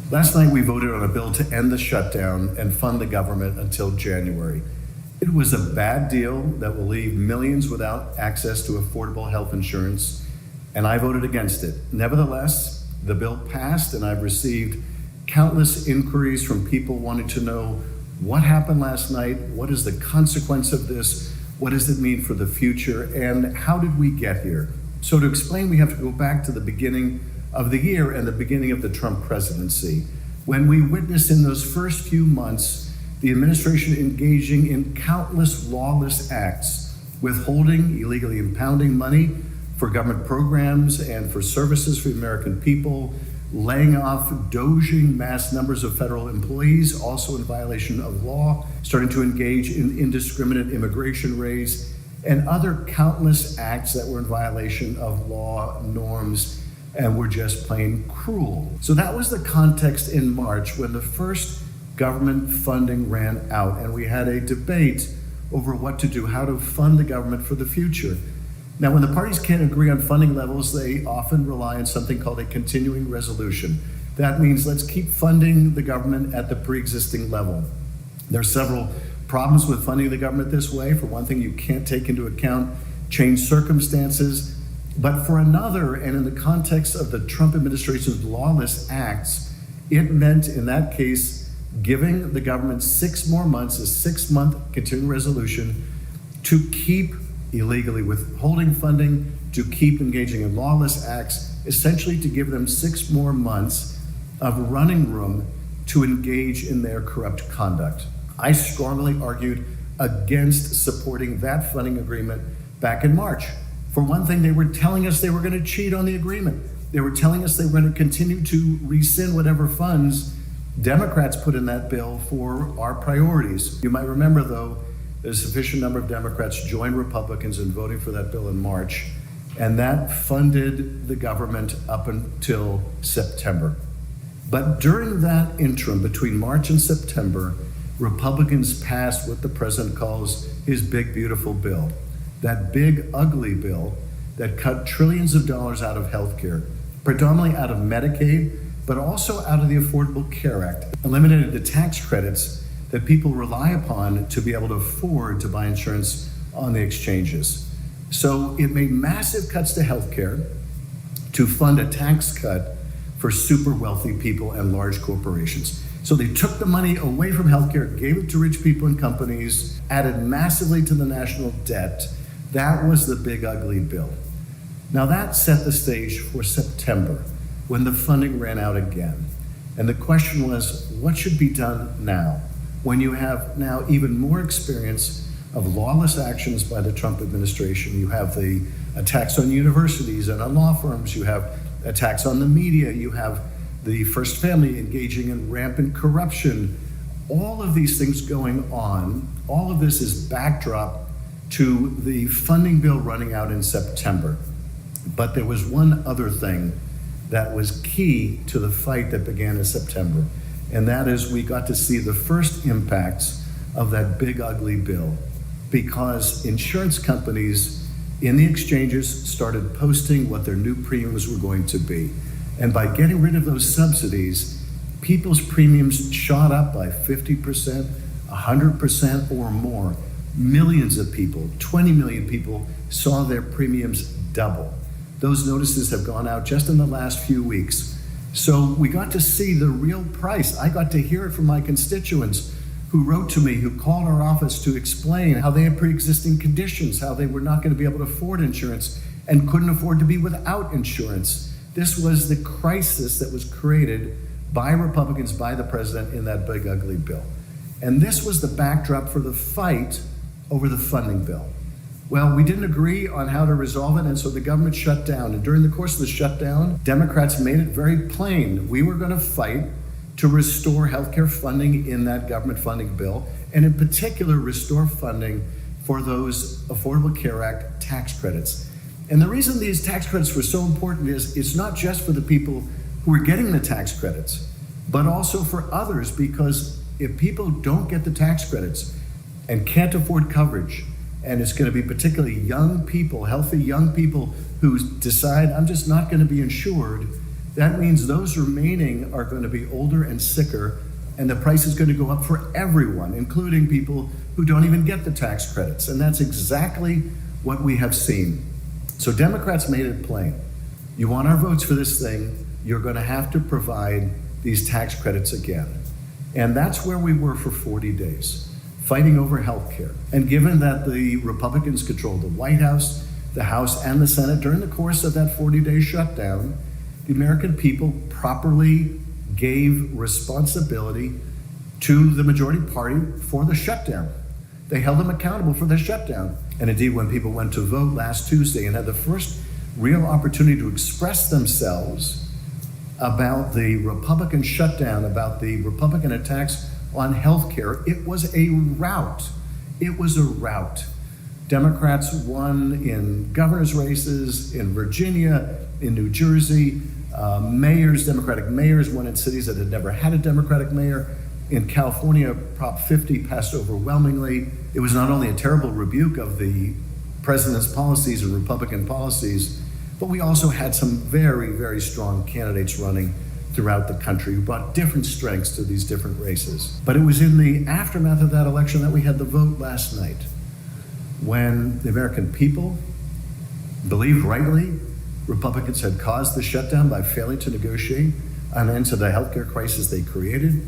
Last night we voted on a bill to end the shutdown and fund the government until January. It was a bad deal that will leave millions without access to affordable health insurance, and I voted against it. Nevertheless, the bill passed, and I've received countless inquiries from people wanting to know what happened last night, what is the consequence of this, what does it mean for the future, and how did we get here? So to explain, we have to go back to the beginning of the year and the beginning of the Trump presidency, when we witnessed in those first few months the administration engaging in countless lawless acts, withholding, illegally impounding money for government programs and for services for the American people, laying off dozing mass numbers of federal employees, also in violation of law, starting to engage in indiscriminate immigration raids, and other countless acts that were in violation of law, norms, and were just plain cruel. So that was the context in March when the first government funding ran out, and we had a debate over what to do, how to fund the government for the future. Now, when the parties can't agree on funding levels, they often rely on something called a continuing resolution. That means let's keep funding the government at the pre-existing level. There are several problems with funding the government this way. For one thing, you can't take into account changed circumstances. But for another, and in the context of the Trump administration's lawless acts, it meant in that case giving the government 6 more months, a 6-month continuing resolution, to keep illegally withholding funding, to keep engaging in lawless acts, essentially to give them 6 more months of running room to engage in their corrupt conduct. I strongly argued against supporting that funding agreement back in March. For one thing, they were telling us they were going to cheat on the agreement. They were telling us they were going to continue to rescind whatever funds Democrats put in that bill for our priorities. You might remember, though, that a sufficient number of Democrats joined Republicans in voting for that bill in March, and that funded the government up until September. But during that interim, between March and September, Republicans passed what the president calls his big, beautiful bill. That big, ugly bill that cut trillions of dollars out of healthcare, predominantly out of Medicaid, but also out of the Affordable Care Act, eliminated the tax credits that people rely upon to be able to afford to buy insurance on the exchanges. So it made massive cuts to healthcare to fund a tax cut for super wealthy people and large corporations. So they took the money away from healthcare, gave it to rich people and companies, added massively to the national debt. That was the big ugly bill. Now that set the stage for September, when the funding ran out again. And the question was, what should be done now, when you have now even more experience of lawless actions by the Trump administration? You have the attacks on universities and on law firms, you have attacks on the media, you have the First Family engaging in rampant corruption. All of these things going on, all of this is backdrop to the funding bill running out in September. But there was one other thing that was key to the fight that began in September, and that is we got to see the first impacts of that big ugly bill, because insurance companies in the exchanges started posting what their new premiums were going to be. And by getting rid of those subsidies, people's premiums shot up by 50%, 100% or more. Millions of people, 20 million people, saw their premiums double. Those notices have gone out just in the last few weeks. So we got to see the real price. I got to hear it from my constituents who wrote to me, who called our office to explain how they had pre-existing conditions, how they were not going to be able to afford insurance and couldn't afford to be without insurance. This was the crisis that was created by Republicans, by the president in that big ugly bill. And this was the backdrop for the fight over the funding bill. Well, we didn't agree on how to resolve it, and so the government shut down. And during the course of the shutdown, Democrats made it very plain. We were going to fight to restore healthcare funding in that government funding bill, and in particular, restore funding for those Affordable Care Act tax credits. And the reason these tax credits were so important is it's not just for the people who are getting the tax credits, but also for others, because if people don't get the tax credits and can't afford coverage, and it's going to be particularly young people, healthy young people who decide, I'm just not going to be insured, That means those remaining are going to be older and sicker, and the price is going to go up for everyone, including people who don't even get the tax credits. And that's exactly what we have seen. So Democrats made it plain. You want our votes for this thing, you're going to have to provide these tax credits again. And that's where we were for 40 days, fighting over health care. And given that the Republicans controlled the White House, the House, and the Senate during the course of that 40-day shutdown, the American people properly gave responsibility to the majority party for the shutdown. They held them accountable for the shutdown. And indeed, when people went to vote last Tuesday and had the first real opportunity to express themselves about the Republican shutdown, about the Republican attacks on health care, it was a rout. It was a rout. Democrats won in governor's races in Virginia, in New Jersey. Democratic mayors won in cities that had never had a Democratic mayor. In California, Prop 50 passed overwhelmingly. It was not only a terrible rebuke of the president's policies and Republican policies, but we also had some very, very strong candidates running throughout the country who brought different strengths to these different races. But it was in the aftermath of that election that we had the vote last night, when the American people believed rightly Republicans had caused the shutdown by failing to negotiate an end to the healthcare crisis they created,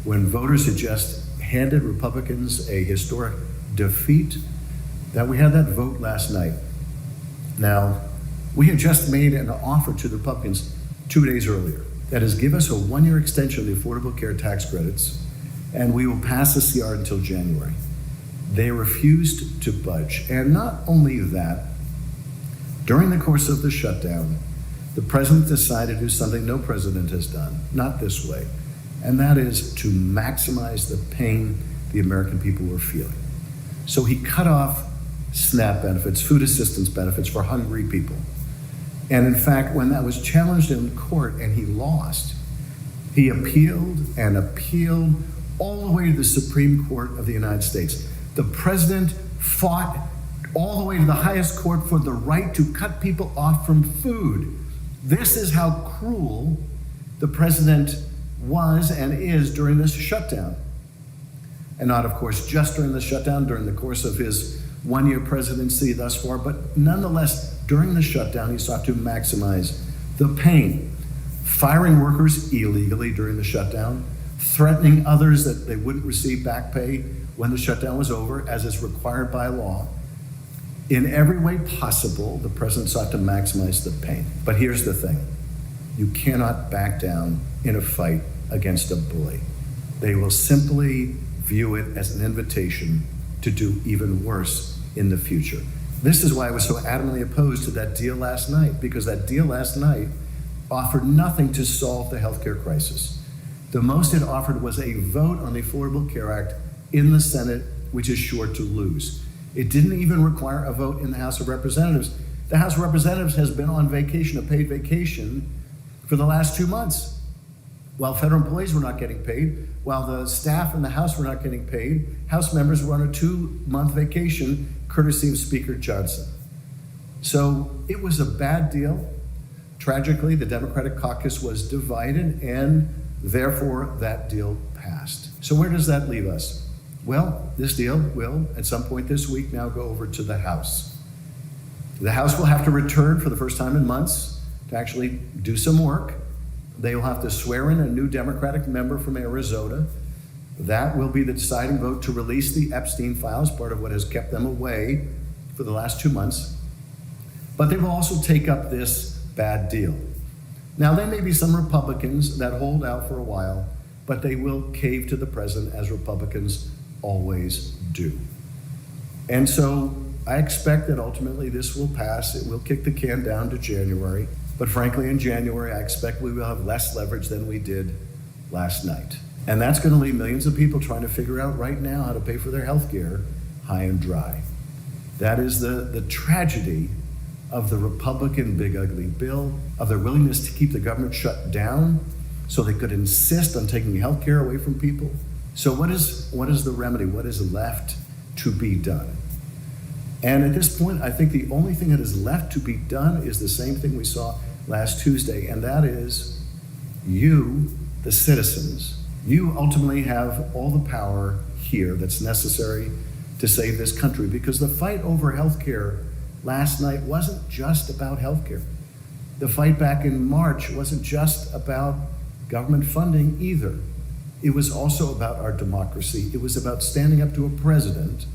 when voters had just handed Republicans a historic defeat, that we had that vote last night. Now, we had just made an offer to the Republicans 2 days earlier. That is, give us a 1-year extension of the Affordable Care Tax Credits, and we will pass the CR until January. They refused to budge. And not only that, during the course of the shutdown, the president decided to do something no president has done, not this way, and that is to maximize the pain the American people were feeling. So he cut off SNAP benefits, food assistance benefits for hungry people. And in fact, when that was challenged in court and he lost, he appealed and appealed all the way to the Supreme Court of the United States. The president fought all the way to the highest court for the right to cut people off from food. This is how cruel the president was and is during this shutdown. And not, of course, just during the shutdown, during the course of his 1-year presidency thus far, but nonetheless, during the shutdown, he sought to maximize the pain, firing workers illegally during the shutdown, threatening others that they wouldn't receive back pay when the shutdown was over, as is required by law. In every way possible, the president sought to maximize the pain. But here's the thing. You cannot back down in a fight against a bully. They will simply view it as an invitation to do even worse in the future. This is why I was so adamantly opposed to that deal last night, because that deal last night offered nothing to solve the healthcare crisis. The most it offered was a vote on the Affordable Care Act in the Senate, which is sure to lose. It didn't even require a vote in the House of Representatives. The House of Representatives has been on vacation, a paid vacation, for the last 2 months. While federal employees were not getting paid, while the staff in the House were not getting paid, House members were on a 2-month vacation, courtesy of Speaker Johnson. So it was a bad deal. Tragically, the Democratic caucus was divided, and therefore that deal passed. So where does that leave us? Well, this deal will, at some point this week, now go over to the House. The House will have to return for the first time in months to actually do some work. They will have to swear in a new Democratic member from Arizona. That will be the deciding vote to release the Epstein files, part of what has kept them away for the last 2 months. But they will also take up this bad deal. Now, there may be some Republicans that hold out for a while, but they will cave to the president, as Republicans always do. And so I expect that ultimately this will pass. It will kick the can down to January. But frankly, in January, I expect we will have less leverage than we did last night. And that's going to leave millions of people trying to figure out right now how to pay for their health care high and dry. That is the tragedy of the Republican big ugly bill, of their willingness to keep the government shut down so they could insist on taking health care away from people. So what is the remedy? What is left to be done? And at this point, I think the only thing that is left to be done is the same thing we saw last Tuesday, and that is you, the citizens, you ultimately have all the power here that's necessary to save this country, because the fight over health care last night wasn't just about health care. The fight back in March wasn't just about government funding either. It was also about our democracy. It was about standing up to a president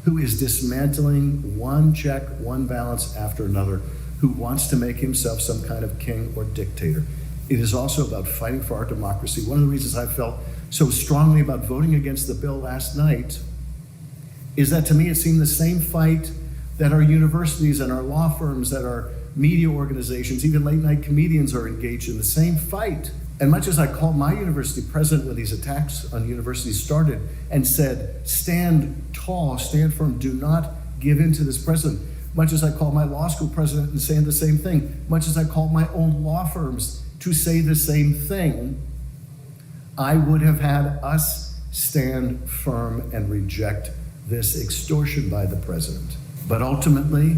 who is dismantling one check, one balance after another, who wants to make himself some kind of king or dictator. It is also about fighting for our democracy. One of the reasons I felt so strongly about voting against the bill last night is that, to me, it seemed the same fight that our universities and our law firms, that our media organizations, even late night comedians are engaged in, the same fight. And much as I called my university president when these attacks on universities started and said, stand tall, stand firm, do not give in to this president, much as I called my law school president and saying the same thing, much as I called my own law firms to say the same thing, I would have had us stand firm and reject this extortion by the president. But ultimately,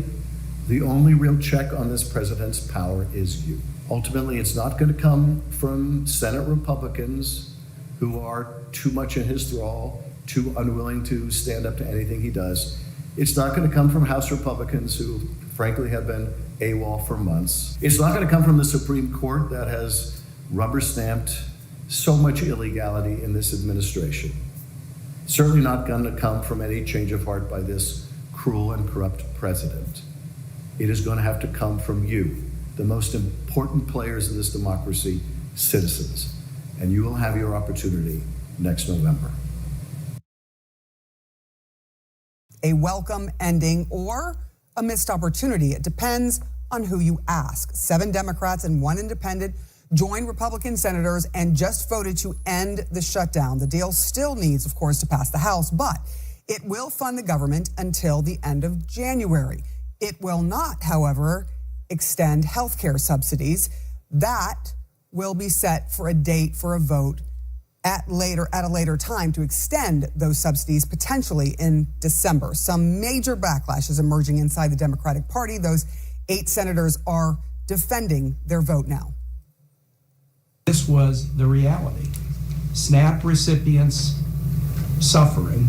the only real check on this president's power is you. Ultimately, it's not going to come from Senate Republicans who are too much in his thrall, too unwilling to stand up to anything he does. It's not going to come from House Republicans who, frankly, have been AWOL for months. It's not going to come from the Supreme Court that has rubber-stamped so much illegality in this administration. Certainly not going to come from any change of heart by this cruel and corrupt president. It is going to have to come from you, the most important players in this democracy, citizens. And you will have your opportunity next November. A welcome ending or a missed opportunity. It depends on who you ask. 7 Democrats and 1 independent joined Republican senators and just voted to end the shutdown. The deal still needs, of course, to pass the House, but it will fund the government until the end of January. It will not, however, extend health care subsidies. That will be set for a date for a vote at a later time to extend those subsidies, potentially in December. Some major backlash is emerging inside the Democratic Party. Those 8 senators are defending their vote now. This was the reality. SNAP recipients suffering,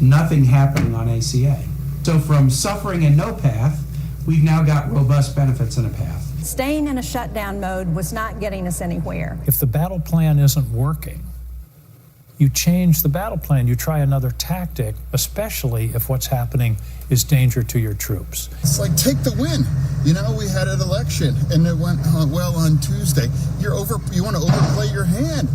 nothing happening on ACA. So from suffering and no path, we've now got robust benefits and a path. Staying in a shutdown mode was not getting us anywhere. If the battle plan isn't working, you change the battle plan, you try another tactic, especially if what's happening is danger to your troops. It's like, take the win. You know, we had an election and it went well on Tuesday. You want to overplay your hand.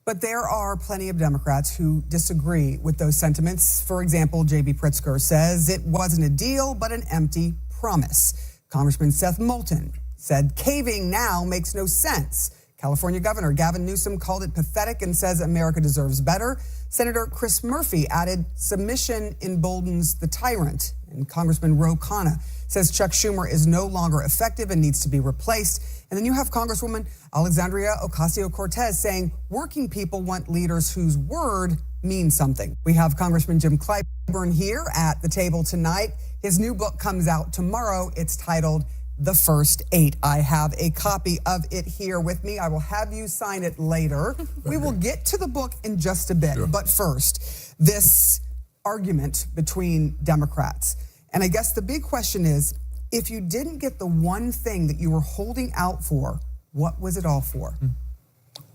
But there are plenty of Democrats who disagree with those sentiments. For example, J.B. Pritzker says it wasn't a deal, but an empty promise. Congressman Seth Moulton said caving now makes no sense. California Governor Gavin Newsom called it pathetic and says America deserves better. Senator Chris Murphy added submission emboldens the tyrant. And Congressman Ro Khanna says Chuck Schumer is no longer effective and needs to be replaced. And then you have Congresswoman Alexandria Ocasio-Cortez saying working people want leaders whose word means something. We have Congressman Jim Clyburn here at the table tonight. His new book comes out tomorrow. It's titled The First 8. I have a copy of it here with me. I will have you sign it later. We will get to the book in just a bit. Sure. But first, this argument between Democrats. And I guess the big question is, if you didn't get the one thing that you were holding out for, what was it all for?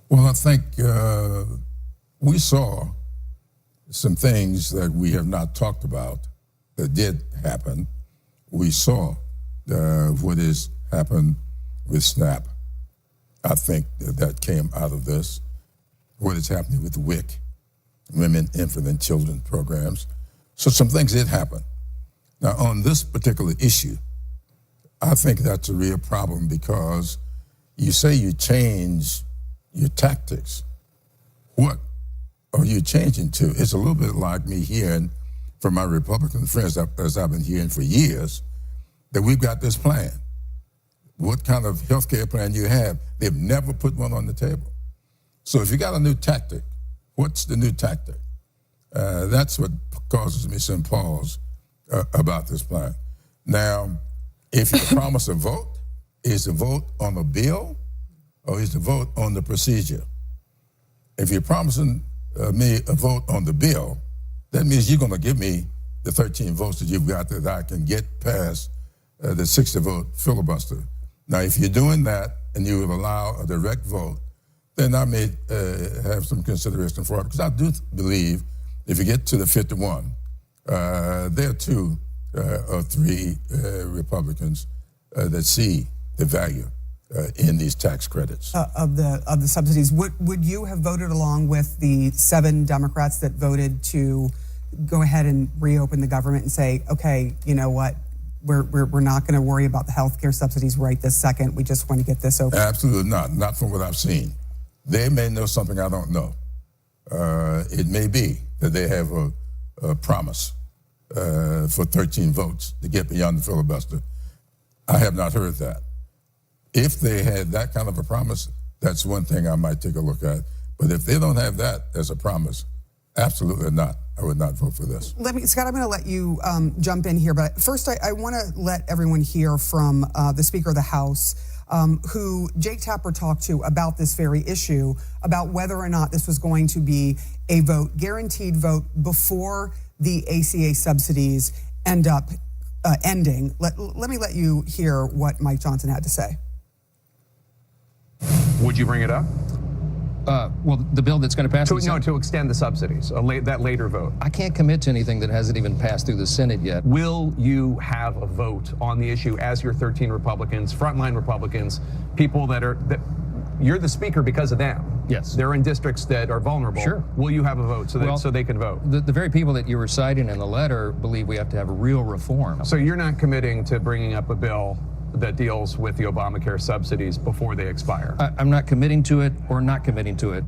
Well, I think we saw some things that we have not talked about that did happen. We saw what has happened with SNAP. I think that came out of this. What is happening with WIC, Women, Infant, and Children programs. So some things did happen. Now, on this particular issue, I think that's a real problem because you say you change your tactics. What are you changing to? It's a little bit like me hearing from my Republican friends, as I've been hearing for years, that we've got this plan. What kind of health care plan you have? They've never put one on the table. So if you got a new tactic, what's the new tactic? That's what causes me some pause about this plan. Now, if you promise a vote, is the vote on the bill or is the vote on the procedure? If you're promising me a vote on the bill, that means you're going to give me the 13 votes that you've got that I can get past the 60-vote filibuster. Now, if you're doing that and you will allow a direct vote, then I may have some consideration for it, because I do believe if you get to the 51, there are 2 or 3 Republicans that see the value in these tax credits. Of the subsidies. Would you have voted along with the 7 Democrats that voted to go ahead and reopen the government and say, okay, you know what, we're not going to worry about the health care subsidies right this second. We just want to get this over? Absolutely not. Not from what I've seen. They may know something I don't know. It may be that they have a promise for 13 votes to get beyond the filibuster. I have not heard that. If they had that kind of a promise, that's one thing I might take a look at. But if they don't have that as a promise, absolutely not. I would not vote for this. Scott, I'm going to let you jump in here, but first I want to let everyone hear from the Speaker of the House, who Jake Tapper talked to about this very issue, about whether or not this was going to be a vote, guaranteed vote, before the ACA subsidies end up ending. Let me let you hear what Mike Johnson had to say. Would you bring it up? Well, the bill that's going to pass. To extend the subsidies, that later vote. I can't commit to anything that hasn't even passed through the Senate yet. Will you have a vote on the issue as your 13 Republicans, frontline Republicans, people that you're the speaker because of them? Yes. They're in districts that are vulnerable. Sure. Will you have a vote so they can vote? The very people that you were citing in the letter believe we have to have real reform. So you're not committing to bringing up a bill that deals with the Obamacare subsidies before they expire? I'm not committing to it or not committing to it.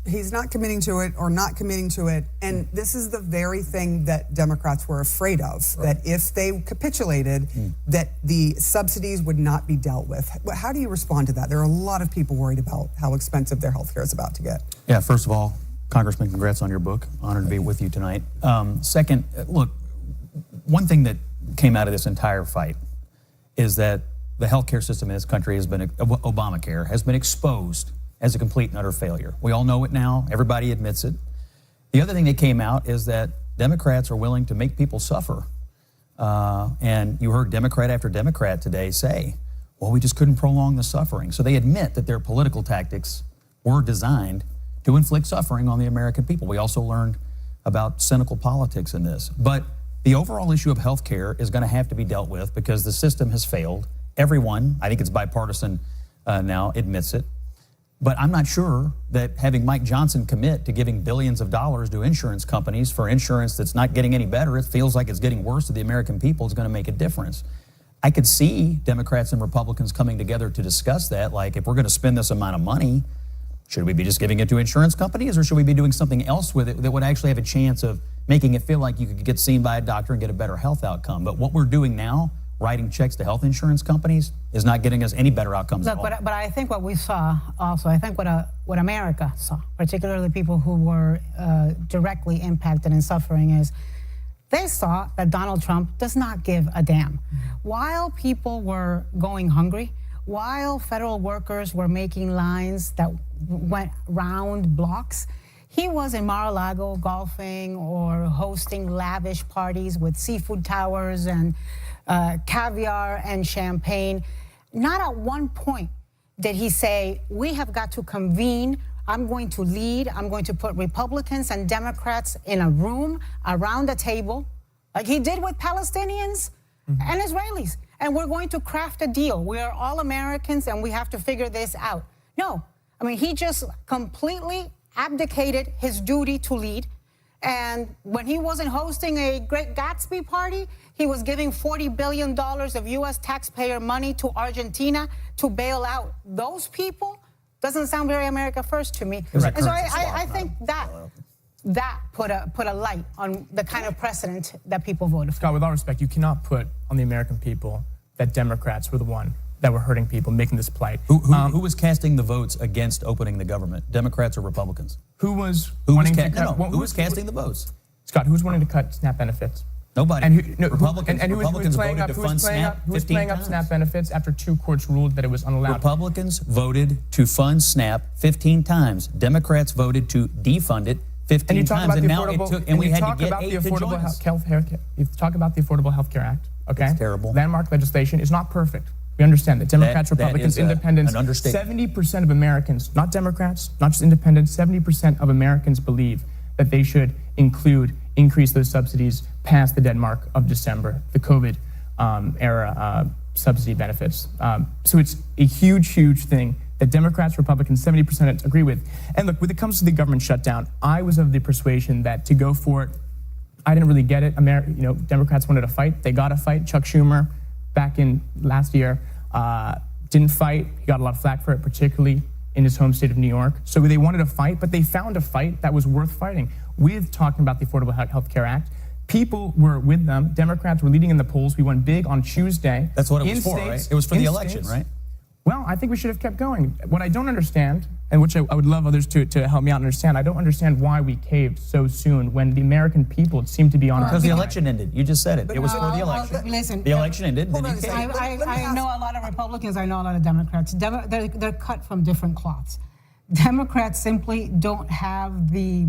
He's not committing to it or not committing to it. And this is the very thing that Democrats were afraid of, that if they capitulated, that the subsidies would not be dealt with. How do you respond to that? There are a lot of people worried about how expensive their health care is about to get. Yeah, first of all, Congressman, congrats on your book. Honored to be with you tonight. Second, look, one thing that came out of this entire fight is that the healthcare system in this country has been, Obamacare, has been exposed as a complete and utter failure. We all know it now. Everybody admits it. The other thing that came out is that Democrats are willing to make people suffer. And you heard Democrat after Democrat today say, well, we just couldn't prolong the suffering. So they admit that their political tactics were designed to inflict suffering on the American people. We also learned about cynical politics in this. But the overall issue of health care is going to have to be dealt with because the system has failed. Everyone, I think it's bipartisan now, admits it. But I'm not sure that having Mike Johnson commit to giving billions of dollars to insurance companies for insurance that's not getting any better, it feels like it's getting worse to the American people, is going to make a difference. I could see Democrats and Republicans coming together to discuss that, like if we're going to spend this amount of money, should we be just giving it to insurance companies or should we be doing something else with it that would actually have a chance of making it feel like you could get seen by a doctor and get a better health outcome? But what we're doing now, writing checks to health insurance companies, is not getting us any better outcomes at all. But I think what we saw also, I think what America saw, particularly people who were directly impacted and suffering, is they saw that Donald Trump does not give a damn. While people were going hungry, while federal workers were making lines that went round blocks, he was in Mar-a-Lago golfing or hosting lavish parties with seafood towers and caviar and champagne. Not at one point did he say, we have got to convene, I'm going to lead, I'm going to put Republicans and Democrats in a room around a table, like he did with Palestinians and Israelis, and we're going to craft a deal. We are all Americans and we have to figure this out. No, I mean, he just completely abdicated his duty to lead. And when he wasn't hosting a Great Gatsby party, he was giving $40 billion of US taxpayer money to Argentina to bail out those people. Doesn't sound very America first to me. And so I think that put a light on the kind of precedent that people voted for. Scott, with all respect, you cannot put on the American people that Democrats were the one that were hurting people, making this plight. Who was casting the votes against opening the government, Democrats or Republicans? Who was casting the votes? Scott, who was wanting to cut SNAP benefits? Nobody. And who Republicans was playing voted up, to who was fund playing SNAP up, who was 15 playing up times. SNAP benefits after 2 courts ruled that it was unallowed? Republicans voted to fund SNAP 15 times. Democrats voted to defund it 15 And you talk times. about And the now affordable, it took, and we you had to talk get about the 8 to join us. Affordable Health Care. You talk about the Affordable Health Care Act. Okay, It's terrible. Landmark legislation is not perfect. We understand that Democrats, That Republicans, is an Independents, understatement. 70% of Americans, not Democrats, not just Independents, 70% of Americans believe that they should increase those subsidies past the dead mark of December, the COVID era subsidy benefits. So it's a huge, huge thing that Democrats, Republicans, 70% agree with. And look, when it comes to the government shutdown, I was of the persuasion that to go for it, I didn't really get it. Democrats wanted to fight. They got a fight. Chuck Schumer, back in last year, didn't fight. He got a lot of flack for it, particularly in his home state of New York. So they wanted to fight, but they found a fight that was worth fighting with talking about the Affordable Health Care Act. People were with them. Democrats were leading in the polls. We won big on Tuesday. That's what it was for, right? It was for the election, right? Well, I think we should have kept going. What I don't understand, and which I would love others to help me out understand, I don't understand why we caved so soon when the American people seemed to be on our Because the side. election ended. You just said it. It was for the election. Listen, The election ended. Then hold you on a caved. second. I know a lot of Republicans, I know a lot of Democrats. They're cut from different cloths. Democrats simply don't have the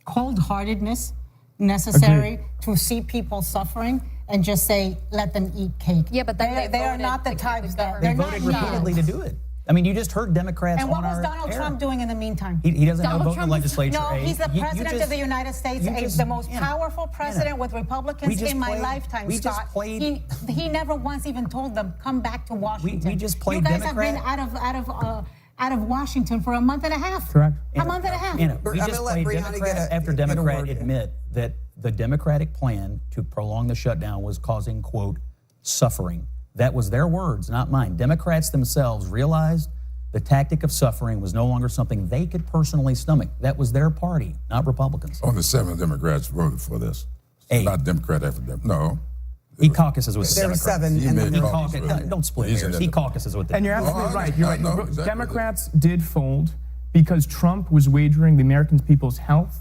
cold-heartedness necessary to see people suffering and just say, let them eat cake. Yeah, but then they are not the types that They they're not voted repeatedly to do it. I mean, you just heard Democrats And what on was our Donald air. Trump doing in the meantime? He doesn't know Donald vote in the Trump is- legislature. No, he's the You president just- of the United States, you just- the most Anna, powerful president Anna, with we Republicans just in my played- lifetime, we just Scott. played- He never once even told them, come back to Washington. we just played You guys Democrat. have been out of Washington for a month and a half. Correct. A month and a half. Anna, we I'm just gonna let played Brianna Democrat get after a Democrat word in. admit that the Democratic plan to prolong the shutdown was causing, quote, suffering. That was their words, not mine. Democrats themselves realized the tactic of suffering was no longer something they could personally stomach. That was their party, not Republicans. Only 7 Democrats voted for this. 8. Not Democrat after Democrat. No. He caucuses with the There were Democrats. 7. He and made then caucus with them. Don't split He's hairs. in He the- caucuses with the And you're Democrats. absolutely I- right. You're I right. know exactly. Democrats did fold because Trump was wagering the American people's health,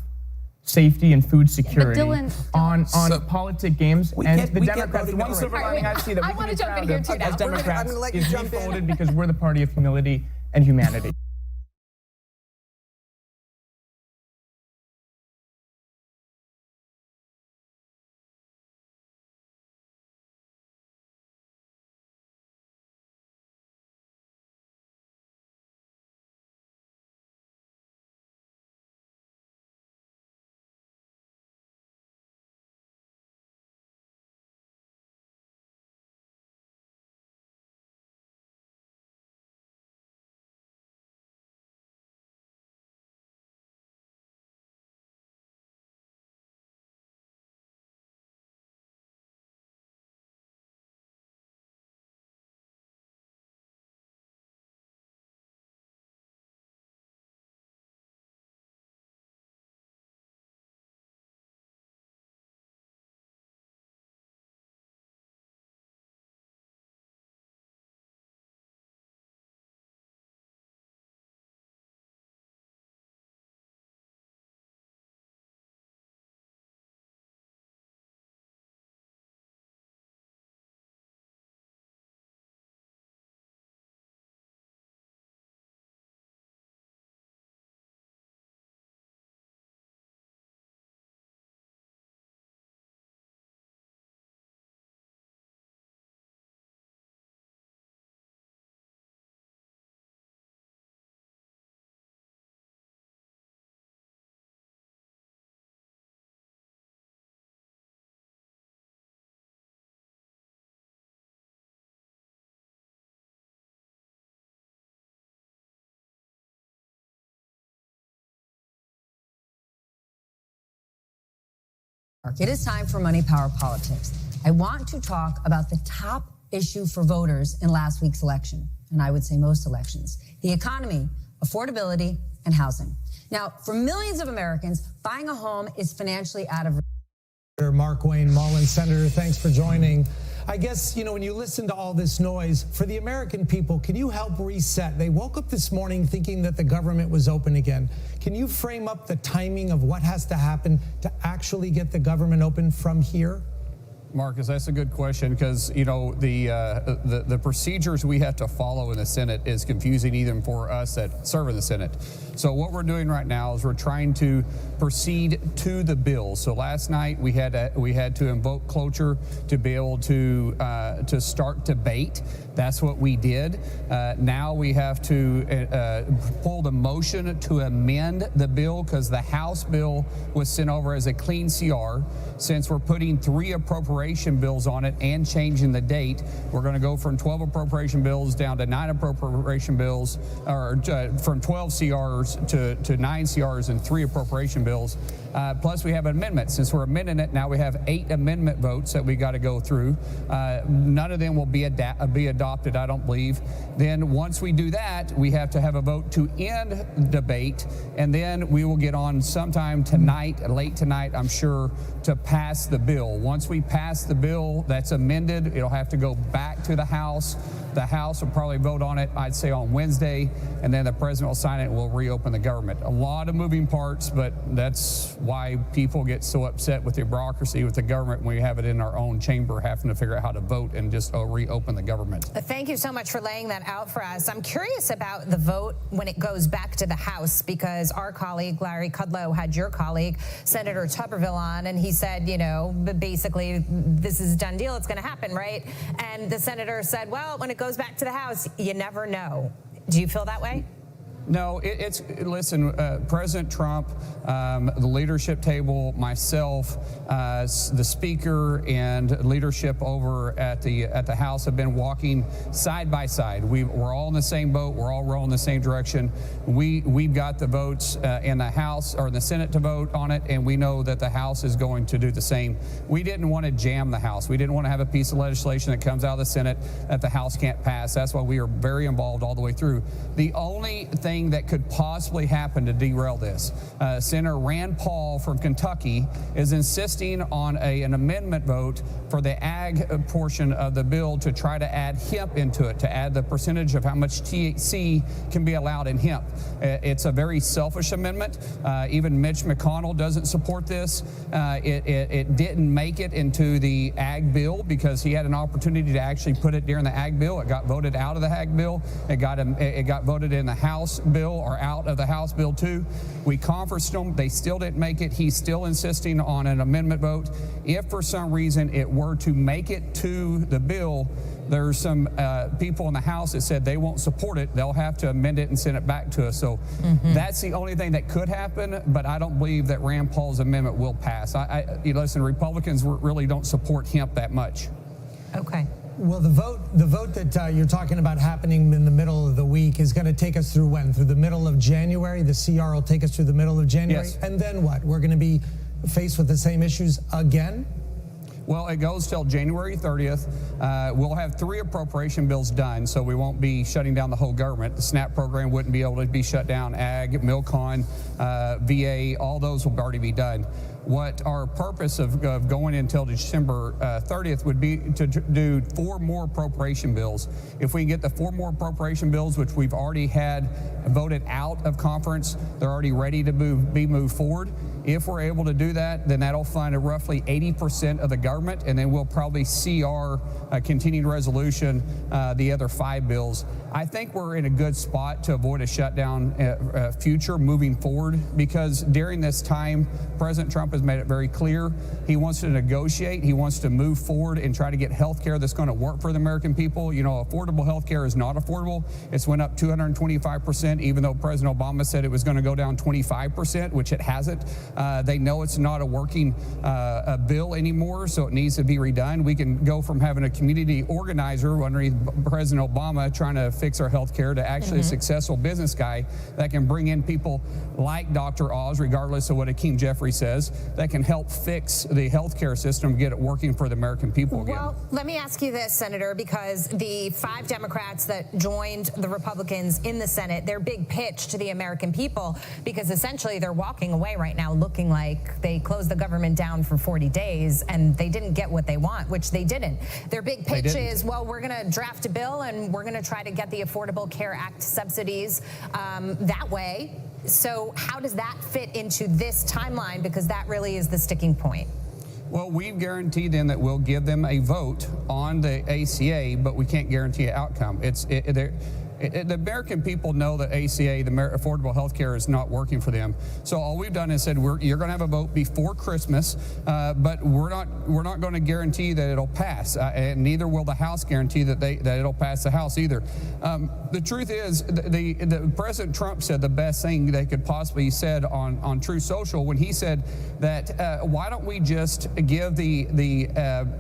safety, and food security Dylan, on So- politic games. We And kept- the we kept Democrats, the voting one no. silver All right, lining I see that I we can wanna be jump in proud here of too now. as I'm gonna Democrats let you is we jump in. folded because we're the party of humility and humanity. It is time for Money Power Politics. I want to talk about the top issue for voters in last week's election, and I would say most elections: the economy, affordability, and housing. Now, for millions of Americans, buying a home is financially out of reach. Mark Wayne Mullins, Senator, thanks for joining. I guess, when you listen to all this noise, for the American people, can you help reset? They woke up this morning thinking that the government was open again. Can you frame up the timing of what has to happen to actually get the government open from here? Marcus, that's a good question because the procedures we have to follow in the Senate is confusing even for us that serve in the Senate. So what we're doing right now is we're trying to proceed to the bill. So last night we had to invoke cloture to be able to start debate. That's what we did. Now we have to pull the motion to amend the bill because the House bill was sent over as a clean CR. Since we're putting 3 appropriation bills on it and changing the date, we're going to go from 12 appropriation bills down to 9 appropriation bills, or from 12 CRs to 9 CRs and 3 appropriation bills. Plus we have an amendment. Since we're amending it, now we have 8 amendment votes that we got to go through. None of them will be adopted, I don't believe. Then once we do that, we have to have a vote to end debate, and then we will get on sometime tonight, late tonight, I'm sure, to pass the bill. Once we pass the bill that's amended, it'll have to go back to the House. The House will probably vote on it, I'd say, on Wednesday, and then the president will sign it and we'll reopen the government. A lot of moving parts, but that's why people get so upset with the bureaucracy, with the government, when we have it in our own chamber, having to figure out how to vote and just reopen the government. Thank you so much for laying that out for us. I'm curious about the vote when it goes back to the House, because our colleague, Larry Kudlow, had your colleague, Senator Tuberville, on, and he said, basically, this is a done deal, it's going to happen, right? And the senator said, well, when it goes back to the House, you never know. Do you feel that way? No, listen, President Trump, the leadership table, myself, the speaker, and leadership over at the House have been walking side by side. We're all in the same boat. We're all rowing in the same direction. We've got the votes in the House or in the Senate to vote on it, and we know that the House is going to do the same. We didn't want to jam the House. We didn't want to have a piece of legislation that comes out of the Senate that the House can't pass. That's why we are very involved all the way through. The only thing that could possibly happen to derail this, Senator Rand Paul from Kentucky is insisting on an amendment vote for the ag portion of the bill to try to add hemp into it, to add the percentage of how much THC can be allowed in hemp. It's a very selfish amendment. Even Mitch McConnell doesn't support this. It didn't make it into the ag bill because he had an opportunity to actually put it during the ag bill. It got voted out of the ag bill. It got voted in the House bill or out of the House bill too. We conferenced them. They still didn't make it. He's still insisting on an amendment vote. If for some reason it were to make it to the bill, there's some people in the House that said they won't support it. They'll have to amend it and send it back to us. So that's the only thing that could happen, but I don't believe that Rand Paul's amendment will pass. Listen, Republicans really don't support hemp that much. Okay. Well, the vote that you're talking about happening in the middle of the week is going to take us through when? Through the middle of January? The CR will take us through the middle of January? Yes. And then what? We're going to be faced with the same issues again? Well, it goes till January 30th. We'll have 3 appropriation bills done, so we won't be shutting down the whole government. The SNAP program wouldn't be able to be shut down. Ag, MilCon, VA, all those will already be done. What our purpose of going until December 30th would be to do 4 more appropriation bills. If we can get the 4 more appropriation bills, which we've already had voted out of conference, they're already ready to be moved forward. If we're able to do that, then that'll fund roughly 80% of the government, and then we'll probably see our continuing resolution, the other 5 bills. I think we're in a good spot to avoid a shutdown future moving forward, because during this time, President Trump has made it very clear he wants to negotiate, he wants to move forward and try to get health care that's going to work for the American people. Affordable health care is not affordable. It's went up 225%, even though President Obama said it was going to go down 25%, which it hasn't. They know it's not a working bill anymore, so it needs to be redone. We can go from having a community organizer underneath President Obama trying to fix our health care to actually a successful business guy that can bring in people like Dr. Oz, regardless of what Hakeem Jeffries says, that can help fix the health care system, get it working for the American people again. Well, let me ask you this, Senator, because the 5 Democrats that joined the Republicans in the Senate, their big pitch to the American people, because essentially they're walking away right now looking like they closed the government down for 40 days and they didn't get what they want, which they didn't. Their big pitch is, well, we're going to draft a bill and we're going to try to get the Affordable Care Act subsidies that way. So how does that fit into this timeline? Because that really is the sticking point. Well, we've guaranteed them that we'll give them a vote on the ACA, but we can't guarantee an outcome. The American people know that ACA, the Affordable Health Care, is not working for them. So all we've done is said you're going to have a vote before Christmas, but we're not going to guarantee that it'll pass, and neither will the House guarantee that it'll pass the House either. The truth is, the President Trump said the best thing they could possibly said on Truth Social when he said that why don't we just give the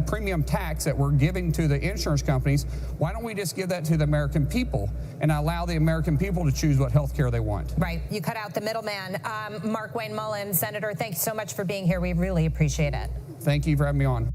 premium tax that we're giving to the insurance companies? Why don't we just give that to the American people and allow the American people to choose what health care they want? Right. You cut out the middleman. Markwayne Mullin, Senator, thanks so much for being here. We really appreciate it. Thank you for having me on.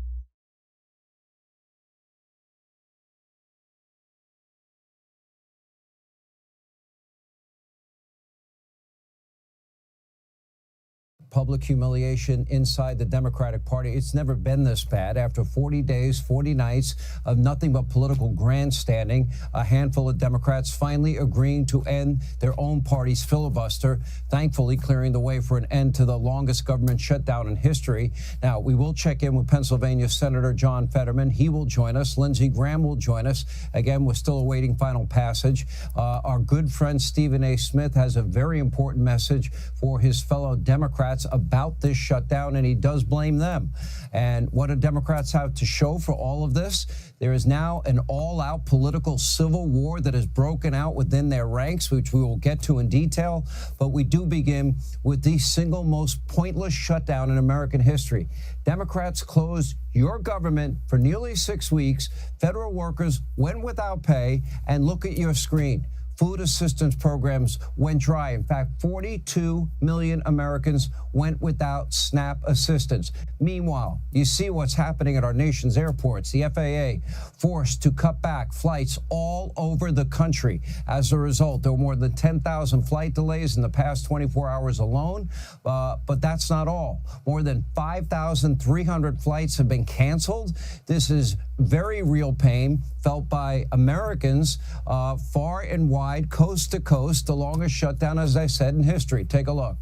Public humiliation inside the Democratic Party. It's never been this bad. After 40 days, 40 nights of nothing but political grandstanding, a handful of Democrats finally agreeing to end their own party's filibuster, thankfully clearing the way for an end to the longest government shutdown in history. Now, we will check in with Pennsylvania Senator John Fetterman. He will join us. Lindsey Graham will join us. Again, we're still awaiting final passage. Our good friend Stephen A. Smith has a very important message for his fellow Democrats about this shutdown, and he does blame them. And what do Democrats have to show for all of this? There is now an all-out political civil war that has broken out within their ranks, which we will get to in detail. But we do begin with the single most pointless shutdown in American history. Democrats closed your government for nearly 6 weeks. Federal workers went without pay, and look at your screen. Food assistance programs went dry. In fact, 42 million Americans went without SNAP assistance. Meanwhile, you see what's happening at our nation's airports. The FAA forced to cut back flights all over the country. As a result, there were more than 10,000 flight delays in the past 24 hours alone. But that's not all. More than 5,300 flights have been canceled. This is very real pain felt by Americans far and wide, coast to coast, the longest shutdown, as I said, in history. Take a look.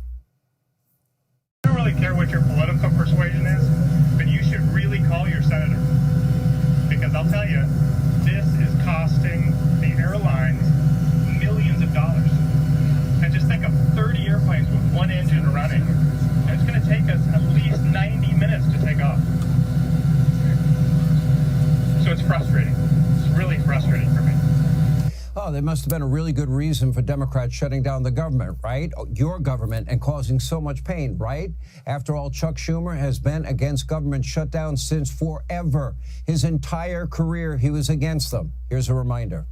I don't really care what your political persuasion is, but you should really call your senator. Because I'll tell you, this is costing the airlines millions of dollars. And just think of 30 airplanes with one engine running. And it's going to take us at least 90 minutes to take off. So it's frustrating. It's really frustrating for me. Oh, there must have been a really good reason for Democrats shutting down the government, right? Your government, and causing so much pain, right? After all, Chuck Schumer has been against government shutdown since forever. His entire career, he was against them. Here's a reminder.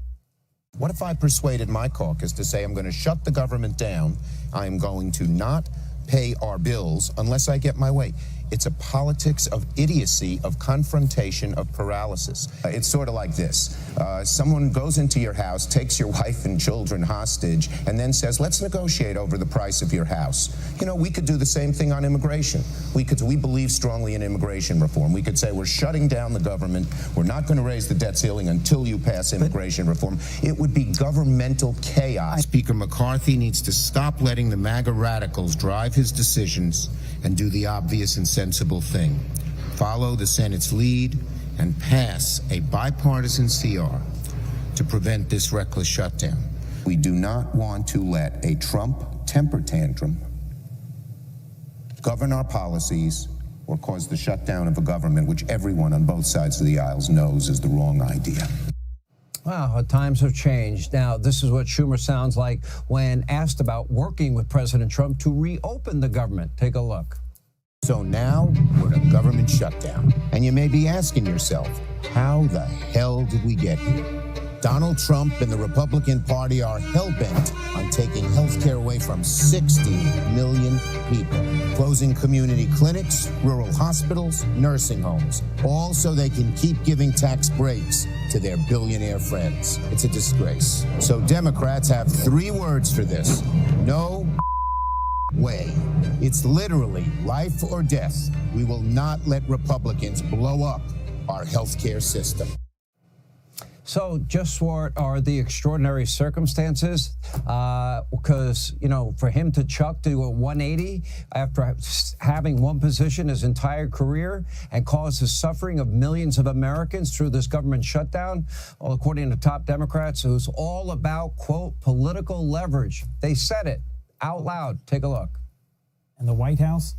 What if I persuaded my caucus to say I'm going to shut the government down? I'm going to not pay our bills unless I get my way. It's a politics of idiocy, of confrontation, of paralysis. It's sort of like this. Someone goes into your house, takes your wife and children hostage, and then says, let's negotiate over the price of your house. You know, we could do the same thing on immigration. We believe strongly in immigration reform. We could say we're shutting down the government. We're not going to raise the debt ceiling until you pass immigration reform. It would be governmental chaos. Speaker McCarthy needs to stop letting the MAGA radicals drive his decisions and do the obvious and sensible thing. Follow the Senate's lead and pass a bipartisan CR to prevent this reckless shutdown. We do not want to let a Trump temper tantrum govern our policies or cause the shutdown of a government which everyone on both sides of the aisles knows is the wrong idea. Wow, times have changed. Now, this is what Schumer sounds like when asked about working with President Trump to reopen the government. Take a look. So now we're in a government shutdown. And you may be asking yourself, how the hell did we get here? Donald Trump and the Republican Party are hell-bent on taking health care away from 60 million people, closing community clinics, rural hospitals, nursing homes, all so they can keep giving tax breaks to their billionaire friends. It's a disgrace. So Democrats have 3 words for this. No way. It's literally life or death. We will not let Republicans blow up our health care system. So just what are the extraordinary circumstances? Because, for him to chuck to a 180 after having one position his entire career and cause the suffering of millions of Americans through this government shutdown, well, according to top Democrats, it was all about, quote, political leverage. They said it out loud. Take a look. And the White House,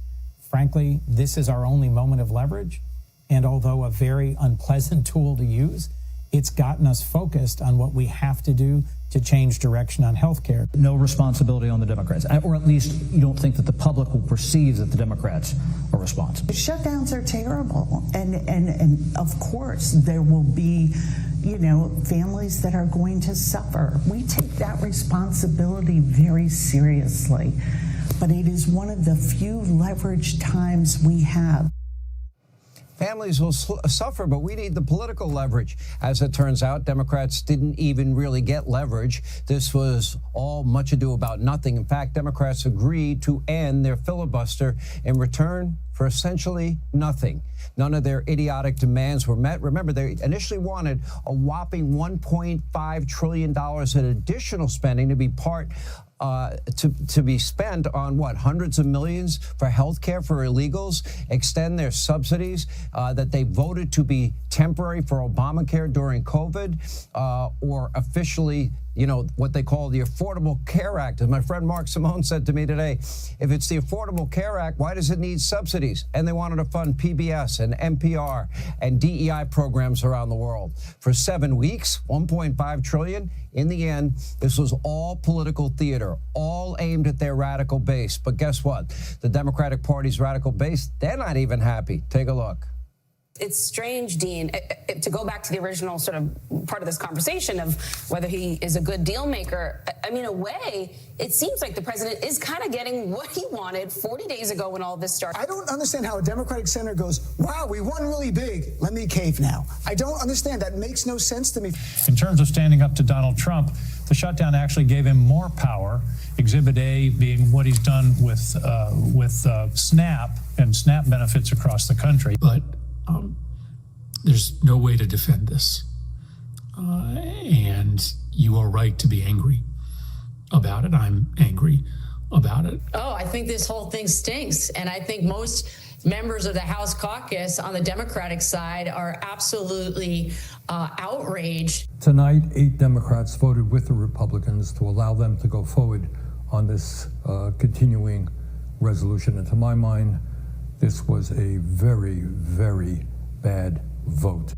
frankly, this is our only moment of leverage. And although a very unpleasant tool to use, it's gotten us focused on what we have to do to change direction on health care. No responsibility on the Democrats, or at least you don't think that the public will perceive that the Democrats are responsible. Shutdowns are terrible. And of course, there will be, families that are going to suffer. We take that responsibility very seriously. But it is one of the few leverage times we have. Families will suffer, but we need the political leverage. As it turns out, Democrats didn't even really get leverage. This was all much ado about nothing. In fact, Democrats agreed to end their filibuster in return for essentially nothing. None of their idiotic demands were met. Remember, they initially wanted a whopping $1.5 trillion in additional spending to be to be spent on hundreds of millions for health care for illegals, extend their subsidies that they voted to be temporary for Obamacare during COVID, or officially, what they call the Affordable Care Act. As my friend Mark Simone said to me today, if it's the Affordable Care Act, why does it need subsidies? And they wanted to fund PBS and NPR and DEI programs around the world. For 7 weeks, $1.5 trillion. In the end, this was all political theater, all aimed at their radical base. But guess what? The Democratic Party's radical base, they're not even happy. Take a look. It's strange, Dean, to go back to the original sort of part of this conversation of whether he is a good deal maker. I mean, in a way, it seems like the president is kind of getting what he wanted 40 days ago when all this started. I don't understand how a Democratic senator goes, wow, we won really big. Let me cave now. I don't understand. That makes no sense to me. In terms of standing up to Donald Trump, the shutdown actually gave him more power. Exhibit A being what he's done with SNAP and SNAP benefits across the country. But there's no way to defend this. And you are right to be angry about it. I'm angry about it. Oh, I think this whole thing stinks. And I think most members of the House caucus on the Democratic side are absolutely outraged. Tonight, 8 Democrats voted with the Republicans to allow them to go forward on this continuing resolution. And to my mind, this was a very, very bad vote.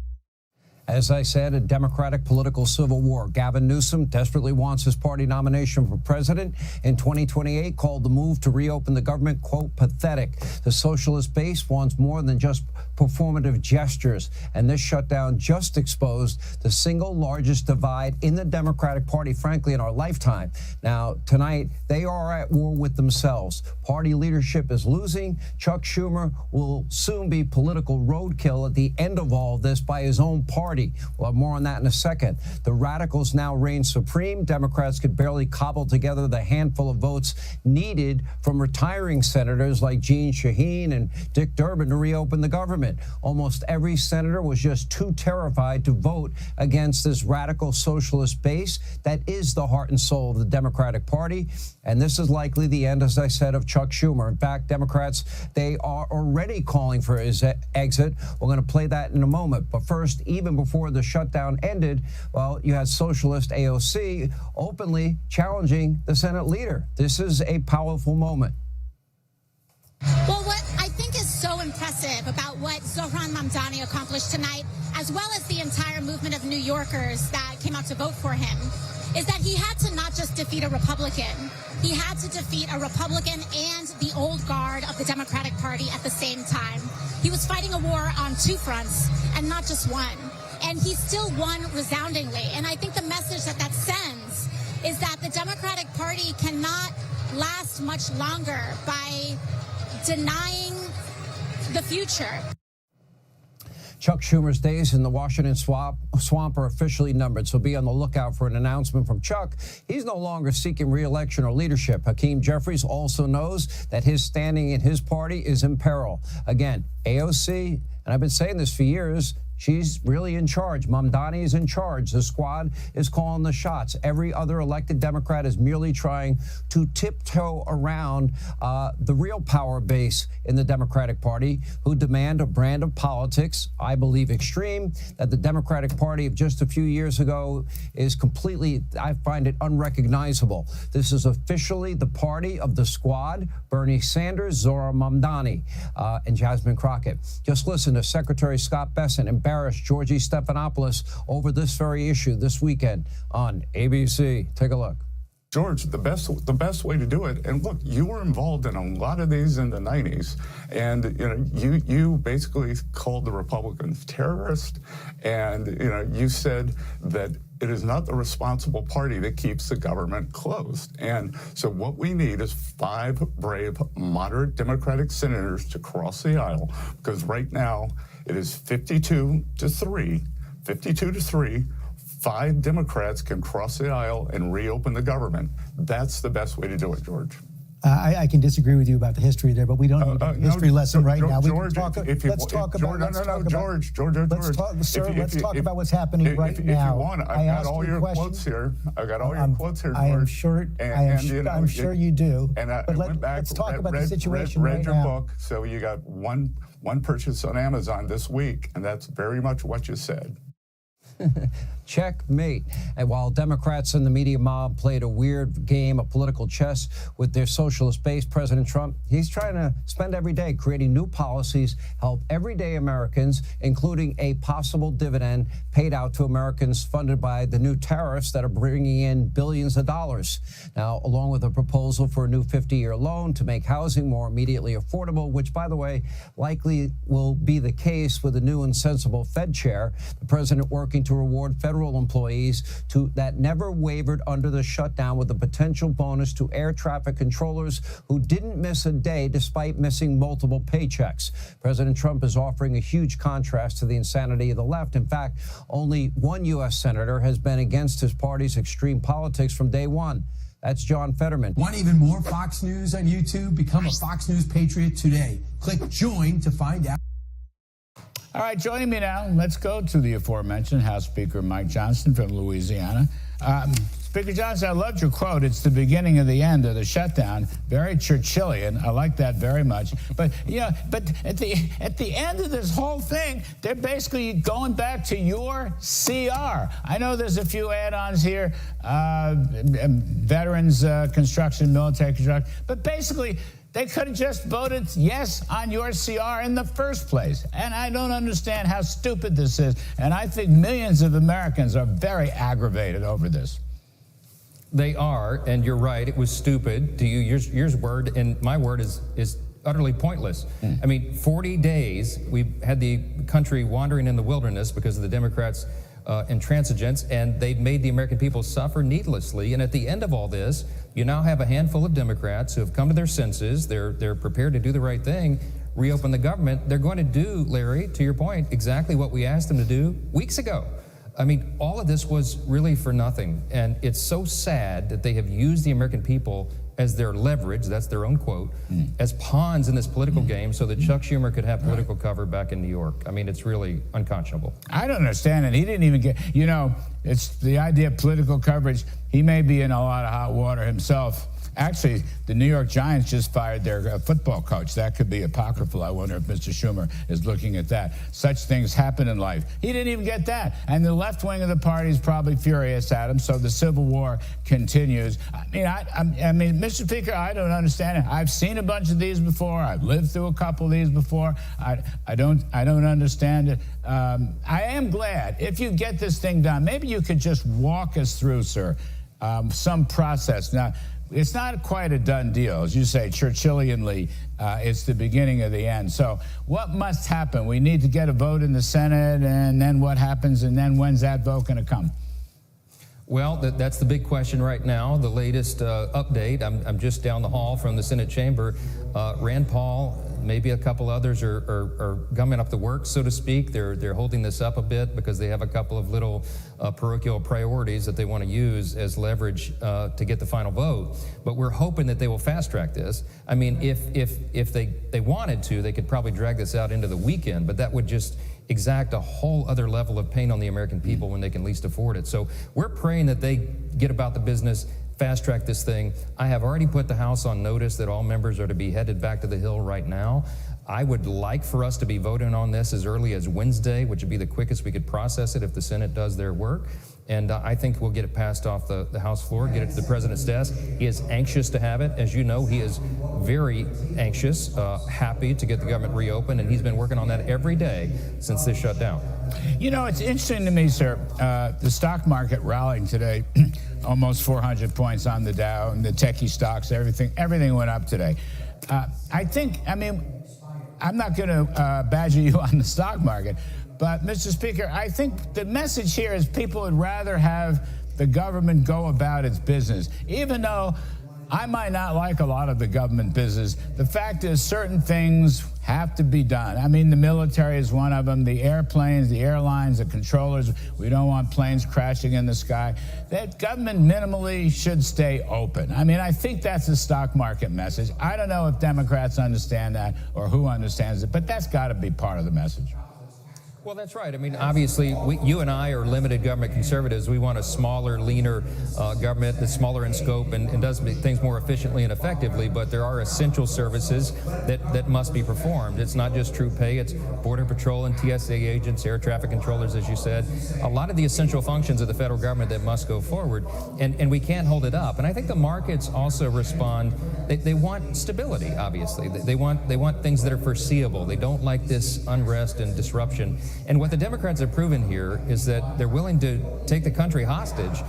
As I said, a Democratic political civil war. Gavin Newsom desperately wants his party nomination for president in 2028, called the move to reopen the government, quote, pathetic. The socialist base wants more than just performative gestures, and this shutdown just exposed the single largest divide in the Democratic Party, frankly, in our lifetime. Now, tonight, they are at war with themselves. Party leadership is losing. Chuck Schumer will soon be political roadkill at the end of all this by his own party. We'll have more on that in a second. The radicals now reign supreme. Democrats could barely cobble together the handful of votes needed from retiring senators like Jeanne Shaheen and Dick Durbin to reopen the government. Almost every senator was just too terrified to vote against this radical socialist base that is the heart and soul of the Democratic Party. And this is likely the end, as I said, of Chuck Schumer. In fact, Democrats, they are already calling for his exit. We're going to play that in a moment. But first, even before the shutdown ended, well, you had socialist AOC openly challenging the Senate leader. This is a powerful moment. Well, what I think is so impressive about what Zohran Mamdani accomplished tonight, as well as the entire movement of New Yorkers that came out to vote for him, is that he had to not just defeat a Republican, he had to defeat a Republican and the old guard of the Democratic Party at the same time. He was fighting a war on 2 fronts and not just one. And he still won resoundingly. And I think the message that sends is that the Democratic Party cannot last much longer by denying the future. Chuck Schumer's days in the Washington swamp are officially numbered, so be on the lookout for an announcement from Chuck. He's no longer seeking re-election or leadership. Hakeem Jeffries also knows that his standing in his party is in peril. Again, AOC, and I've been saying this for years, She's really in charge. Mamdani is in charge. The squad is calling the shots. Every other elected Democrat is merely trying to tiptoe around the real power base in the Democratic Party, who demand a brand of politics, I believe extreme, that the Democratic Party of just a few years ago is completely, I find it unrecognizable. This is officially the party of the squad, Bernie Sanders, Zora Mamdani, and Jasmine Crockett. Just listen to Secretary Scott Bessent embarrass Georgie Stephanopoulos over this very issue this weekend on ABC. Take a look. George, the best way to do it, and look, you were involved in a lot of these in the 90s, and you basically called the Republicans terrorists, and you said that it is not the responsible party that keeps the government closed. And so what we need is 5 brave, moderate Democratic senators to cross the aisle, because right now it is 52 to 3. 5 Democrats can cross the aisle and reopen the government. That's the best way to do it, George. I can disagree with you about the history there, but we don't need a history lesson right now. We can talk. Let's talk about. Let's talk about what's happening right now. If you want, I've got all your quotes here. I've got all your quotes here, George. I'm sure you do. And I went back. Let's talk about the situation right now. Read your book. So you got one purchase on Amazon this week, and that's very much what you said. Checkmate. And while Democrats and the media mob played a weird game of political chess with their socialist base, President Trump, he's trying to spend every day creating new policies, help everyday Americans, including a possible dividend paid out to Americans funded by the new tariffs that are bringing in billions of dollars. Now, along with a proposal for a new 50-year loan to make housing more immediately affordable, which, by the way, likely will be the case with a new and sensible Fed chair, the president working to reward federal employees that never wavered under the shutdown with a potential bonus to air traffic controllers who didn't miss a day despite missing multiple paychecks. President Trump is offering a huge contrast to the insanity of the left. In fact, only one U.S. senator has been against his party's extreme politics from day one. That's John Fetterman. Want even more Fox News on YouTube? Become a Fox News Patriot today. Click join to find out. All right, joining me now, let's go to the aforementioned House Speaker Mike Johnson from Louisiana. Speaker Johnson, I loved your quote. It's the beginning of the end of the shutdown. Very Churchillian. I like that very much. But at the end of this whole thing, they're basically going back to your CR. I know there's a few add-ons here, veterans construction, military construction, but basically, they could have just voted yes on your CR in the first place. And I don't understand how stupid this is. And I think millions of Americans are very aggravated over this. They are, and you're right, it was stupid to use your word, and my word is utterly pointless. I mean, 40 days, we've had the country wandering in the wilderness because of the Democrats' intransigence, and they've made the American people suffer needlessly. And at the end of all this, you now have a handful of Democrats who have come to their senses. They're prepared to do the right thing, reopen the government. They're going to do, Larry, to your point, exactly what we asked them to do weeks ago. I mean, all of this was really for nothing. And it's so sad that they have used the American people as their leverage, that's their own quote, as pawns in this political game so that Chuck Schumer could have political cover back in New York. I mean, it's really unconscionable. I don't understand it. He didn't even get, it's the idea of political coverage. He may be in a lot of hot water himself. Actually, the New York Giants just fired their football coach. That could be apocryphal. I wonder if Mr. Schumer is looking at that. Such things happen in life. He didn't even get that. And the left wing of the party is probably furious at him, so the civil war continues. I mean, Mr. Speaker, I don't understand it. I've seen a bunch of these before. I've lived through a couple of these before. I don't understand it. I am glad if you get this thing done. Maybe you could just walk us through, sir, some process. Now, it's not quite a done deal. As you say, Churchillianly, it's the beginning of the end. So what must happen? We need to get a vote in the Senate, and then what happens, and then when's that vote going to come? Well, that's the big question right now. The latest update, I'm just down the hall from the Senate chamber. Rand Paul Maybe a couple others are gumming up the works, so to speak. They're holding this up a bit because they have a couple of little parochial priorities that they want to use as leverage to get the final vote. But we're hoping that they will fast track this. I mean, if they wanted to, they could probably drag this out into the weekend, but that would just exact a whole other level of pain on the American people when they can least afford it. So we're praying that they get about the business, fast track this thing. I have already put the House on notice that all members are to be headed back to the Hill right now. I would like for us to be voting on this as early as Wednesday, which would be the quickest we could process it if the Senate does their work. And I think we'll get it passed off the House floor, get it to the president's desk. He is anxious to have it. As you know, he is very anxious, happy to get the government reopened, and he's been working on that every day since this shut down. You know, it's interesting to me, sir, the stock market rallying today, almost 400 points on the Dow, and the techie stocks, everything went up today. I'm not going to badger you on the stock market, but, Mr. Speaker, I think the message here is people would rather have the government go about its business. Even though I might not like a lot of the government business, the fact is certain things have to be done. I mean, the military is one of them, the airplanes, the airlines, the controllers. We don't want planes crashing in the sky. That government minimally should stay open. I mean, I think that's the stock market message. I don't know if Democrats understand that or who understands it, but that's got to be part of the message. Well, that's right. I mean, obviously, you and I are limited government conservatives. We want a smaller, leaner government that's smaller in scope and does things more efficiently and effectively, but there are essential services that must be performed. It's not just troop pay, it's Border Patrol and TSA agents, air traffic controllers, as you said. A lot of the essential functions of the federal government that must go forward, and we can't hold it up. And I think the markets also respond. They want stability, obviously. They want things that are foreseeable. They don't like this unrest and disruption. And what the Democrats have proven here is that they're willing to take the country hostage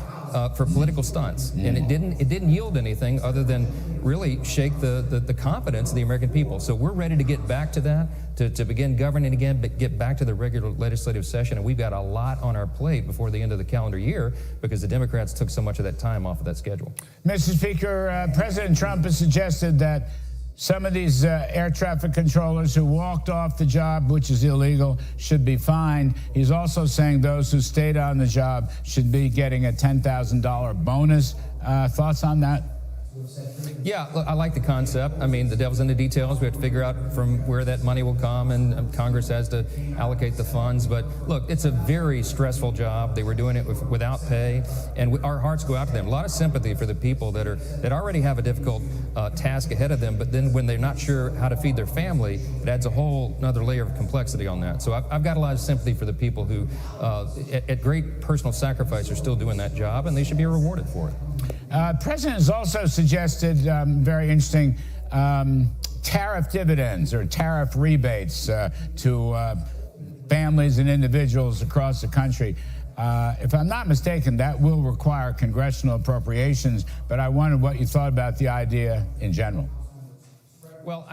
for political stunts, and it didn't yield anything other than really shake the confidence of the American people. So we're ready to get back to that, to begin governing again, but get back to the regular legislative session. And we've got a lot on our plate before the end of the calendar year because the Democrats took so much of that time off of that schedule. Mr. Speaker, President Trump has suggested that some of these air traffic controllers who walked off the job, which is illegal, should be fined. He's also saying those who stayed on the job should be getting a $10,000 bonus. Thoughts on that? Yeah, look, I like the concept. I mean, the devil's in the details. We have to figure out from where that money will come, and Congress has to allocate the funds. But look, it's a very stressful job. They were doing it without pay, and our hearts go out to them. A lot of sympathy for the people that already have a difficult task ahead of them. But then when they're not sure how to feed their family, it adds a whole another layer of complexity on that. So I've got a lot of sympathy for the people who, at great personal sacrifice, are still doing that job, and they should be rewarded for it. President has also suggested, very interesting, tariff dividends or tariff rebates to families and individuals across the country. If I'm not mistaken, that will require congressional appropriations, but I wondered what you thought about the idea in general. Well,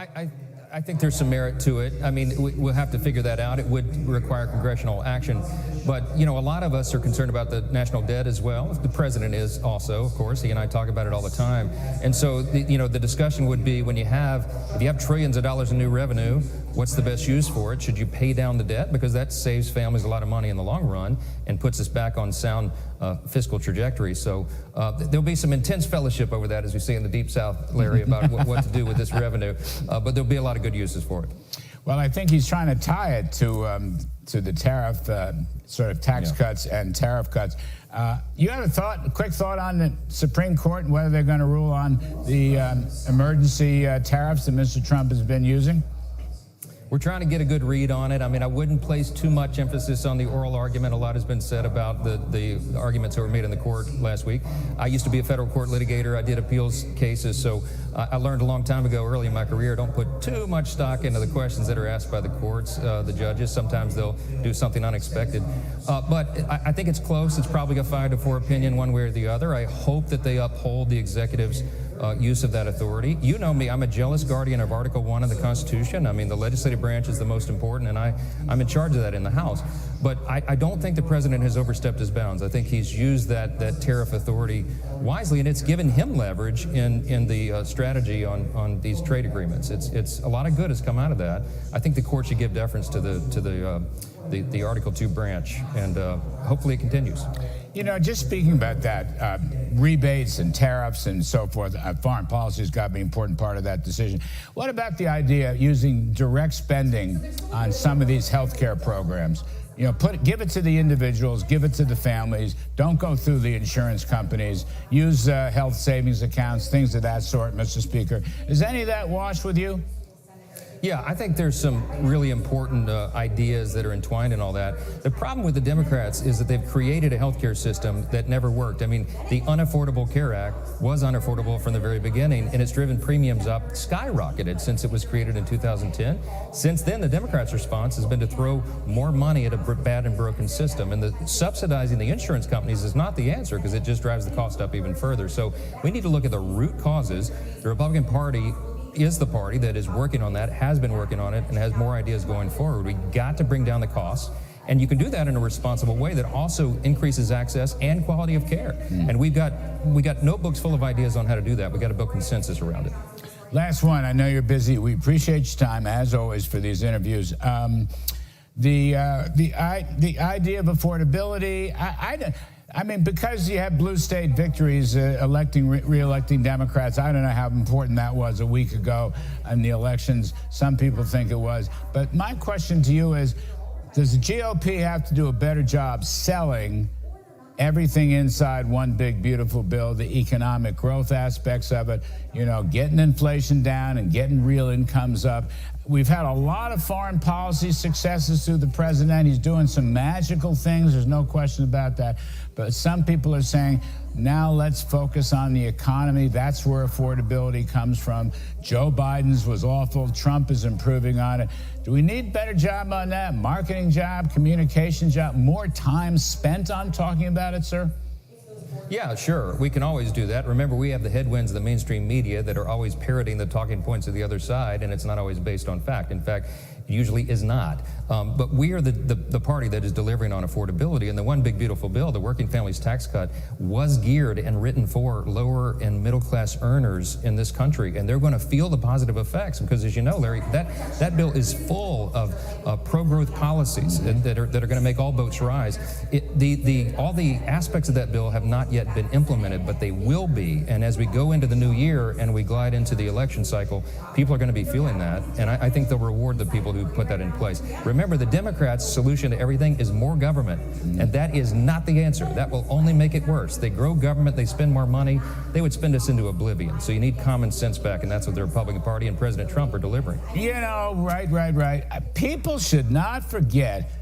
I think there's some merit to it. I mean, we'll have to figure that out. It would require congressional action. But, you know, a lot of us are concerned about the national debt as well. The president is also, of course. He and I talk about it all the time. And so, the discussion would be if you have trillions of dollars in new revenue, what's the best use for it? Should you pay down the debt? Because that saves families a lot of money in the long run and puts us back on sound fiscal trajectory. So there'll be some intense fellowship over that, as we see in the Deep South, Larry, about what to do with this revenue. But there'll be a lot of good uses for it. Well, I think he's trying to tie it to the tariff, sort of tax cuts and tariff cuts. You have a quick thought on the Supreme Court and whether they're going to rule on the emergency tariffs that Mr. Trump has been using? We're trying to get a good read on it. I mean, I wouldn't place too much emphasis on the oral argument. A lot has been said about the arguments that were made in the court last week. I used to be a federal court litigator. I did appeals cases, so I learned a long time ago, early in my career, don't put too much stock into the questions that are asked by the courts, the judges. Sometimes they'll do something unexpected. But I think it's close. It's probably a 5-4 opinion one way or the other. I hope that they uphold the executive's use of that authority. You know me, I'm a jealous guardian of Article 1 of the Constitution. I mean, the legislative branch is the most important, and I'm in charge of that in the House. But I don't think the president has overstepped his bounds. I think he's used that tariff authority wisely, and it's given him leverage in the strategy on these trade agreements. It's a lot of good has come out of that. I think the court should give deference to the Article 2 branch, and hopefully it continues. You know, just speaking about that, rebates and tariffs and so forth, foreign policy has got to be an important part of that decision. What about the idea of using direct spending on some of these health care programs? You know, give it to the individuals, give it to the families. Don't go through the insurance companies. Use health savings accounts, things of that sort, Mr. Speaker. Is any of that washed with you? Yeah, I think there's some really important ideas that are entwined in all that. The problem with the Democrats is that they've created a healthcare system that never worked. I mean, the Unaffordable Care Act was unaffordable from the very beginning, and it's driven premiums up, skyrocketed since it was created in 2010. Since then, the Democrats' response has been to throw more money at a bad and broken system. And subsidizing the insurance companies is not the answer, because it just drives the cost up even further. So we need to look at the root causes. The Republican Party is the party that is working on that, has been working on it, and has more ideas going forward. We got to bring down the costs, and you can do that in a responsible way that also increases access and quality of care. And we got notebooks full of ideas on how to do that. We got to build consensus around it. Last one. I know you're busy. We appreciate your time, as always, for these interviews. The idea of affordability, I mean, because you have blue state victories re-electing Democrats, I don't know how important that was a week ago in the elections. Some people think it was. But my question to you is, does the GOP have to do a better job selling everything inside one big, beautiful bill, the economic growth aspects of it, you know, getting inflation down and getting real incomes up? We've had a lot of foreign policy successes through the president. He's doing some magical things. There's no question about that. But some people are saying, now let's focus on the economy. That's where affordability comes from. Joe Biden's was awful. Trump is improving on it. Do we need a better job on that? Marketing job, communication job, more time spent on talking about it, sir? Yeah, sure. We can always do that. Remember, we have the headwinds of the mainstream media that are always parroting the talking points of the other side, and it's not always based on fact. In fact, it usually is not. But we are the party that is delivering on affordability. And the one big beautiful bill, the Working Families Tax Cut, was geared and written for lower and middle class earners in this country. And they're going to feel the positive effects because, as you know, Larry, that bill is full of pro-growth policies that are going to make all boats rise. All the aspects of that bill have not yet been implemented, but they will be. And as we go into the new year and we glide into the election cycle, people are going to be feeling that. And I think they'll reward the people who put that in place. Remember, the Democrats' solution to everything is more government, and that is not the answer. That will only make it worse. They grow government, they spend more money, they would spend us into oblivion. So you need common sense back, and that's what the Republican Party and President Trump are delivering. You know, right. People should not forget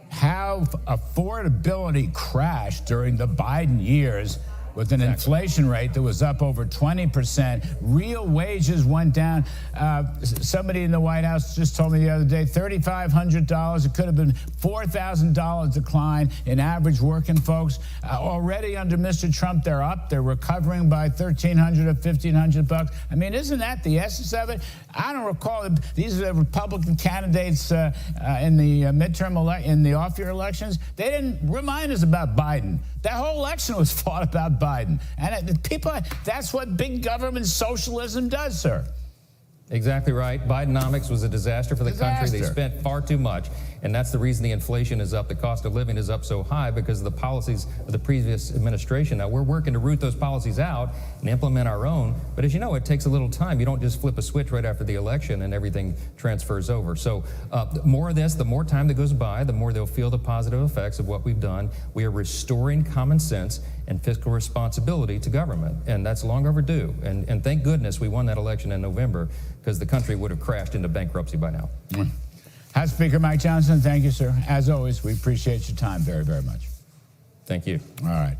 how affordability crashed during the Biden years, with an inflation rate that was up over 20%. Real wages went down. Somebody in the White House just told me the other day, $3,500. It could have been $4,000 decline in average working folks. Already under Mr. Trump, they're up. They're recovering by $1,300 or $1,500. I mean, isn't that the essence of it? I don't recall. These are the Republican candidates in the in the off-year elections. They didn't remind us about Biden. That whole election was fought about Biden. And that's what big government socialism does, sir. Exactly right. Bidenomics was a disaster for the country. They spent far too much, and that's the reason the inflation is up. The cost of living is up so high because of the policies of the previous administration. Now, we're working to root those policies out and implement our own, but as you know, it takes a little time. You don't just flip a switch right after the election and everything transfers over. So the more of this, the more time that goes by, the more they'll feel the positive effects of what we've done. We are restoring common sense and fiscal responsibility to government, and that's long overdue. And thank goodness we won that election in November, because the country would have crashed into bankruptcy by now. House Speaker Mike Johnson, thank you, sir. As always, we appreciate your time very, very much. Thank you. All right.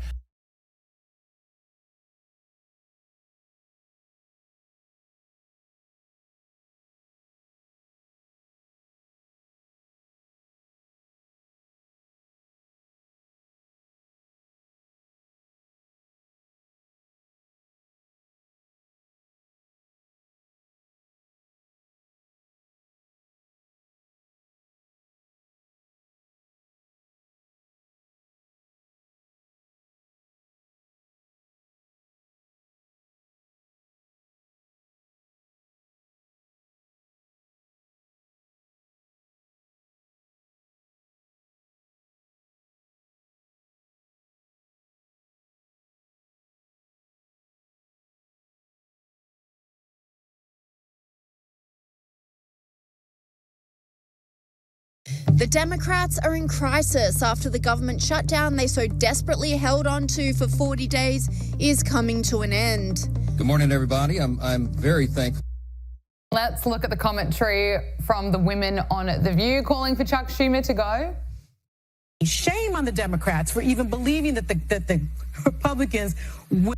The Democrats are in crisis after the government shutdown they so desperately held on to for 40 days is coming to an end. Good morning, everybody. I'm very thankful. Let's look at the commentary from the women on The View calling for Chuck Schumer to go. Shame on the Democrats for even believing that the Republicans would.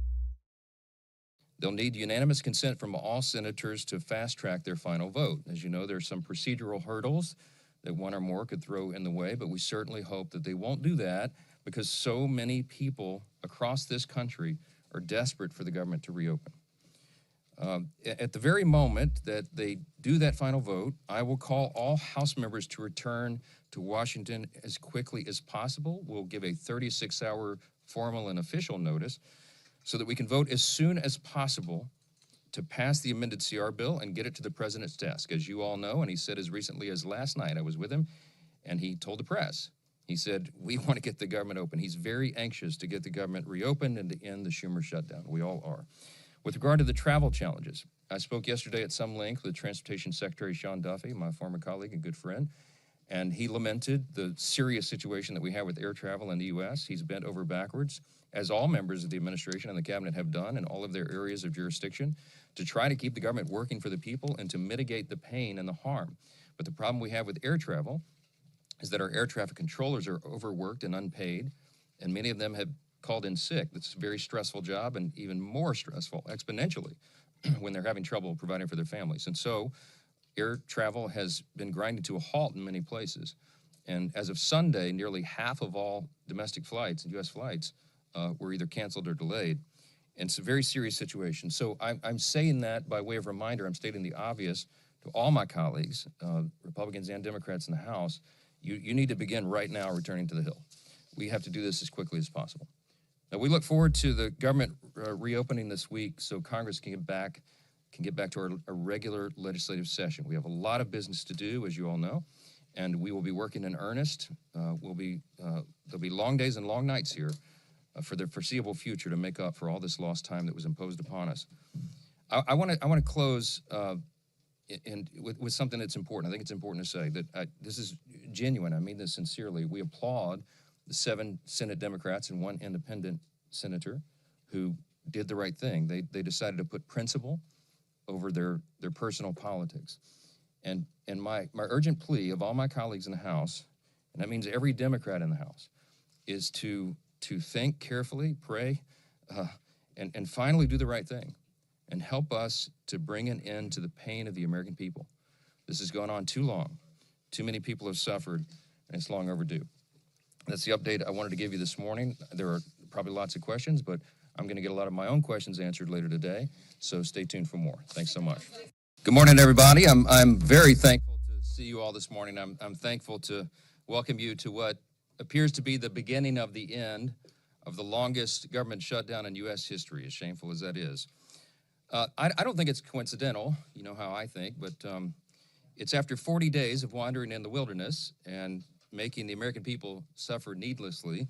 They'll need unanimous consent from all senators to fast-track their final vote. As you know, there are some procedural hurdles that one or more could throw in the way, but we certainly hope that they won't do that because so many people across this country are desperate for the government to reopen. At the very moment that they do that final vote, I will call all House members to return to Washington as quickly as possible. We'll give a 36-hour formal and official notice so that we can vote as soon as possible to pass the amended CR bill and get it to the president's desk. As you all know, and he said as recently as last night, I was with him, and he told the press, he said, we want to get the government open. He's very anxious to get the government reopened and to end the Schumer shutdown. We all are. With regard to the travel challenges, I spoke yesterday at some length with Transportation Secretary Sean Duffy, my former colleague and good friend, and he lamented the serious situation that we have with air travel in the U.S. He's bent over backwards, as all members of the administration and the cabinet have done in all of their areas of jurisdiction, to try to keep the government working for the people and to mitigate the pain and the harm. But the problem we have with air travel is that our air traffic controllers are overworked and unpaid, and many of them have called in sick. That's a very stressful job, and even more stressful exponentially when they're having trouble providing for their families. And so air travel has been grinding to a halt in many places. And as of Sunday, nearly half of all domestic flights, U.S. flights, were either canceled or delayed. And it's a very serious situation. So I'm saying that by way of reminder. I'm stating the obvious to all my colleagues, Republicans and Democrats in the House. You need to begin right now returning to the Hill. We have to do this as quickly as possible. Now, we look forward to the government reopening this week so Congress can get back to our regular legislative session. We have a lot of business to do, as you all know, and we will be working in earnest. There'll be long days and long nights here for the foreseeable future to make up for all this lost time that was imposed upon us. I want to close with something that's important. I think it's important to say that this is genuine. I mean this sincerely. We applaud the 7 Senate Democrats and 1 independent senator who did the right thing. They decided to put principle over their personal politics. And my urgent plea of all my colleagues in the House, and that means every Democrat in the House, is to think carefully, pray, and finally do the right thing and help us to bring an end to the pain of the American people. This has gone on too long. Too many people have suffered, and it's long overdue. That's the update I wanted to give you this morning. There are probably lots of questions, but I'm going to get a lot of my own questions answered later today, so stay tuned for more. Thanks so much. Good morning, everybody. I'm very thankful to see you all this morning. I'm thankful to welcome you to what appears to be the beginning of the end of the longest government shutdown in U.S. history, as shameful as that is. I don't think it's coincidental, you know how I think, but it's after 40 days of wandering in the wilderness and making the American people suffer needlessly,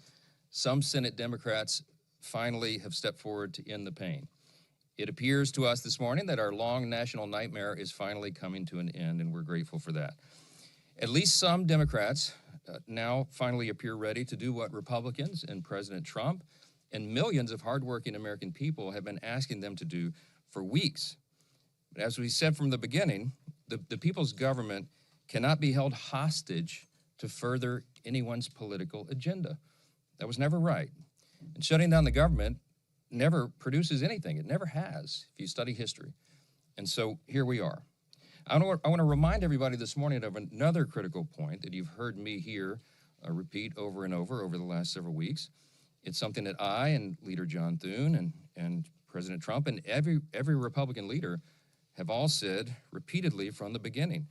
some Senate Democrats finally have stepped forward to end the pain. It appears to us this morning that our long national nightmare is finally coming to an end, and we're grateful for that. At least some Democrats now finally appear ready to do what Republicans and President Trump and millions of hardworking American people have been asking them to do for weeks. But as we said from the beginning, the people's government cannot be held hostage to further anyone's political agenda. That was never right. And shutting down the government never produces anything. It never has, if you study history. And so here we are. I want to remind everybody this morning of another critical point that you've heard me here repeat over and over the last several weeks. It's something that I and Leader John Thune and President Trump and every Republican leader have all said repeatedly from the beginning.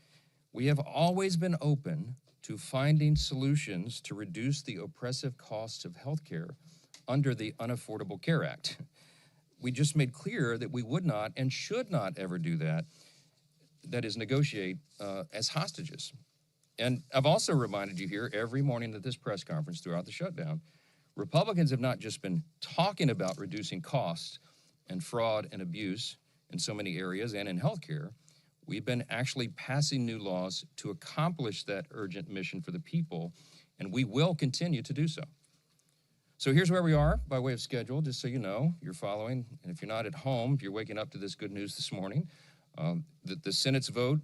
We have always been open to finding solutions to reduce the oppressive costs of health care under the Unaffordable Care Act. We just made clear that we would not and should not ever do that, that is, negotiate as hostages. And I've also reminded you here every morning at this press conference throughout the shutdown, Republicans have not just been talking about reducing costs and fraud and abuse in so many areas and in healthcare. We've been actually passing new laws to accomplish that urgent mission for the people, and we will continue to do so. So here's where we are by way of schedule, just so you know, you're following. And if you're not at home, if you're waking up to this good news this morning, the Senate's vote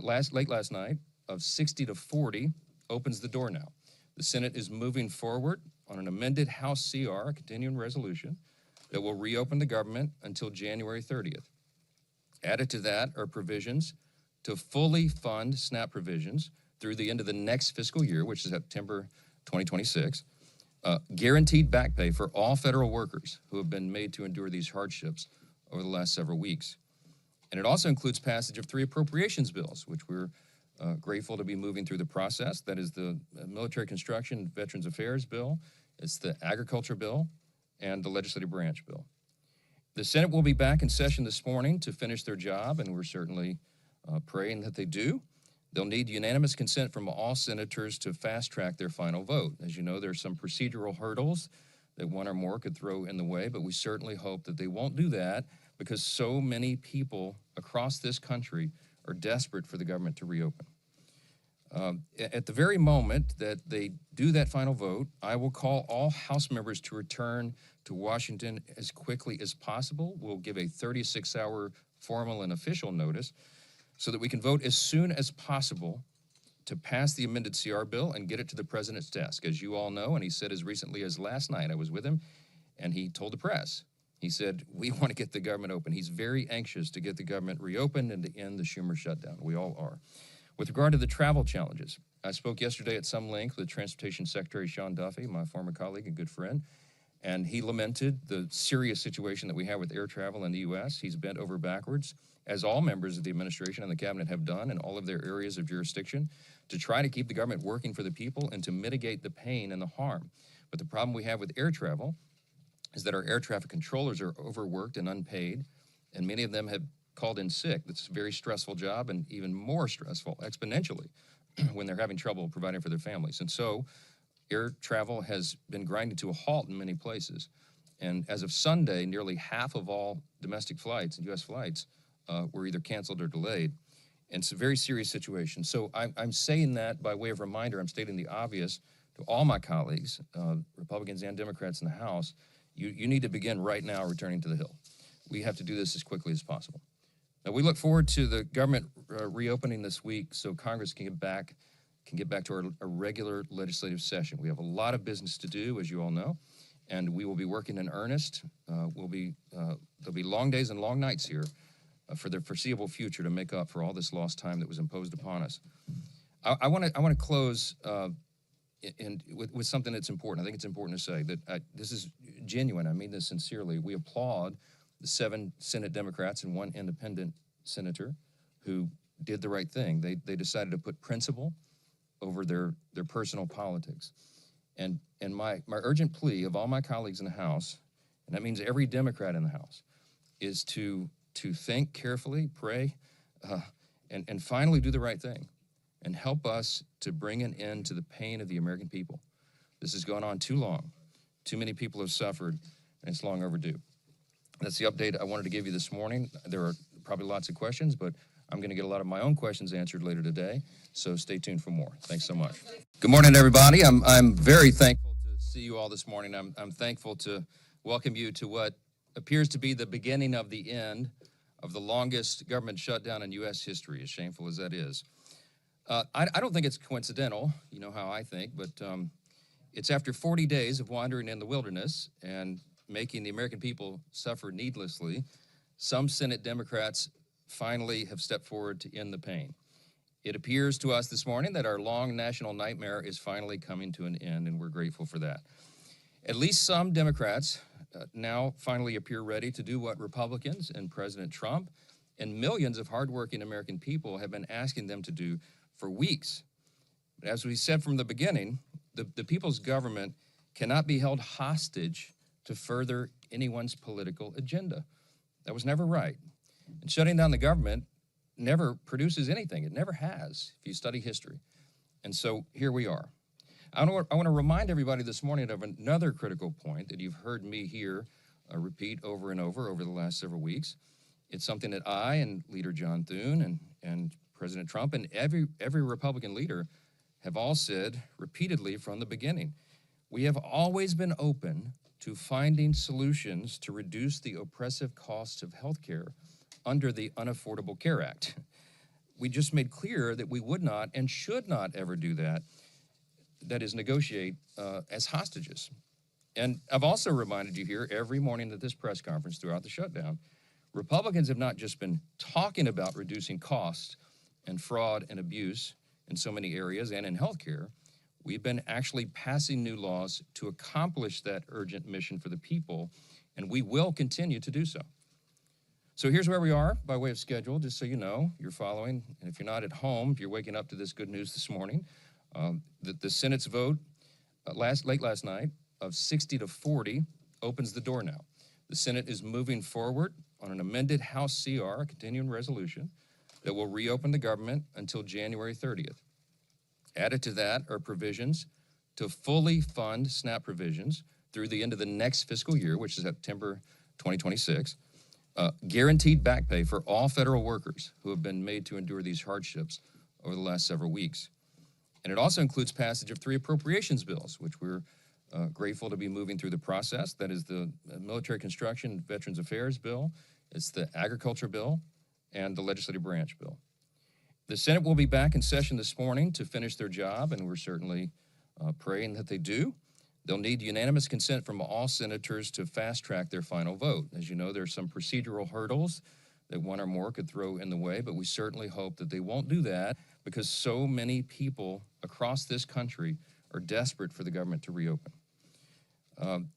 late last night of 60 to 40 opens the door now. The Senate is moving forward on an amended House CR, a continuing resolution, that will reopen the government until January 30th. Added to that are provisions to fully fund SNAP provisions through the end of the next fiscal year, which is September 2026, guaranteed back pay for all federal workers who have been made to endure these hardships over the last several weeks. And it also includes passage of 3 appropriations bills, which we're grateful to be moving through the process. That is the Military Construction and Veterans Affairs bill, it's the Agriculture bill, and the Legislative Branch bill. The Senate will be back in session this morning to finish their job, and we're certainly praying that they do. They'll need unanimous consent from all senators to fast-track their final vote. As you know, there's some procedural hurdles that one or more could throw in the way, but we certainly hope that they won't do that because so many people across this country are desperate for the government to reopen. At the very moment that they do that final vote, I will call all House members to return to Washington as quickly as possible. We'll give a 36-hour formal and official notice so that we can vote as soon as possible to pass the amended CR bill and get it to the president's desk. As you all know, and he said as recently as last night, I was with him, and he told the press, he said, we want to get the government open. He's very anxious to get the government reopened and to end the Schumer shutdown. We all are. With regard to the travel challenges, I spoke yesterday at some length with Transportation Secretary Sean Duffy, my former colleague and good friend, and he lamented the serious situation that we have with air travel in the U.S. He's bent over backwards, as all members of the administration and the cabinet have done in all of their areas of jurisdiction, to try to keep the government working for the people and to mitigate the pain and the harm. But the problem we have with air travel is that our air traffic controllers are overworked and unpaid, and many of them have called in sick. That's a very stressful job, and even more stressful exponentially when they're having trouble providing for their families. And so air travel has been grinding to a halt in many places. And as of Sunday, nearly half of all domestic flights, U.S. flights, were either canceled or delayed. And it's a very serious situation. So I'm saying that by way of reminder. I'm stating the obvious to all my colleagues, Republicans and Democrats in the House. You need to begin right now returning to the Hill. We have to do this as quickly as possible. Now, we look forward to the government reopening this week so Congress can get back to our regular legislative session. We have a lot of business to do, as you all know, and we will be working in earnest. There'll be long days and long nights here for the foreseeable future to make up for all this lost time that was imposed upon us. I want to close with something that's important. I think it's important to say that this is genuine. I mean this sincerely. We applaud the 7 Senate Democrats and 1 independent senator who did the right thing. They decided to put principle over their personal politics. And my urgent plea of all my colleagues in the House, and that means every Democrat in the House, is to think carefully, pray, and finally do the right thing and help us to bring an end to the pain of the American people. This has gone on too long. Too many people have suffered, and it's long overdue. That's the update I wanted to give you this morning. There are probably lots of questions, but I'm going to get a lot of my own questions answered later today, so stay tuned for more. Thanks so much. Good morning, everybody. I'm very thankful to see you all this morning. I'm thankful to welcome you to what appears to be the beginning of the end of the longest government shutdown in U.S. history, as shameful as that is. I don't think it's coincidental, you know how I think, but it's after 40 days of wandering in the wilderness and making the American people suffer needlessly, some Senate Democrats finally have stepped forward to end the pain. It appears to us this morning that our long national nightmare is finally coming to an end, and we're grateful for that. At least some Democrats now finally appear ready to do what Republicans and President Trump and millions of hardworking American people have been asking them to do for weeks. But as we said from the beginning, the people's government cannot be held hostage to further anyone's political agenda. That was never right. And shutting down the government never produces anything. It never has, if you study history. And so here we are. I want to remind everybody this morning of another critical point that you've heard me here repeat over and over the last several weeks, It's something that I and Leader John Thune and President Trump and every Republican leader have all said repeatedly from the beginning. We have always been open to finding solutions to reduce the oppressive costs of health care under the Unaffordable Care Act. We just made clear that we would not and should not ever do that, that is, negotiate as hostages. And I've also reminded you here every morning at this press conference throughout the shutdown, Republicans have not just been talking about reducing costs and fraud and abuse in so many areas and in healthcare. We've been actually passing new laws to accomplish that urgent mission for the people, and we will continue to do so. So here's where we are by way of schedule, just so you know, you're following. And if you're not at home, if you're waking up to this good news this morning, the Senate's vote late last night of 60 to 40 opens the door now. The Senate is moving forward on an amended House CR, a continuing resolution, that will reopen the government until January 30th. Added to that are provisions to fully fund SNAP provisions through the end of the next fiscal year, which is September 2026, guaranteed back pay for all federal workers who have been made to endure these hardships over the last several weeks. And it also includes passage of 3 appropriations bills, which we're grateful to be moving through the process. That is the Military Construction and Veterans Affairs bill, it's the Agriculture bill, and the Legislative Branch bill. The Senate will be back in session this morning to finish their job, and we're certainly praying that they do. They'll need unanimous consent from all senators to fast-track their final vote. As you know, there are some procedural hurdles that one or more could throw in the way, but we certainly hope that they won't do that because so many people across this country are desperate for the government to reopen.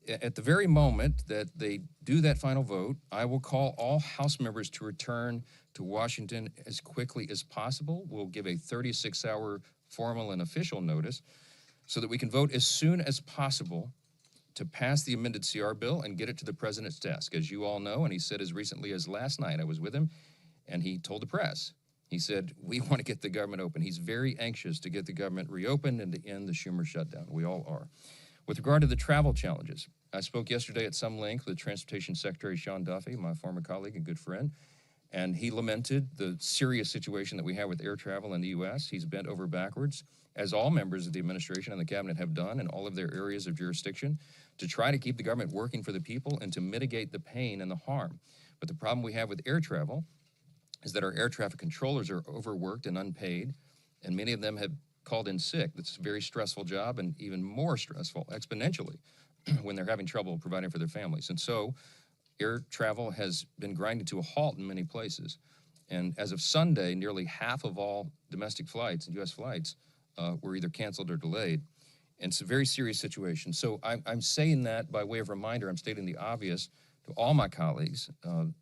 At the very moment that they do that final vote, I will call all House members to return to Washington as quickly as possible. We'll give a 36-hour formal and official notice so that we can vote as soon as possible to pass the amended CR bill and get it to the president's desk. As you all know, and he said as recently as last night, I was with him, and he told the press, he said, we want to get the government open. He's very anxious to get the government reopened and to end the Schumer shutdown. We all are. With regard to the travel challenges, I spoke yesterday at some length with Transportation Secretary Sean Duffy, my former colleague and good friend, and he lamented the serious situation that we have with air travel in the U.S. He's bent over backwards, as all members of the administration and the cabinet have done in all of their areas of jurisdiction, to try to keep the government working for the people and to mitigate the pain and the harm. But the problem we have with air travel is that our air traffic controllers are overworked and unpaid, and many of them have called in sick. That's a very stressful job, and even more stressful exponentially when they're having trouble providing for their families. And so air travel has been grinding to a halt in many places. And as of Sunday, nearly half of all domestic flights and U.S. flights were either canceled or delayed. And it's a very serious situation. So I'm saying that by way of reminder. I'm stating the obvious to all my colleagues,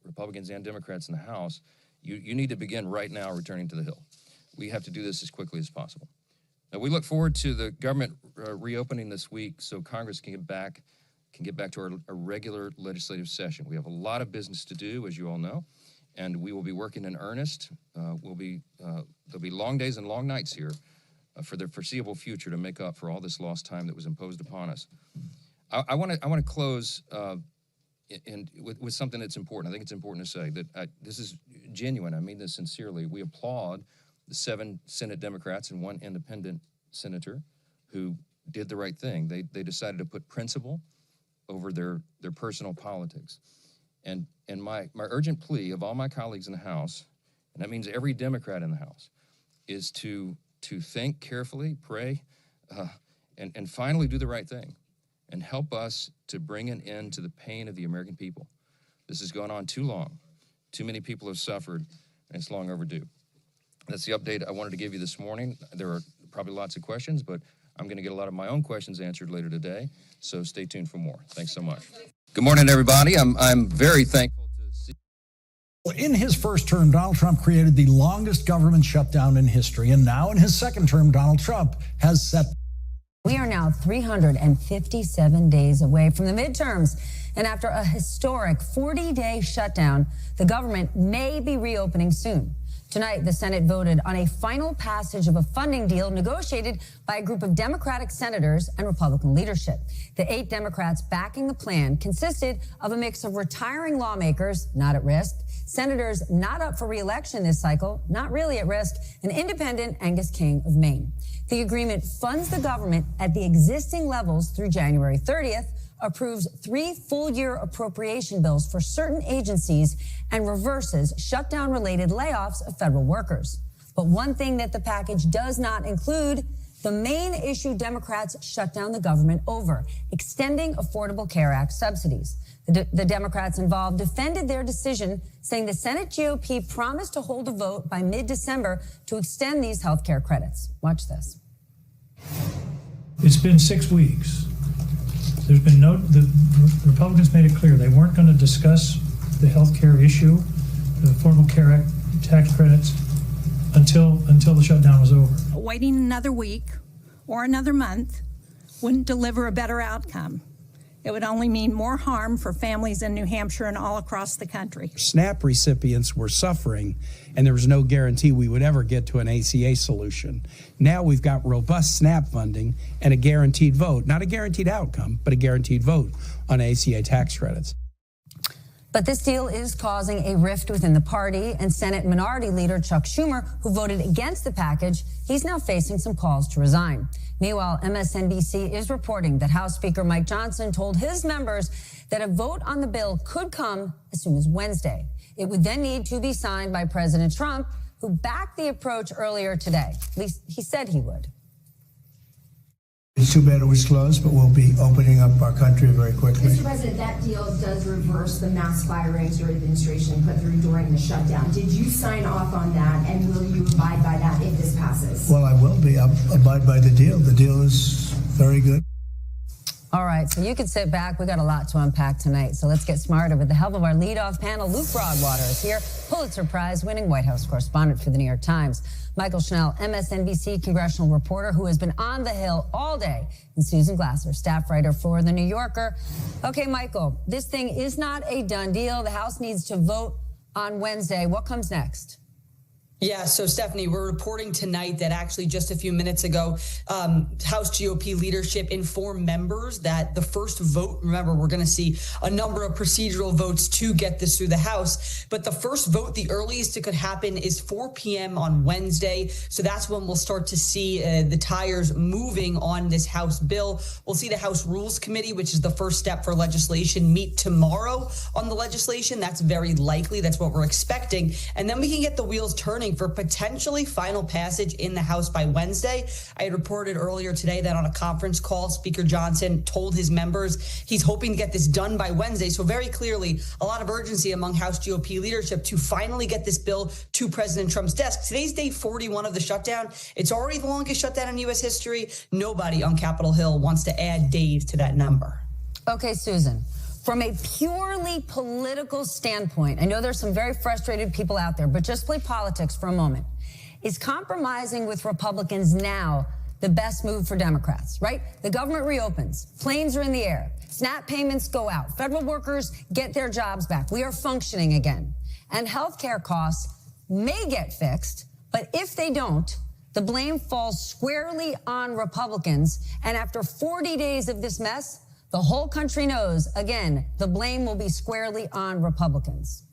Republicans and Democrats in the House. You need to begin right now returning to the Hill. We have to do this as quickly as possible. Now, we look forward to the government reopening this week so Congress can get back to our regular legislative session. We have a lot of business to do, as you all know, and we will be working in earnest. There'll be long days and long nights here for the foreseeable future to make up for all this lost time that was imposed upon us. I want to close with something that's important. I think it's important to say that this is genuine. I mean this sincerely. We applaud the 7 Senate Democrats and 1 independent senator who did the right thing. They decided to put principle over their personal politics. And my urgent plea of all my colleagues in the House, and that means every Democrat in the House, is to think carefully, pray, and finally do the right thing and help us to bring an end to the pain of the American people. This has gone on too long. Too many people have suffered, and it's long overdue. That's the update I wanted to give you this morning. There are probably lots of questions, but I'm going to get a lot of my own questions answered later today, so stay tuned for more. Thanks so much. Good morning, everybody. I'm very thankful to see. In his first term, Donald Trump created the longest government shutdown in history, and now in his second term, Donald Trump has set. We are now 357 days away from the midterms, and after a historic 40-day shutdown, the government may be reopening soon. Tonight, the Senate voted on a final passage of a funding deal negotiated by a group of Democratic senators and Republican leadership. The 8 Democrats backing the plan consisted of a mix of retiring lawmakers, not at risk, senators not up for re-election this cycle, not really at risk, and independent Angus King of Maine. The agreement funds the government at the existing levels through January 30th, approves 3 full-year appropriation bills for certain agencies, and reverses shutdown-related layoffs of federal workers. But one thing that the package does not include, the main issue Democrats shut down the government over, extending Affordable Care Act subsidies. The Democrats involved defended their decision, saying the Senate GOP promised to hold a vote by mid-December to extend these health care credits. Watch this. It's been 6 weeks. There's been the Republicans made it clear they weren't going to discuss the health care issue, the Affordable Care Act tax credits, until the shutdown was over. Waiting another week or another month wouldn't deliver a better outcome. It would only mean more harm for families in New Hampshire and all across the country. SNAP recipients were suffering, and there was no guarantee we would ever get to an ACA solution. Now we've got robust SNAP funding and a guaranteed vote, not a guaranteed outcome, but a guaranteed vote on ACA tax credits. But this deal is causing a rift within the party, and Senate Minority Leader Chuck Schumer, who voted against the package, he's now facing some calls to resign. Meanwhile, MSNBC is reporting that House Speaker Mike Johnson told his members that a vote on the bill could come as soon as Wednesday. It would then need to be signed by President Trump, who backed the approach earlier today. At least he said he would. It's too bad it was closed, but we'll be opening up our country very quickly. Mr. President, that deal does reverse the mass firings your administration put through during the shutdown. Did you sign off on that, and will you abide by that if this passes? Well, I will be. I'll abide by the deal. The deal is very good. All right, so you can sit back. We got a lot to unpack tonight, so let's get smarter with the help of our leadoff panel. Luke Broadwater is here, Pulitzer Prize-winning White House correspondent for the New York Times. Michael Schnell, MSNBC congressional reporter who has been on the Hill all day. And Susan Glasser, staff writer for The New Yorker. Okay, Michael, this thing is not a done deal. The House needs to vote on Wednesday. What comes next? Yeah, so Stephanie, we're reporting tonight that actually just a few minutes ago, House GOP leadership informed members that the first vote, remember, we're going to see a number of procedural votes to get this through the House, but the first vote, the earliest it could happen is 4 p.m. on Wednesday. So that's when we'll start to see the tires moving on this House bill. We'll see the House Rules Committee, which is the first step for legislation, meet tomorrow on the legislation. That's very likely. That's what we're expecting. And then we can get the wheels turning for potentially final passage in the House by Wednesday. I had reported earlier today that on a conference call, Speaker Johnson told his members he's hoping to get this done by Wednesday. So very clearly, a lot of urgency among House GOP leadership to finally get this bill to President Trump's desk. Today's day 41 of the shutdown. It's already the longest shutdown in U.S. history. Nobody on Capitol Hill wants to add days to that number. Okay, Susan. From a purely political standpoint, I know there's some very frustrated people out there, but just play politics for a moment. Is compromising with Republicans now the best move for Democrats, right? The government reopens, planes are in the air, SNAP payments go out, federal workers get their jobs back, we are functioning again. And healthcare costs may get fixed, but if they don't, the blame falls squarely on Republicans. And after 40 days of this mess, the whole country knows, again, the blame will be squarely on Republicans.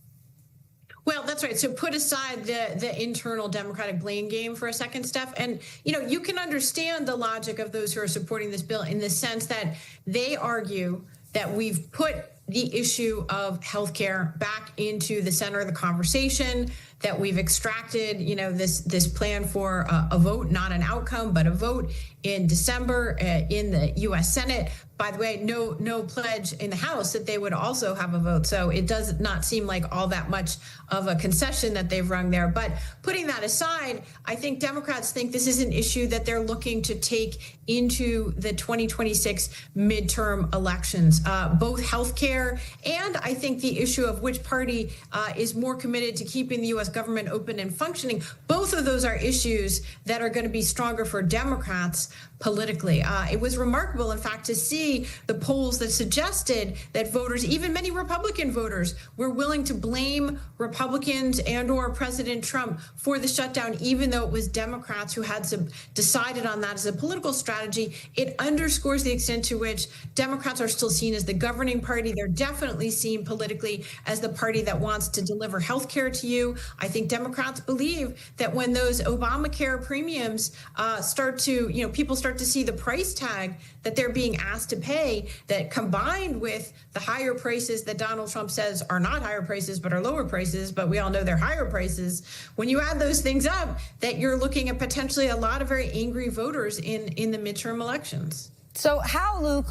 Well, that's right. So put aside the internal Democratic blame game for a second, Steph. And, you can understand the logic of those who are supporting this bill in the sense that they argue that we've put the issue of healthcare back into the center of the conversation, that we've extracted, this plan for a vote, not an outcome, but a vote in December in the U.S. Senate. By the way, no pledge in the House that they would also have a vote. So it does not seem like all that much of a concession that they've rung there. But putting that aside, I think Democrats think this is an issue that they're looking to take into the 2026 midterm elections, both healthcare and I think the issue of which party is more committed to keeping the U.S. government open and functioning. Both of those are issues that are going to be stronger for Democrats. politically. It was remarkable, in fact, to see the polls that suggested that voters, even many Republican voters, were willing to blame Republicans and or President Trump for the shutdown, even though it was Democrats who had decided on that as a political strategy. It underscores the extent to which Democrats are still seen as the governing party. They're definitely seen politically as the party that wants to deliver health care to you. I think Democrats believe that when those Obamacare premiums start to, people start to see the price tag that they're being asked to pay, that combined with the higher prices that Donald Trump says are not higher prices but are lower prices, but we all know they're higher prices. When you add those things up, that you're looking at potentially a lot of very angry voters in the midterm elections. So how, Luke,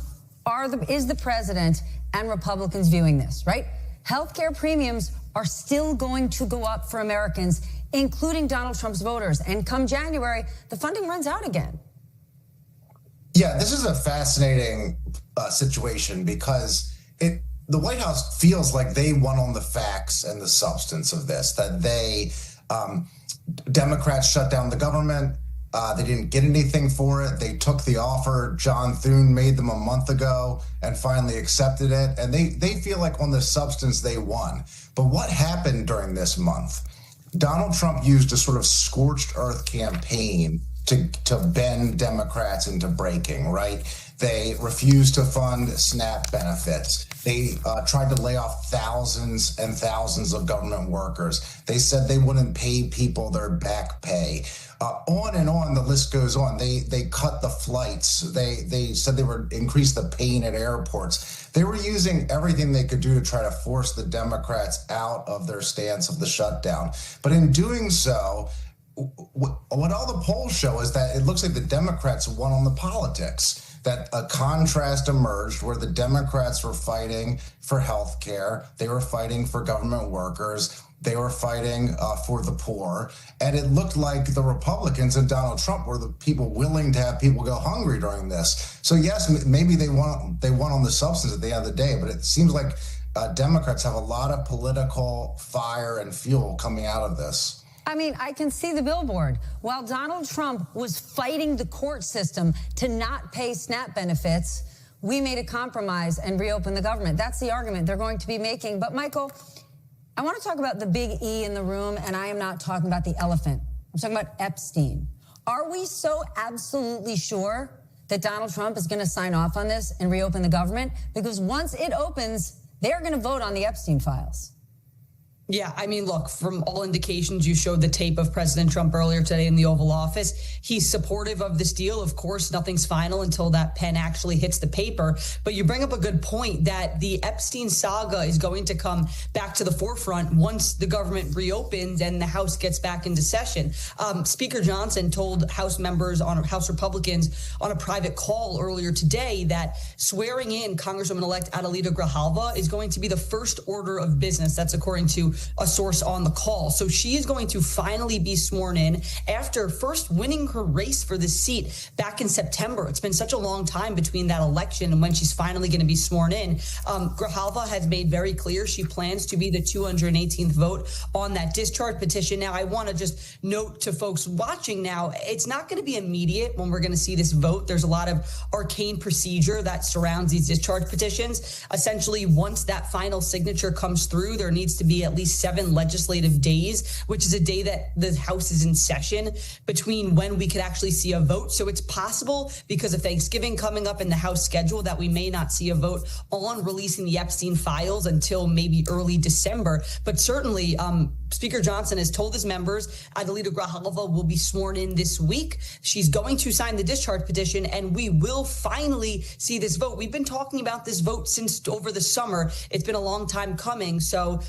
is the president and Republicans viewing this, right? Healthcare premiums are still going to go up for Americans, including Donald Trump's voters. And come January, the funding runs out again. Yeah, this is a fascinating situation because the White House feels like they won on the facts and the substance of this, that Democrats shut down the government. They didn't get anything for it. They took the offer John Thune made them a month ago and finally accepted it. And they feel like on the substance they won. But what happened during this month? Donald Trump used a sort of scorched earth campaign to bend Democrats into breaking, right? They refused to fund SNAP benefits. They tried to lay off thousands and thousands of government workers. They said they wouldn't pay people their back pay. On and on, the list goes on. They cut the flights. They said they would increase the pain at airports. They were using everything they could do to try to force the Democrats out of their stance of the shutdown. But in doing so, what all the polls show is that it looks like the Democrats won on the politics, that a contrast emerged where the Democrats were fighting for health care, they were fighting for government workers, they were fighting for the poor, and it looked like the Republicans and Donald Trump were the people willing to have people go hungry during this. So yes, maybe they won on the substance at the end of the day, but it seems like Democrats have a lot of political fire and fuel coming out of this. I mean, I can see the billboard. While Donald Trump was fighting the court system to not pay SNAP benefits, we made a compromise and reopened the government. That's the argument they're going to be making. But Michael, I want to talk about the big E in the room, and I am not talking about the elephant. I'm talking about Epstein. Are we so absolutely sure that Donald Trump is going to sign off on this and reopen the government? Because once it opens, they're going to vote on the Epstein files. Yeah, I mean, look, from all indications, you showed the tape of President Trump earlier today in the Oval Office. He's supportive of this deal. Of course, nothing's final until that pen actually hits the paper. But you bring up a good point that the Epstein saga is going to come back to the forefront once the government reopens and the House gets back into session. Speaker Johnson told House members, House Republicans, on a private call earlier today that swearing in Congresswoman-elect Adelita Grijalva is going to be the first order of business. That's according to a source on the call. So she is going to finally be sworn in after first winning her race for the seat back in September. It's been such a long time between that election and when she's finally going to be sworn in. Grijalva has made very clear she plans to be the 218th vote on that discharge petition. Now, I want to just note to folks watching now, it's not going to be immediate when we're going to see this vote. There's a lot of arcane procedure that surrounds these discharge petitions. Essentially, once that final signature comes through, there needs to be at least 7 legislative days, which is a day that the House is in session, between when we could actually see a vote. So it's possible, because of Thanksgiving coming up in the House schedule, that we may not see a vote on releasing the Epstein files until maybe early December. But certainly, Speaker Johnson has told his members Adelita Grijalva will be sworn in this week. She's going to sign the discharge petition, and we will finally see this vote. We've been talking about this vote since over the summer. It's been a long time coming. So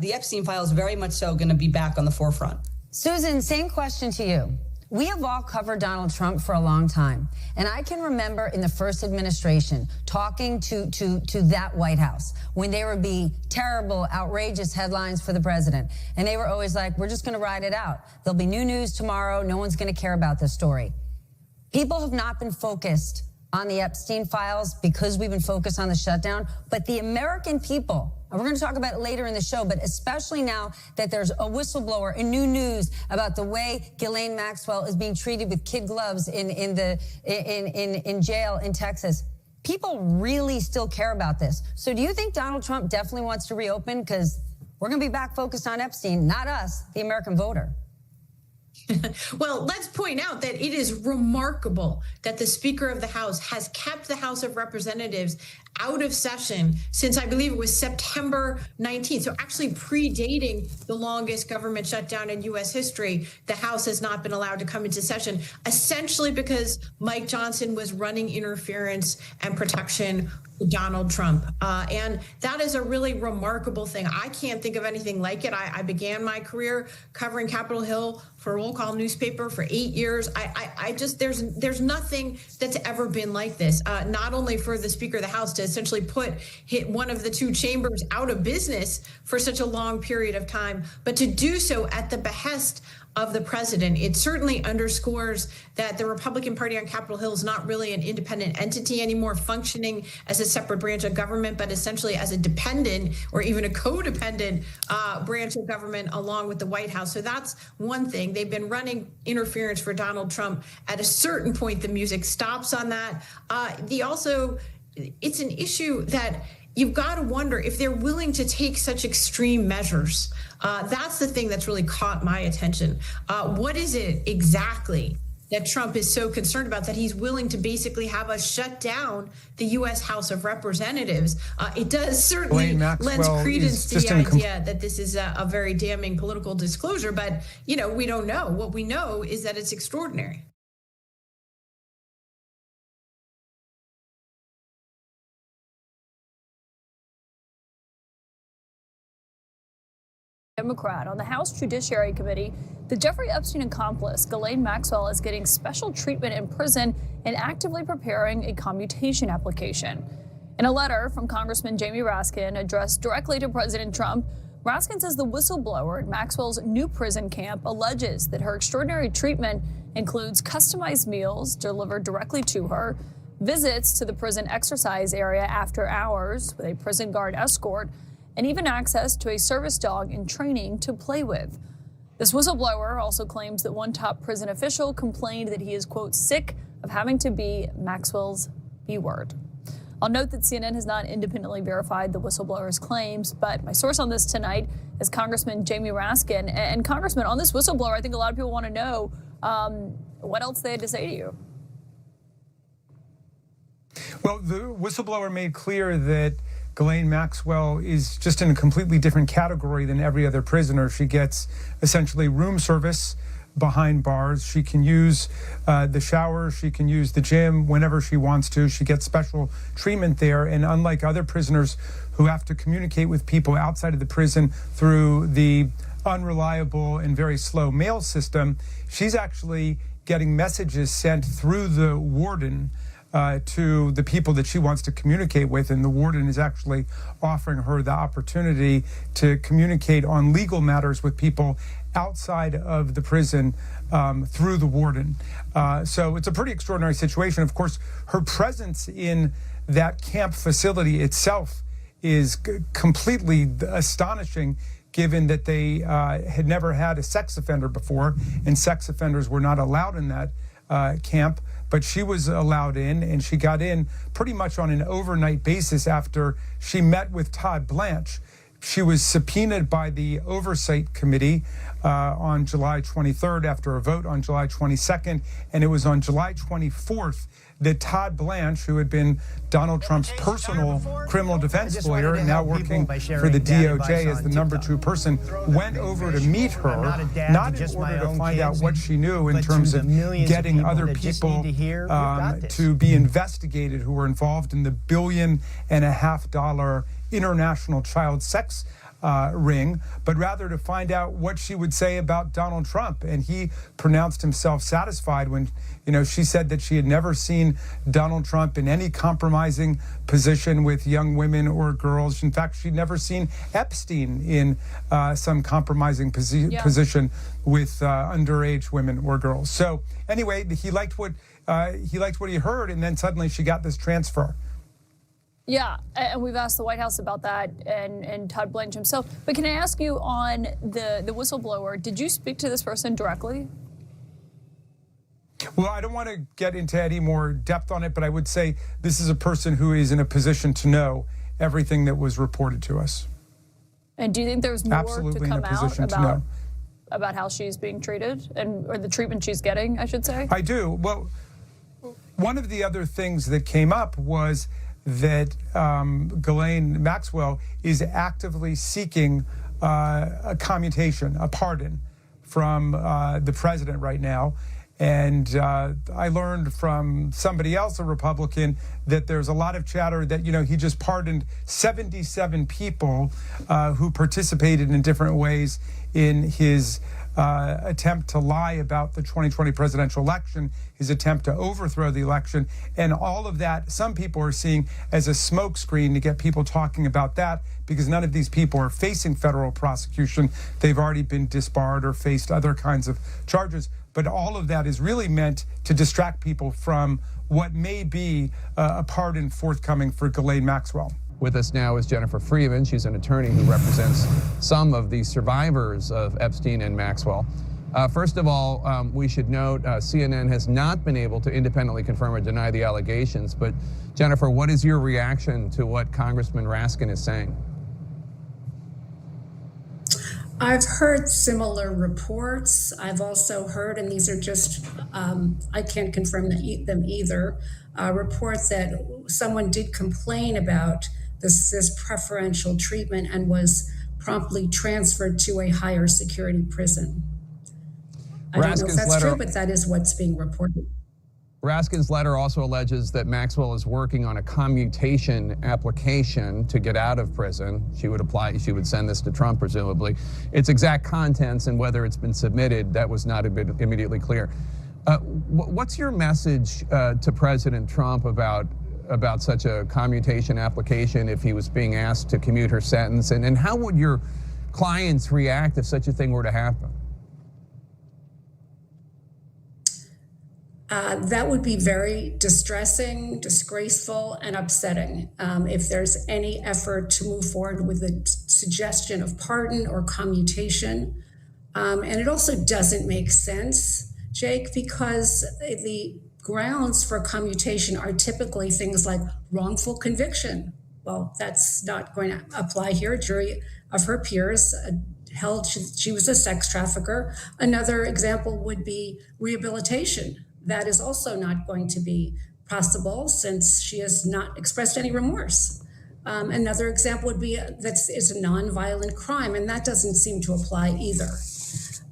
the Epstein files very much so going to be back on the forefront. Susan, same question to you. We have all covered Donald Trump for a long time. And I can remember in the first administration talking to that White House when there would be terrible, outrageous headlines for the president. And they were always like, we're just going to ride it out. There'll be new news tomorrow. No one's going to care about this story. People have not been focused on the Epstein files because we've been focused on the shutdown. But the American people And we're going to talk about it later in the show, but especially now that there's a whistleblower and new news about the way Ghislaine Maxwell is being treated with kid gloves in jail in Texas. People really still care about this. So do you think Donald Trump definitely wants to reopen? Because we're going to be back focused on Epstein, not us, the American voter. Well, let's point out that it is remarkable that the Speaker of the House has kept the House of Representatives out of session since, I believe it was September 19th. So actually predating the longest government shutdown in U.S. history, the House has not been allowed to come into session, essentially because Mike Johnson was running interference and protection for Donald Trump. And that is a really remarkable thing. I can't think of anything like it. I began my career covering Capitol Hill for a roll call newspaper for 8 years. I just, there's nothing that's ever been like this. Not only for the Speaker of the House to essentially hit one of the two chambers out of business for such a long period of time, but to do so at the behest of the president. It certainly underscores that the Republican Party on Capitol Hill is not really an independent entity anymore, functioning as a separate branch of government, but essentially as a dependent or even a codependent branch of government along with the White House. So that's one thing. They've been running interference for Donald Trump. At a certain point, the music stops on that. It's an issue that you've got to wonder if they're willing to take such extreme measures. That's the thing that's really caught my attention. What is it exactly that Trump is so concerned about that he's willing to basically have us shut down the U.S. House of Representatives? It does certainly lends credence to the idea that this is a very damning political disclosure, but, we don't know. What we know is that it's extraordinary. Democrat on the House Judiciary Committee, the Jeffrey Epstein accomplice, Ghislaine Maxwell, is getting special treatment in prison and actively preparing a commutation application. In a letter from Congressman Jamie Raskin addressed directly to President Trump, Raskin says the whistleblower at Maxwell's new prison camp alleges that her extraordinary treatment includes customized meals delivered directly to her, visits to the prison exercise area after hours with a prison guard escort, and even access to a service dog in training to play with. This whistleblower also claims that one top prison official complained that he is, quote, sick of having to be Maxwell's B-word. I'll note that CNN has not independently verified the whistleblower's claims, but my source on this tonight is Congressman Jamie Raskin. And Congressman, on this whistleblower, I think a lot of people want to know what else they had to say to you. Well, the whistleblower made clear that Ghislaine Maxwell is just in a completely different category than every other prisoner. She gets essentially room service behind bars. She can use the shower. She can use the gym whenever she wants to. She gets special treatment there. And unlike other prisoners who have to communicate with people outside of the prison through the unreliable and very slow mail system, she's actually getting messages sent through the warden to the people that she wants to communicate with, and the warden is actually offering her the opportunity to communicate on legal matters with people outside of the prison through the warden. So it's a pretty extraordinary situation. Of course, her presence in that camp facility itself is completely astonishing, given that they had never had a sex offender before, and sex offenders were not allowed in that camp. But she was allowed in, and she got in pretty much on an overnight basis after she met with Todd Blanche. She was subpoenaed by the Oversight Committee on July 23rd after a vote on July 22nd, and it was on July 24th that Todd Blanche, who had been Donald Trump's personal criminal defense lawyer, now working for the DOJ as the #2 person, went over to meet her, not in order to find out what she knew in terms of getting other people to be investigated who were involved in the $1.5 billion international child sex ring, but rather to find out what she would say about Donald Trump. And he pronounced himself satisfied when, she said that she had never seen Donald Trump in any compromising position with young women or girls. In fact, she'd never seen Epstein in some compromising position with underage women or girls. So anyway, he liked what he heard, and then suddenly she got this transfer. Yeah, and we've asked the White House about that and Todd Blanche himself. But can I ask you on the whistleblower, did you speak to this person directly? Well, I don't want to get into any more depth on it, but I would say this is a person who is in a position to know everything that was reported to us. And do you think there's more Absolutely to come out about how she's being treated or the treatment she's getting, I should say? I do. Well, one of the other things that came up was that Ghislaine Maxwell is actively seeking a commutation, a pardon from the president right now. And I learned from somebody else, a Republican, that there's a lot of chatter that, he just pardoned 77 people who participated in different ways in his attempt to lie about the 2020 presidential election, his attempt to overthrow the election. And all of that, some people are seeing as a smokescreen to get people talking about that, because none of these people are facing federal prosecution. They've already been disbarred or faced other kinds of charges. But all of that is really meant to distract people from what may be a pardon forthcoming for Ghislaine Maxwell. With us now is Jennifer Freeman. She's an attorney who represents some of the survivors of Epstein and Maxwell. First of all, we should note CNN has not been able to independently confirm or deny the allegations. But Jennifer, what is your reaction to what Congressman Raskin is saying? I've heard similar reports. I've also heard, and these are just, I can't confirm them either, reports that someone did complain about this preferential treatment and was promptly transferred to a higher security prison. I don't know if that's true, but that is what's being reported. Raskin's letter also alleges that Maxwell is working on a commutation application to get out of prison. She would send this to Trump, presumably. Its exact contents and whether it's been submitted, that was not immediately clear. What's your message to President Trump about such a commutation application if he was being asked to commute her sentence? And how would your clients react if such a thing were to happen? That would be very distressing, disgraceful, and upsetting if there's any effort to move forward with a suggestion of pardon or commutation. And it also doesn't make sense, Jake, because the grounds for commutation are typically things like wrongful conviction. Well, that's not going to apply here. A jury of her peers held she was a sex trafficker. Another example would be rehabilitation. That is also not going to be possible since she has not expressed any remorse. Another example would be that it's a nonviolent crime, and that doesn't seem to apply either.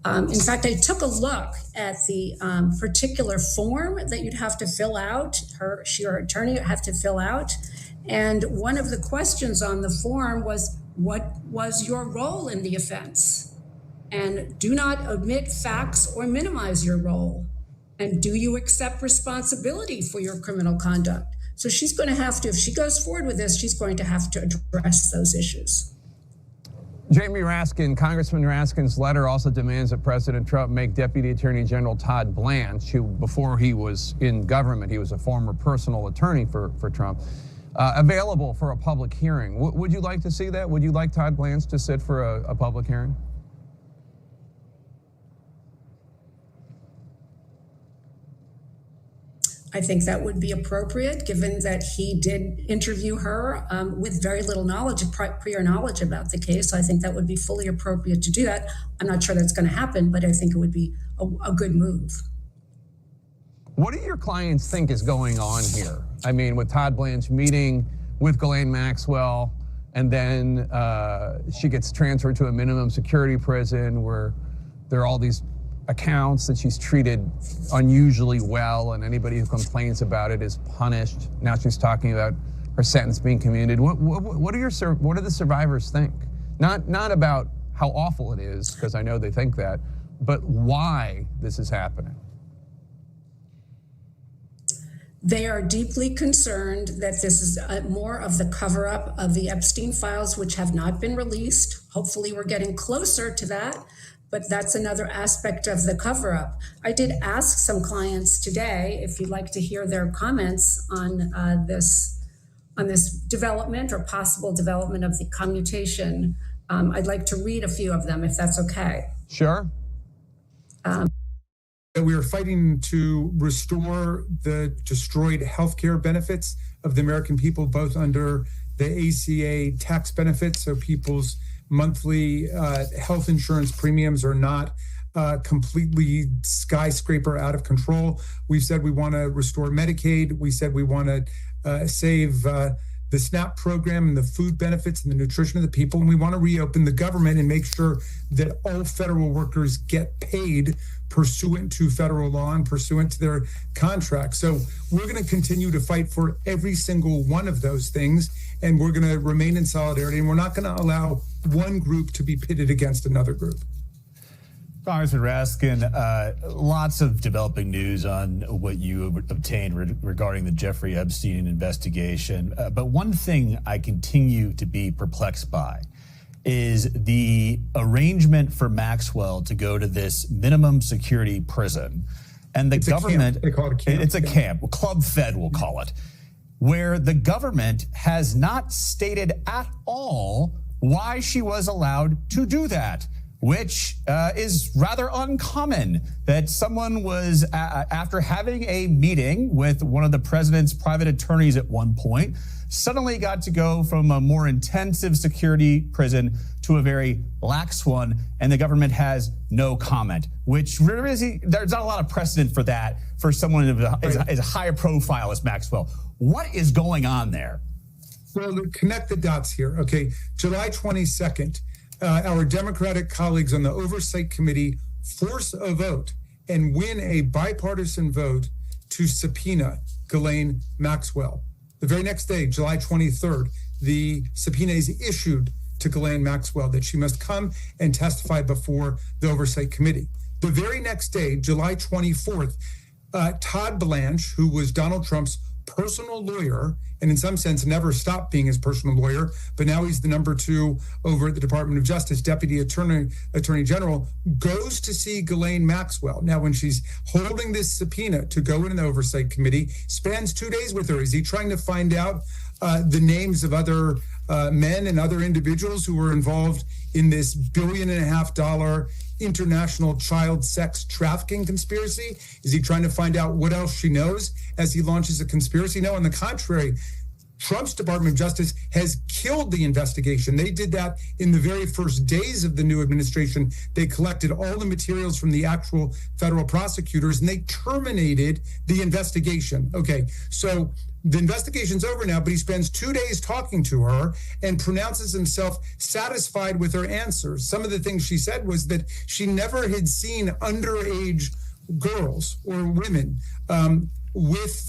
In fact, I took a look at the particular form that you'd have to fill out, your attorney would have to fill out, and one of the questions on the form was, what was your role in the offense? And do not omit facts or minimize your role. And do you accept responsibility for your criminal conduct? So she's going to have to, if she goes forward with this, she's going to have to address those issues. Jamie Raskin, Congressman Raskin's letter also demands that President Trump make Deputy Attorney General Todd Blanche, who before he was in government, he was a former personal attorney for Trump, available for a public hearing. Would you like to see that? Would you like Todd Blanche to sit for a public hearing? I think that would be appropriate, given that he did interview her with very little knowledge, prior knowledge about the case. I think that would be fully appropriate to do that. I'm not sure that's going to happen, but I think it would be a good move. What do your clients think is going on here? I mean, with Todd Blanche meeting with Ghislaine Maxwell, and then she gets transferred to a minimum security prison where there are all these accounts that she's treated unusually well, and anybody who complains about it is punished. Now she's talking about her sentence being commuted. What do the survivors think? Not about how awful it is, because I know they think that, but why this is happening. They are deeply concerned that this is more of the cover-up of the Epstein files, which have not been released. Hopefully we're getting closer to that, but that's another aspect of the cover-up. I did ask some clients today, if you'd like to hear their comments on this this development or possible development of the commutation. I'd like to read a few of them, if that's okay. Sure. We are fighting to restore the destroyed healthcare benefits of the American people, both under the ACA tax benefits, so people's monthly health insurance premiums are not completely skyscraper out of control. We've said we want to restore Medicaid. We said we want to save the SNAP program and the food benefits and the nutrition of the people. And we want to reopen the government and make sure that all federal workers get paid pursuant to federal law and pursuant to their contracts. So we're going to continue to fight for every single one of those things. And we're going to remain in solidarity. And we're not going to allow one group to be pitted against another group. Congressman Raskin, lots of developing news on what you obtained regarding the Jeffrey Epstein investigation. But one thing I continue to be perplexed by is the arrangement for Maxwell to go to this minimum security prison. And the government, they call it a camp. It's a camp, Club Fed, we'll call it, where the government has not stated at all why she was allowed to do that, which is rather uncommon, that someone was, after having a meeting with one of the president's private attorneys at one point, suddenly got to go from a more intensive security prison to a very lax one, and the government has no comment, which really, there's not a lot of precedent for that for someone as high a profile as Maxwell. What is going on there? Well, connect the dots here. Okay, July 22nd, our Democratic colleagues on the Oversight Committee force a vote and win a bipartisan vote to subpoena Ghislaine Maxwell. The very next day, July 23rd, the subpoena is issued to Ghislaine Maxwell that she must come and testify before the Oversight Committee. The very next day, July 24th, Todd Blanche, who was Donald Trump's personal lawyer, and in some sense never stopped being his personal lawyer, but now he's the number 2 over at the Department of Justice, Deputy Attorney General, goes to see Ghislaine Maxwell. Now, when she's holding this subpoena to go in the Oversight Committee, spends 2 days with her. Is he trying to find out the names of other men and other individuals who were involved in this $1.5 billion international child sex trafficking conspiracy? Is he trying to find out what else she knows as he launches a conspiracy? No, on the contrary, Trump's Department of Justice has killed the investigation. They did that in the very first days of the new administration. They collected all the materials from the actual federal prosecutors and they terminated the investigation. Okay, so the investigation's over now, but he spends 2 days talking to her and pronounces himself satisfied with her answers. Some of the things she said was that she never had seen underage girls or women with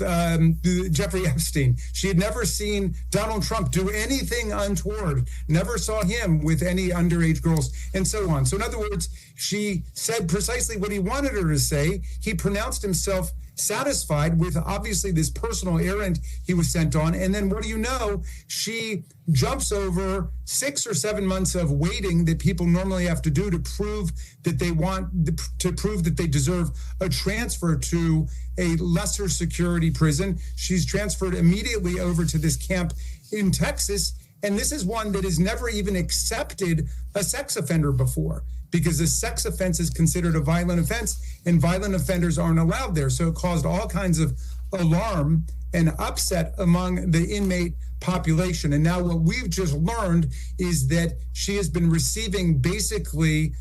Jeffrey Epstein. She had never seen Donald Trump do anything untoward, never saw him with any underage girls, and so on. So in other words, she said precisely what he wanted her to say. He pronounced himself satisfied with obviously this personal errand he was sent on. And then what do you know? She jumps over 6 or 7 months of waiting that people normally have to do to prove that they deserve a transfer to a lesser security prison. She's transferred immediately over to this camp in Texas. And this is one that has never even accepted a sex offender before, because a sex offense is considered a violent offense and violent offenders aren't allowed there. So it caused all kinds of alarm and upset among the inmate population. And now what we've just learned is that she has been receiving basically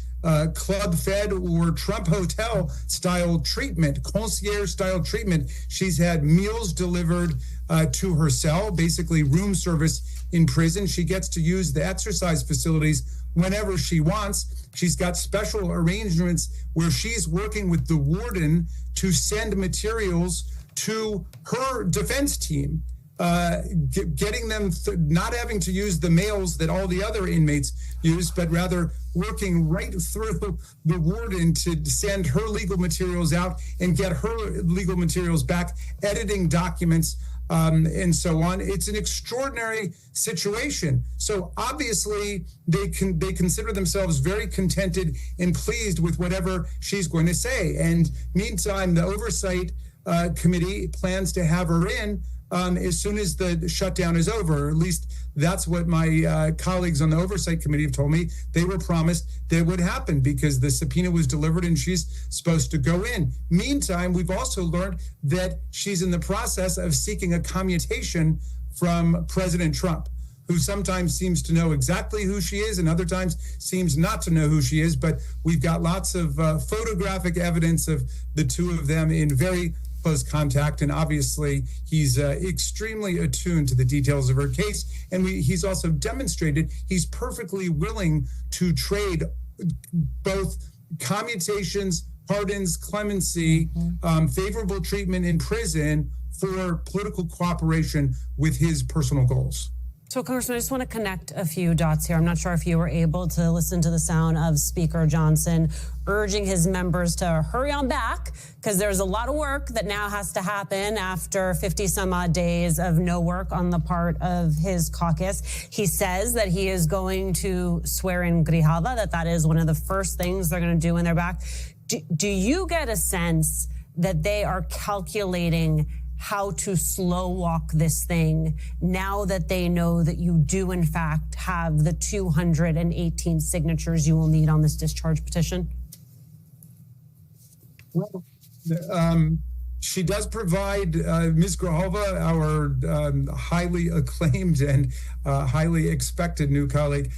Club Fed or Trump Hotel style treatment, concierge style treatment. She's had meals delivered to her cell, basically room service in prison. She gets to use the exercise facilities whenever she wants. She's got special arrangements where she's working with the warden to send materials to her defense team, getting them not having to use the mails that all the other inmates use, but rather working right through the warden to send her legal materials out and get her legal materials back, editing documents, and so on. It's an extraordinary situation. So obviously they consider themselves very contented and pleased with whatever she's going to say. And meantime, the Oversight Committee plans to have her in as soon as the shutdown is over. At least that's what my colleagues on the Oversight Committee have told me. They were promised that would happen because the subpoena was delivered and she's supposed to go in. Meantime, we've also learned that she's in the process of seeking a commutation from President Trump, who sometimes seems to know exactly who she is and other times seems not to know who she is. But we've got lots of photographic evidence of the two of them in very close contact. And obviously, he's extremely attuned to the details of her case. And he's also demonstrated he's perfectly willing to trade both commutations, pardons, clemency, favorable treatment in prison for political cooperation with his personal goals. So, Congressman, I just want to connect a few dots here. I'm not sure if you were able to listen to the sound of Speaker Johnson urging his members to hurry on back because there's a lot of work that now has to happen after 50 some odd days of no work on the part of his caucus. He says that he is going to swear in Grijalva, that is one of the first things they're going to do when they're back. Do you get a sense that they are calculating how to slow walk this thing now that they know that you do, in fact, have the 218 signatures you will need on this discharge petition? Well, she does provide Ms. Grijalva, our highly acclaimed and highly expected new colleague,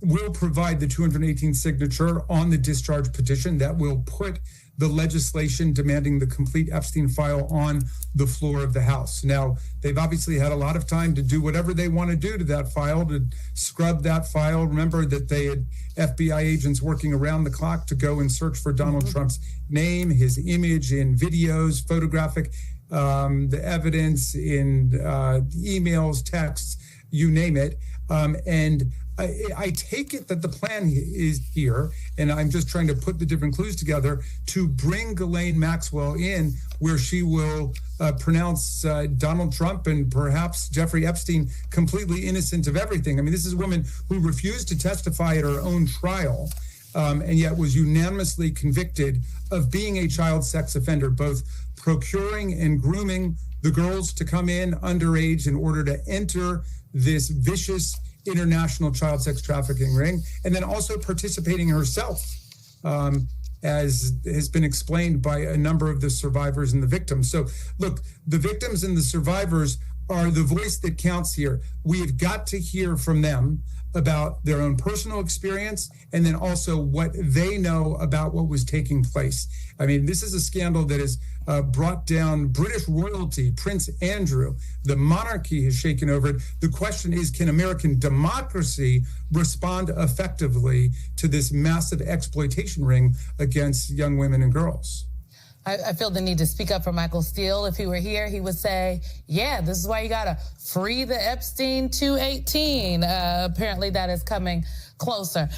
will provide the 218 signature on the discharge petition that will put the legislation demanding the complete Epstein file on the floor of the House. Now, they've obviously had a lot of time to do whatever they want to do to that file, to scrub that file. Remember that they had FBI agents working around the clock to go and search for Donald Trump's name, his image in videos, photographic, the evidence in emails, texts, you name it. And I take it that the plan is here, and I'm just trying to put the different clues together to bring Ghislaine Maxwell in where she will pronounce Donald Trump and perhaps Jeffrey Epstein completely innocent of everything. I mean, this is a woman who refused to testify at her own trial and yet was unanimously convicted of being a child sex offender, both procuring and grooming the girls to come in underage in order to enter this vicious international child sex trafficking ring, and then also participating herself, as has been explained by a number of the survivors and the victims. So look, the victims and the survivors are the voice that counts here. We have got to hear from them about their own personal experience and then also what they know about what was taking place. I mean, this is a scandal that has brought down British royalty, Prince Andrew. The monarchy has shaken over it. The question is, can American democracy respond effectively to this massive exploitation ring against young women and girls? I feel the need to speak up for Michael Steele. If he were here, he would say, yeah, this is why you got to free the Epstein 218. Apparently that is coming closer.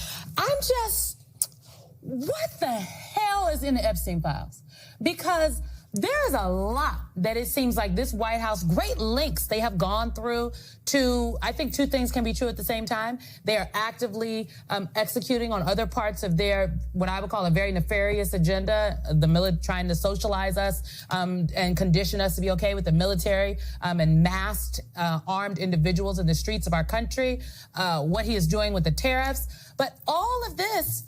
What the hell is in the Epstein files? Because there's a lot that it seems like this White House, great lengths they have gone through to, I think two things can be true at the same time. They are actively executing on other parts of their, what I would call a very nefarious agenda, trying to socialize us and condition us to be okay with the military and masked armed individuals in the streets of our country, what he is doing with the tariffs. But all of this,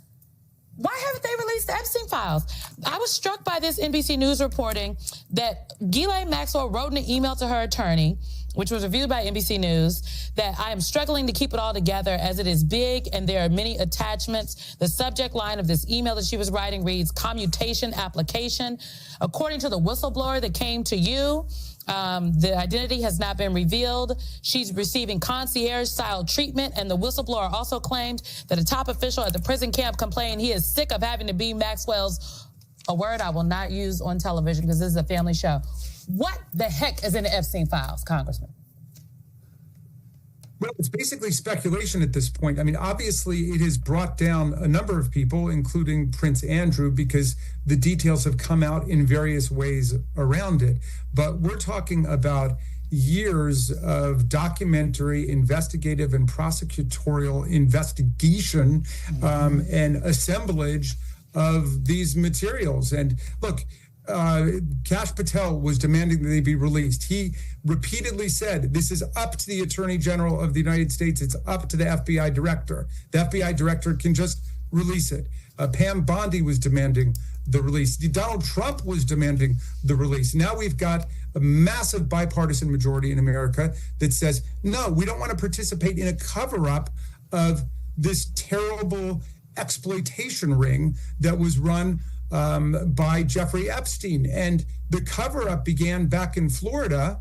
why haven't they released the Epstein files? I was struck by this NBC News reporting that Ghislaine Maxwell wrote in an email to her attorney, which was reviewed by NBC News, that I am struggling to keep it all together as it is big and there are many attachments. The subject line of this email that she was writing reads, commutation application. According to the whistleblower that came to you, the identity has not been revealed. She's receiving concierge-style treatment, and the whistleblower also claimed that a top official at the prison camp complained he is sick of having to be Maxwell's, a word I will not use on television because this is a family show. What the heck is in the Epstein files, Congressman? Well, it's basically speculation at this point. I mean, obviously, it has brought down a number of people, including Prince Andrew, because the details have come out in various ways around it. But we're talking about years of documentary, investigative, and prosecutorial investigation and assemblage of these materials. And look, Kash Patel was demanding that they be released. He repeatedly said, this is up to the Attorney General of the United States. It's up to the FBI director. The FBI director can just release it. Pam Bondi was demanding the release. Donald Trump was demanding the release. Now we've got a massive bipartisan majority in America that says, no, we don't want to participate in a cover-up of this terrible exploitation ring that was run by Jeffrey Epstein. And the cover-up began back in Florida,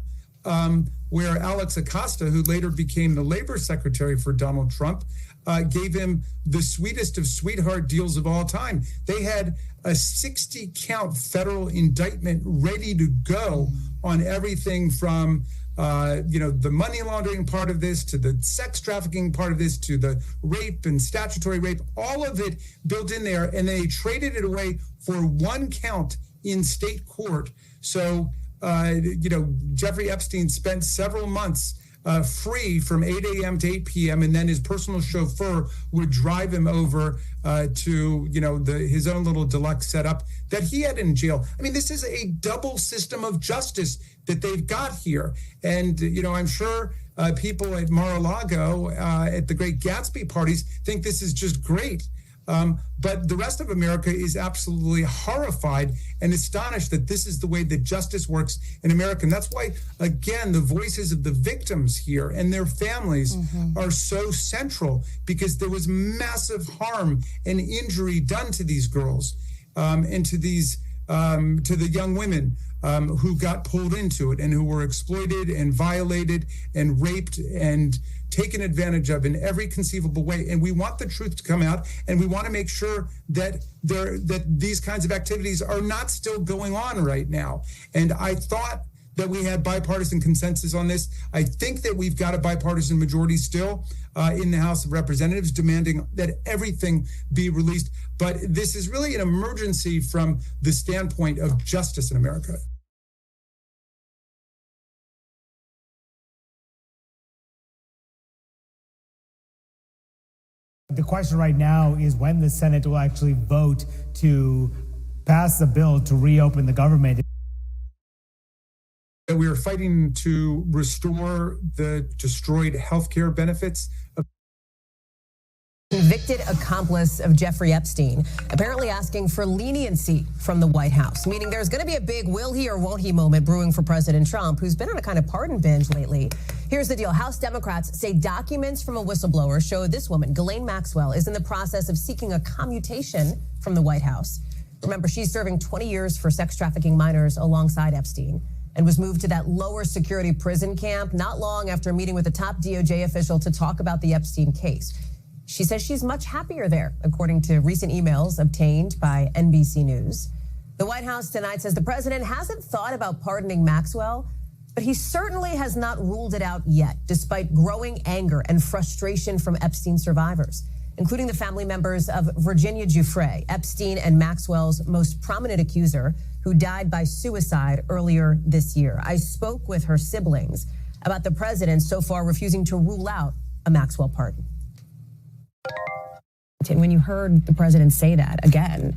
where Alex Acosta, who later became the labor secretary for Donald Trump, gave him the sweetest of sweetheart deals of all time. They had a 60-count federal indictment ready to go on everything from the money laundering part of this, to the sex trafficking part of this, to the rape and statutory rape, all of it built in there, and they traded it away for one count in state court. So, Jeffrey Epstein spent several months free from 8 a.m. to 8 p.m. and then his personal chauffeur would drive him over to his own little deluxe setup that he had in jail. I mean, this is a double system of justice that they've got here. And I'm sure people at Mar-a-Lago at the Great Gatsby parties think this is just great. But the rest of America is absolutely horrified and astonished that this is the way that justice works in America. And that's why, again, the voices of the victims here and their families are so central, because there was massive harm and injury done to these girls and to these to the young women who got pulled into it and who were exploited and violated and raped and taken advantage of in every conceivable way. And we want the truth to come out, and we want to make sure that these kinds of activities are not still going on right now. And I thought that we had bipartisan consensus on this. I think that we've got a bipartisan majority still in the House of Representatives demanding that everything be released. But this is really an emergency from the standpoint of justice in America. The question right now is when the Senate will actually vote to pass the bill to reopen the government. We are fighting to restore the destroyed healthcare benefits. Convicted accomplice of Jeffrey Epstein, apparently asking for leniency from the White House, meaning there's going to be a big will he or won't he moment brewing for President Trump, who's been on a kind of pardon binge lately. Here's the deal. House Democrats say documents from a whistleblower show this woman, Ghislaine Maxwell, is in the process of seeking a commutation from the White House. Remember, she's serving 20 years for sex trafficking minors alongside Epstein and was moved to that lower security prison camp not long after meeting with a top DOJ official to talk about the Epstein case. She says she's much happier there, according to recent emails obtained by NBC News. The White House tonight says the president hasn't thought about pardoning Maxwell, but he certainly has not ruled it out yet, despite growing anger and frustration from Epstein survivors, including the family members of Virginia Giuffre, Epstein and Maxwell's most prominent accuser, who died by suicide earlier this year. I spoke with her siblings about the president so far refusing to rule out a Maxwell pardon. And when you heard the president say that again,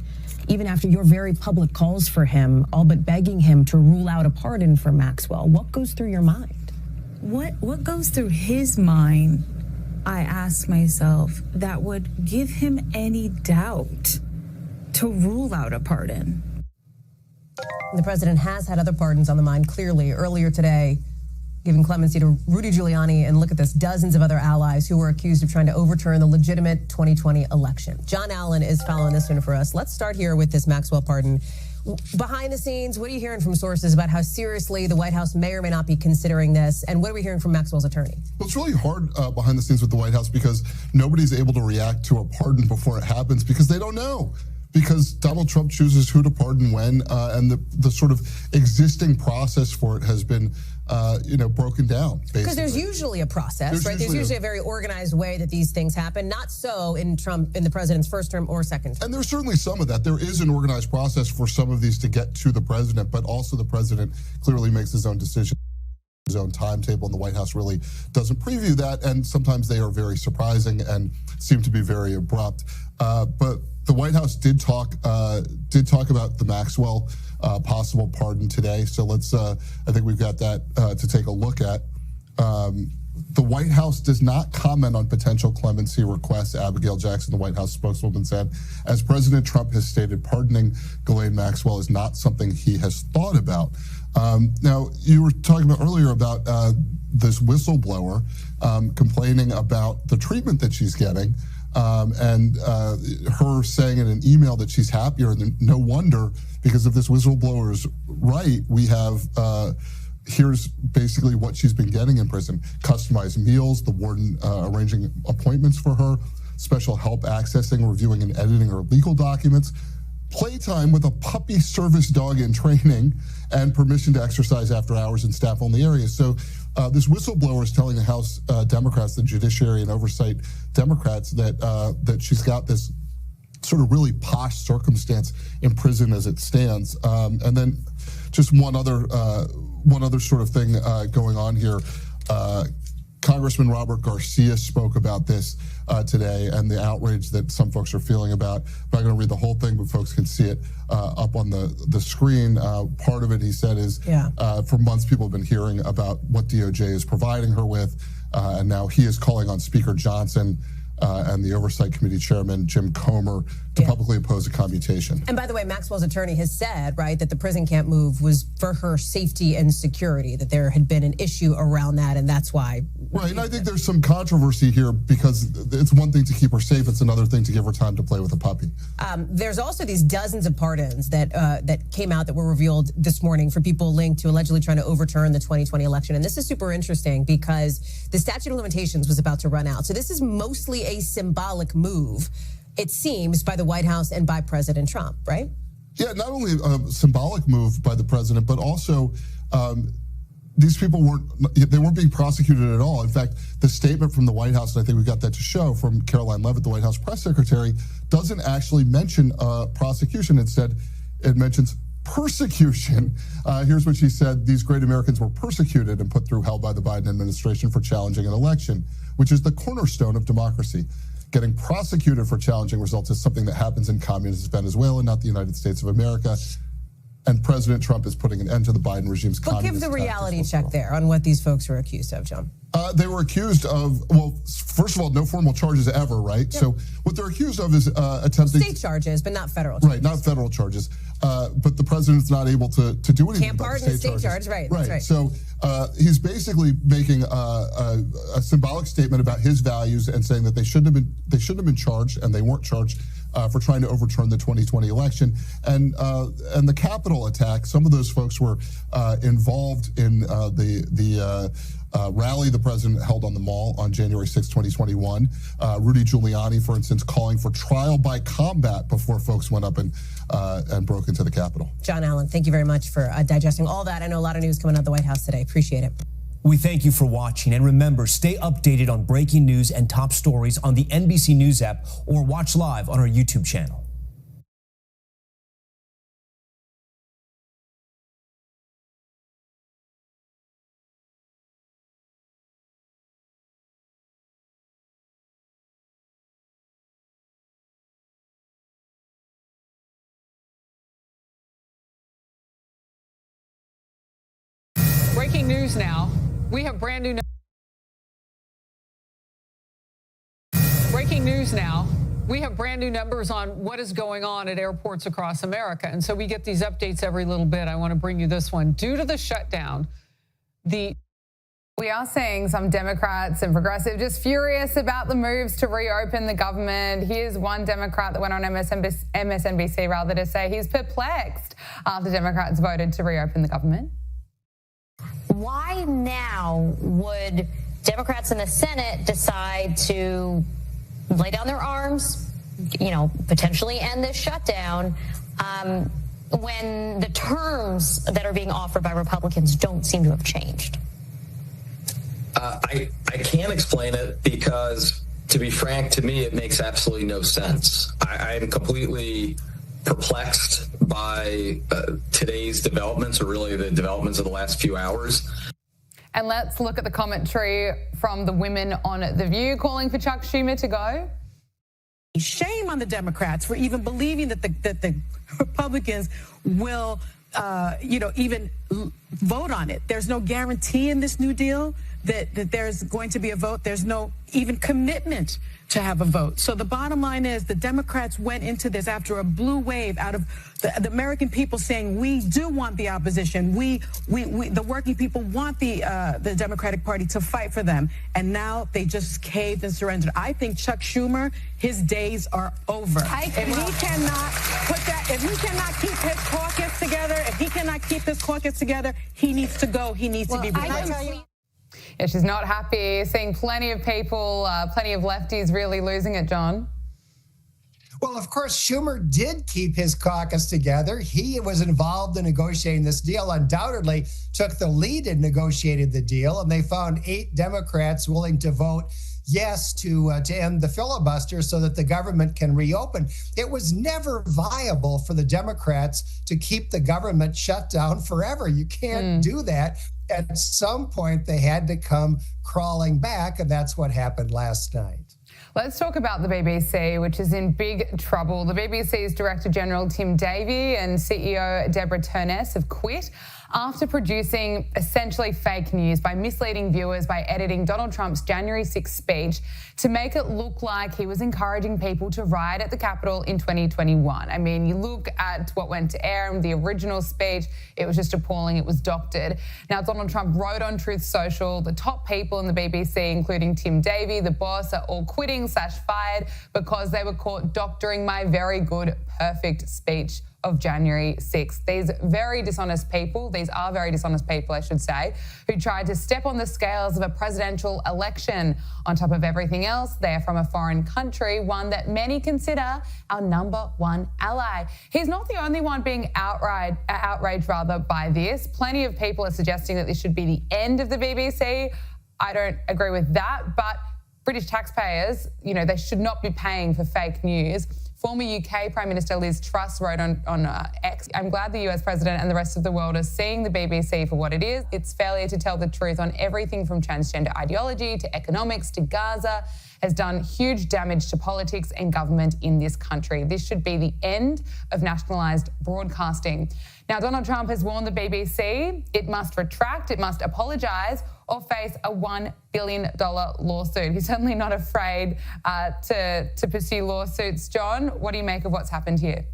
even after your very public calls for him, all but begging him to rule out a pardon for Maxwell, what goes through your mind? What goes through his mind, I ask myself, that would give him any doubt to rule out a pardon? The president has had other pardons on the mind, clearly. Earlier today, giving clemency to Rudy Giuliani, and look at this, dozens of other allies who were accused of trying to overturn the legitimate 2020 election. John Allen is following this one for us. Let's start here with this Maxwell pardon. Behind the scenes, what are you hearing from sources about how seriously the White House may or may not be considering this? And what are we hearing from Maxwell's attorney? Well, it's really hard behind the scenes with the White House because nobody's able to react to a pardon before it happens because they don't know. Because Donald Trump chooses who to pardon when, and the sort of existing process for it has been, broken down. Because there's usually a process, right? There's usually a very organized way that these things happen. Not so in the president's first term or second term. And there's certainly some of that. There is an organized process for some of these to get to the president, but also the president clearly makes his own decision, his own timetable, and the White House really doesn't preview that. And sometimes they are very surprising and seem to be very abrupt. But the White House did talk about the Maxwell possible pardon today. So let's, I think we've got that to take a look at. The White House does not comment on potential clemency requests, Abigail Jackson, the White House spokeswoman, said. As President Trump has stated, pardoning Ghislaine Maxwell is not something he has thought about. Now, you were talking about earlier about this whistleblower complaining about the treatment that she's getting, and her saying in an email that she's happier. And no wonder, because if this whistleblower is right, we have here's basically what she's been getting in prison: customized meals, the warden arranging appointments for her, special help accessing, reviewing, and editing her legal documents, playtime with a puppy service dog in training, and permission to exercise after hours in staff-only areas. So this whistleblower is telling the House Democrats, the Judiciary and Oversight Democrats, that she's got this sort of really posh circumstance in prison as it stands. And then just one other sort of thing going on here. Congressman Robert Garcia spoke about this today and the outrage that some folks are feeling about. I'm not going to read the whole thing, but folks can see it up on the screen. Part of it, he said, is for months people have been hearing about what DOJ is providing her with, and now he is calling on Speaker Johnson and the Oversight Committee Chairman Jim Comer to publicly oppose a commutation. And by the way, Maxwell's attorney has said, right, that the prison can't move was for her safety and security, that there had been an issue around that, and that's why. Right, and I think there's some controversy here because it's one thing to keep her safe, it's another thing to give her time to play with a puppy. There's also these dozens of pardons that came out that were revealed this morning for people linked to allegedly trying to overturn the 2020 election. And this is super interesting because the statute of limitations was about to run out. So this is mostly a symbolic move, it seems, by the White House and by President Trump, right? Yeah, not only a symbolic move by the president, but also these people weren't being prosecuted at all. In fact, the statement from the White House, and I think we got that to show, from Caroline Leavitt, the White House press secretary, doesn't actually mention prosecution. Instead, it mentions persecution. Here's what she said: these great Americans were persecuted and put through hell by the Biden administration for challenging an election, which is the cornerstone of democracy. Getting prosecuted for challenging results is something that happens in communist Venezuela, not the United States of America. And President Trump is putting an end to the Biden regime's communist. But give the reality check there on what these folks were accused of, John. They were accused of, well, first of all, no formal charges ever, right? Yep. So what they're accused of is attempting state charges, but not federal charges. Right, not federal charges. But the president's not able to do anything Can't about pardon the a state charge, right? That's right. So he's basically making a symbolic statement about his values and saying that they shouldn't have been charged, and they weren't charged for trying to overturn the 2020 election. And the Capitol attack, some of those folks were involved in the rally the president held on the Mall on January 6, 2021. Rudy Giuliani, for instance, calling for trial by combat before folks went up and broke into the Capitol. John Allen, thank you very much for digesting all that. I know a lot of news coming out of the White House today. Appreciate it. We thank you for watching, and remember, stay updated on breaking news and top stories on the NBC News app or watch live on our YouTube channel. Breaking news now. We have brand new. Breaking news now. We have brand new numbers on what is going on at airports across America. And so we get these updates every little bit. I want to bring you this one. Due to the shutdown, we are seeing some Democrats and progressive just furious about the moves to reopen the government. Here's one Democrat that went on MSNBC to say he's perplexed after Democrats voted to reopen the government. Why now would Democrats in the Senate decide to lay down their arms, potentially end this shutdown, when the terms that are being offered by Republicans don't seem to have changed? I can't explain it because, to be frank, to me, it makes absolutely no sense. I'm completely perplexed by today's developments, or really the developments of the last few hours. And let's look at the commentary from the women on The View calling for Chuck Schumer to go. Shame on the Democrats for even believing that the Republicans will even vote on it. There's no guarantee in this New Deal that there's going to be a vote. There's no even commitment to have a vote. So the bottom line is the Democrats went into this after a blue wave out of the American people saying, we do want the opposition. We the working people want the Democratic Party to fight for them. And now they just caved and surrendered. I think Chuck Schumer, his days are over. If he cannot keep his caucus together, he needs to go. He needs to be replaced. Yeah, she's not happy. Seeing plenty of people, plenty of lefties really losing it, John. Well, of course, Schumer did keep his caucus together. He was involved in negotiating this deal, undoubtedly took the lead and negotiated the deal, and they found 8 Democrats willing to vote yes to end the filibuster so that the government can reopen. It was never viable for the Democrats to keep the government shut down forever. You can't do that. At some point, they had to come crawling back, and that's what happened last night. Let's talk about the BBC, which is in big trouble. The BBC's Director General Tim Davie and CEO Deborah Turness have quit after producing essentially fake news by misleading viewers by editing Donald Trump's January 6th speech to make it look like he was encouraging people to riot at the Capitol in 2021. I mean, you look at what went to air in the original speech, it was just appalling. It was doctored. Now, Donald Trump wrote on Truth Social, the top people in the BBC, including Tim Davie, the boss, are all quitting/fired because they were caught doctoring my very good, perfect speech of January 6th. These are very dishonest people, I should say, who tried to step on the scales of a presidential election. On top of everything else, they're from a foreign country, one that many consider our #1 ally. He's not the only one being outraged by this. Plenty of people are suggesting that this should be the end of the BBC. I don't agree with that, but British taxpayers, they should not be paying for fake news. Former UK Prime Minister Liz Truss wrote on X, I'm glad the US President and the rest of the world are seeing the BBC for what it is. Its failure to tell the truth on everything from transgender ideology to economics to Gaza has done huge damage to politics and government in this country. This should be the end of nationalised broadcasting. Now, Donald Trump has warned the BBC it must retract, it must apologise or face a $1 billion lawsuit. He's certainly not afraid to pursue lawsuits. John, what do you make of what's happened here?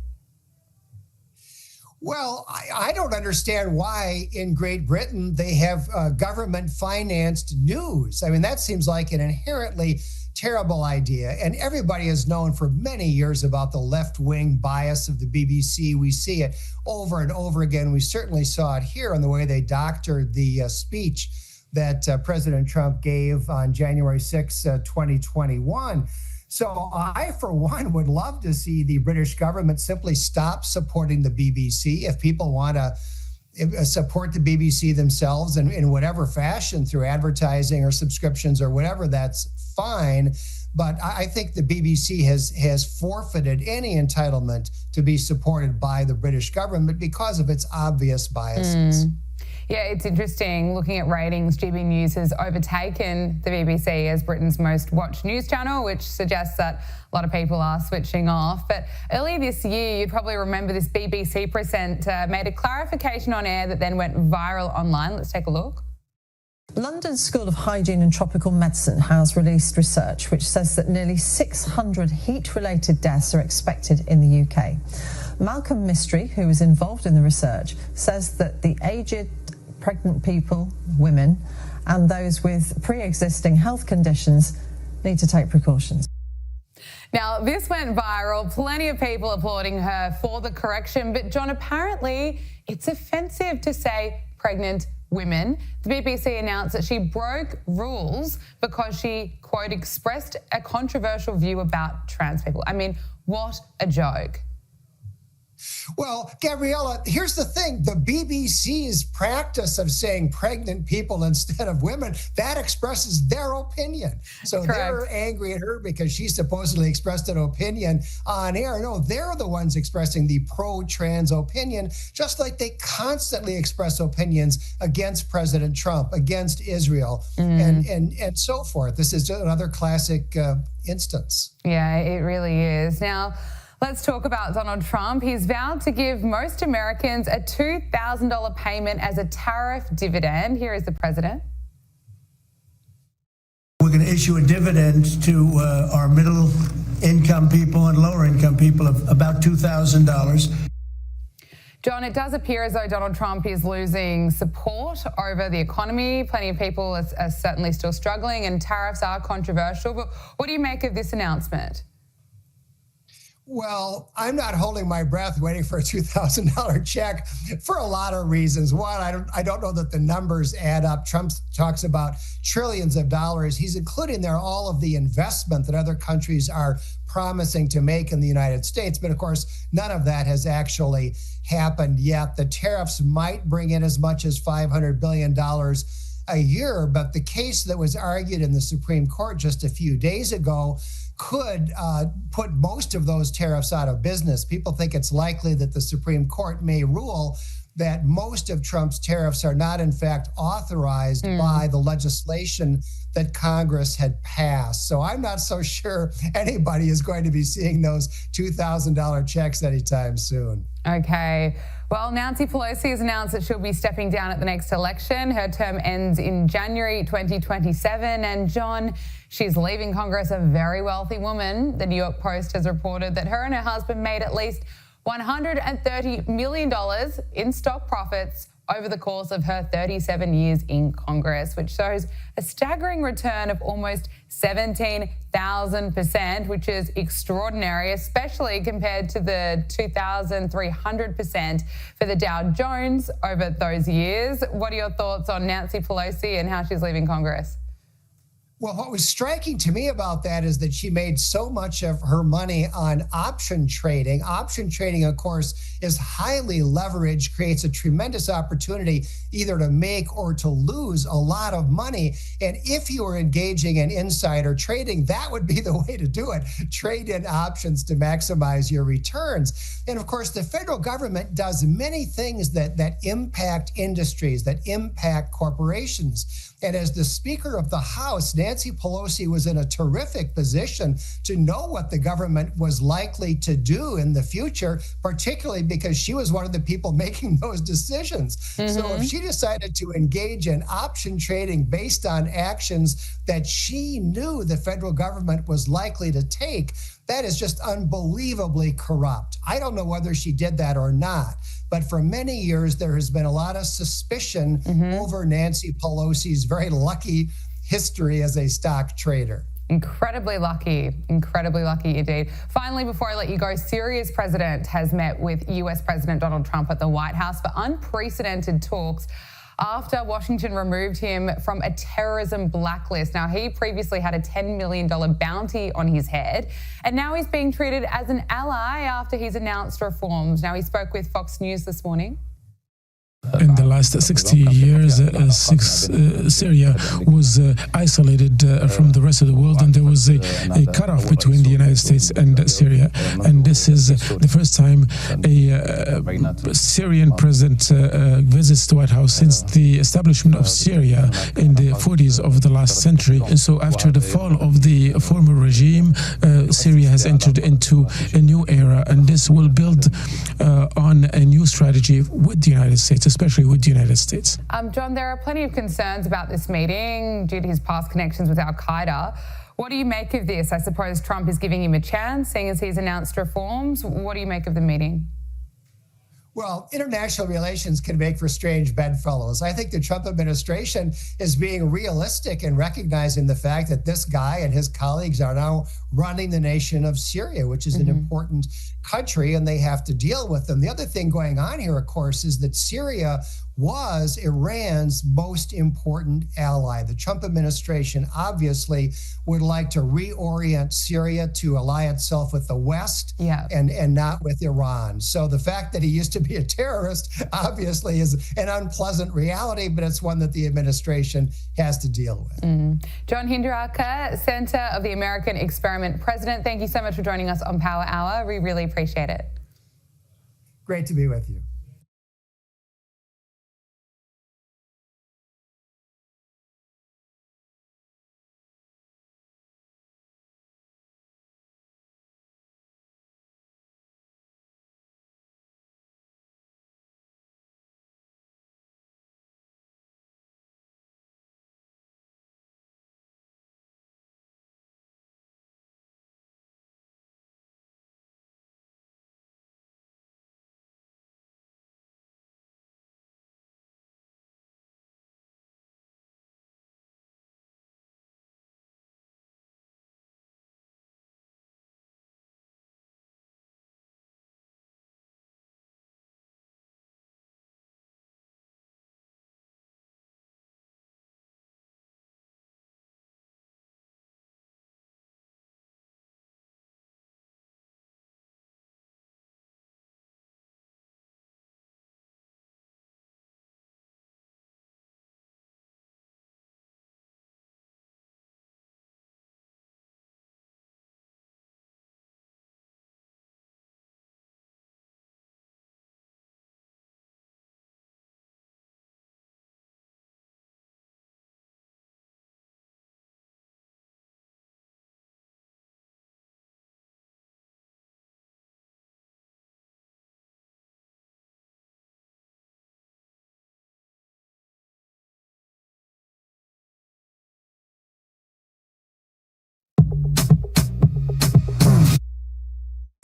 Well, I don't understand why in Great Britain they have government-financed news. I mean, that seems like an inherently terrible idea. And everybody has known for many years about the left-wing bias of the BBC. We see it over and over again. We certainly saw it here in the way they doctored the speech that President Trump gave on January 6, 2021. So I, for one, would love to see the British government simply stop supporting the BBC. If people want to support the BBC themselves in whatever fashion through advertising or subscriptions or whatever, that's fine. But I think the BBC has forfeited any entitlement to be supported by the British government because of its obvious biases. Yeah, it's interesting. Looking at ratings, GB News has overtaken the BBC as Britain's most watched news channel, which suggests that a lot of people are switching off. But earlier this year, you'd probably remember this BBC presenter made a clarification on air that then went viral online. Let's take a look. London School of Hygiene and Tropical Medicine has released research which says that nearly 600 heat-related deaths are expected in the UK. Malcolm Mystery, who was involved in the research, says that the aged, pregnant people, women, and those with pre-existing health conditions need to take precautions. Now, this went viral. Plenty of people applauding her for the correction. But, John, apparently it's offensive to say pregnant women. The BBC announced that she broke rules because she, quote, expressed a controversial view about trans people. I mean, what a joke. Well, Gabriella, here's the thing. The BBC's practice of saying pregnant people instead of women, that expresses their opinion. So they're angry at her because she supposedly expressed an opinion on air. No, they're the ones expressing the pro-trans opinion, just like they constantly express opinions against President Trump, against Israel, and so forth. This is another classic instance. Yeah, it really is. Now, Let's talk about Donald Trump. He's vowed to give most Americans a $2,000 payment as a tariff dividend. Here is the president. We're going to issue a dividend to our middle income people and lower income people of about $2,000. John, it does appear as though Donald Trump is losing support over the economy. Plenty of people are certainly still struggling, and tariffs are controversial. But what do you make of this announcement? Well, I'm not holding my breath waiting for a $2,000 check for a lot of reasons. One, I don't know that the numbers add up. Trump talks about trillions of dollars. He's including there all of the investment that other countries are promising to make in the United States. But of course, none of that has actually happened yet. The tariffs might bring in as much as $500 billion a year, but the case that was argued in the Supreme Court just a few days ago could put most of those tariffs out of business. People think it's likely that the Supreme Court may rule that most of Trump's tariffs are not, in fact, authorized by the legislation that Congress had passed. So I'm not so sure anybody is going to be seeing those $2,000 checks anytime soon. Okay. Well, Nancy Pelosi has announced that she'll be stepping down at the next election. Her term ends in January 2027. And John, she's leaving Congress a very wealthy woman. The New York Post has reported that her and her husband made at least $130 million in stock profits over the course of her 37 years in Congress, which shows a staggering return of almost 17,000%, which is extraordinary, especially compared to the 2,300% for the Dow Jones over those years. What are your thoughts on Nancy Pelosi and how she's leaving Congress? Well, what was striking to me about that is that she made so much of her money on option trading. Option trading, of course, is highly leveraged, creates a tremendous opportunity either to make or to lose a lot of money. And if you were engaging in insider trading, that would be the way to do it. Trade in options to maximize your returns. And of course, the federal government does many things that impact industries, that impact corporations. And as the Speaker of the House, Nancy Pelosi was in a terrific position to know what the government was likely to do in the future, particularly because she was one of the people making those decisions. So if she decided to engage in option trading based on actions that she knew the federal government was likely to take, that is just unbelievably corrupt. I don't know whether she did that or not, but for many years, there has been a lot of suspicion over Nancy Pelosi's very lucky history as a stock trader. Incredibly lucky indeed. Finally, before I let you go, Syria's president has met with US President Donald Trump at the White House for unprecedented talks after Washington removed him from a terrorism blacklist. Now, he previously had a $10 million bounty on his head, and now he's being treated as an ally after he's announced reforms. Now, he spoke with Fox News this morning. In the last 60 years, Syria was isolated from the rest of the world, and there was a cutoff between the United States and Syria. And this is the first time a Syrian president visits the White House since the establishment of Syria in the 40s of the last century. And so after the fall of the former regime, Syria has entered into a new era, and this will build on a new strategy with the United States, especially with the United States. John, there are plenty of concerns about this meeting due to his past connections with al-Qaeda. What do you make of this? I suppose Trump is giving him a chance, seeing as he's announced reforms. What do you make of the meeting? Well, international relations can make for strange bedfellows. I think the Trump administration is being realistic in recognizing the fact that this guy and his colleagues are now running the nation of Syria, which is an important country, and they have to deal with them. The other thing going on here, of course, is that Syria was Iran's most important ally. The Trump administration obviously would like to reorient Syria to ally itself with the West and not with Iran. So the fact that he used to be a terrorist obviously is an unpleasant reality, but it's one that the administration has to deal with. John Hinderaker, Center of the American Experiment President, thank you so much for joining us on Power Hour. We really appreciate it. Great to be with you.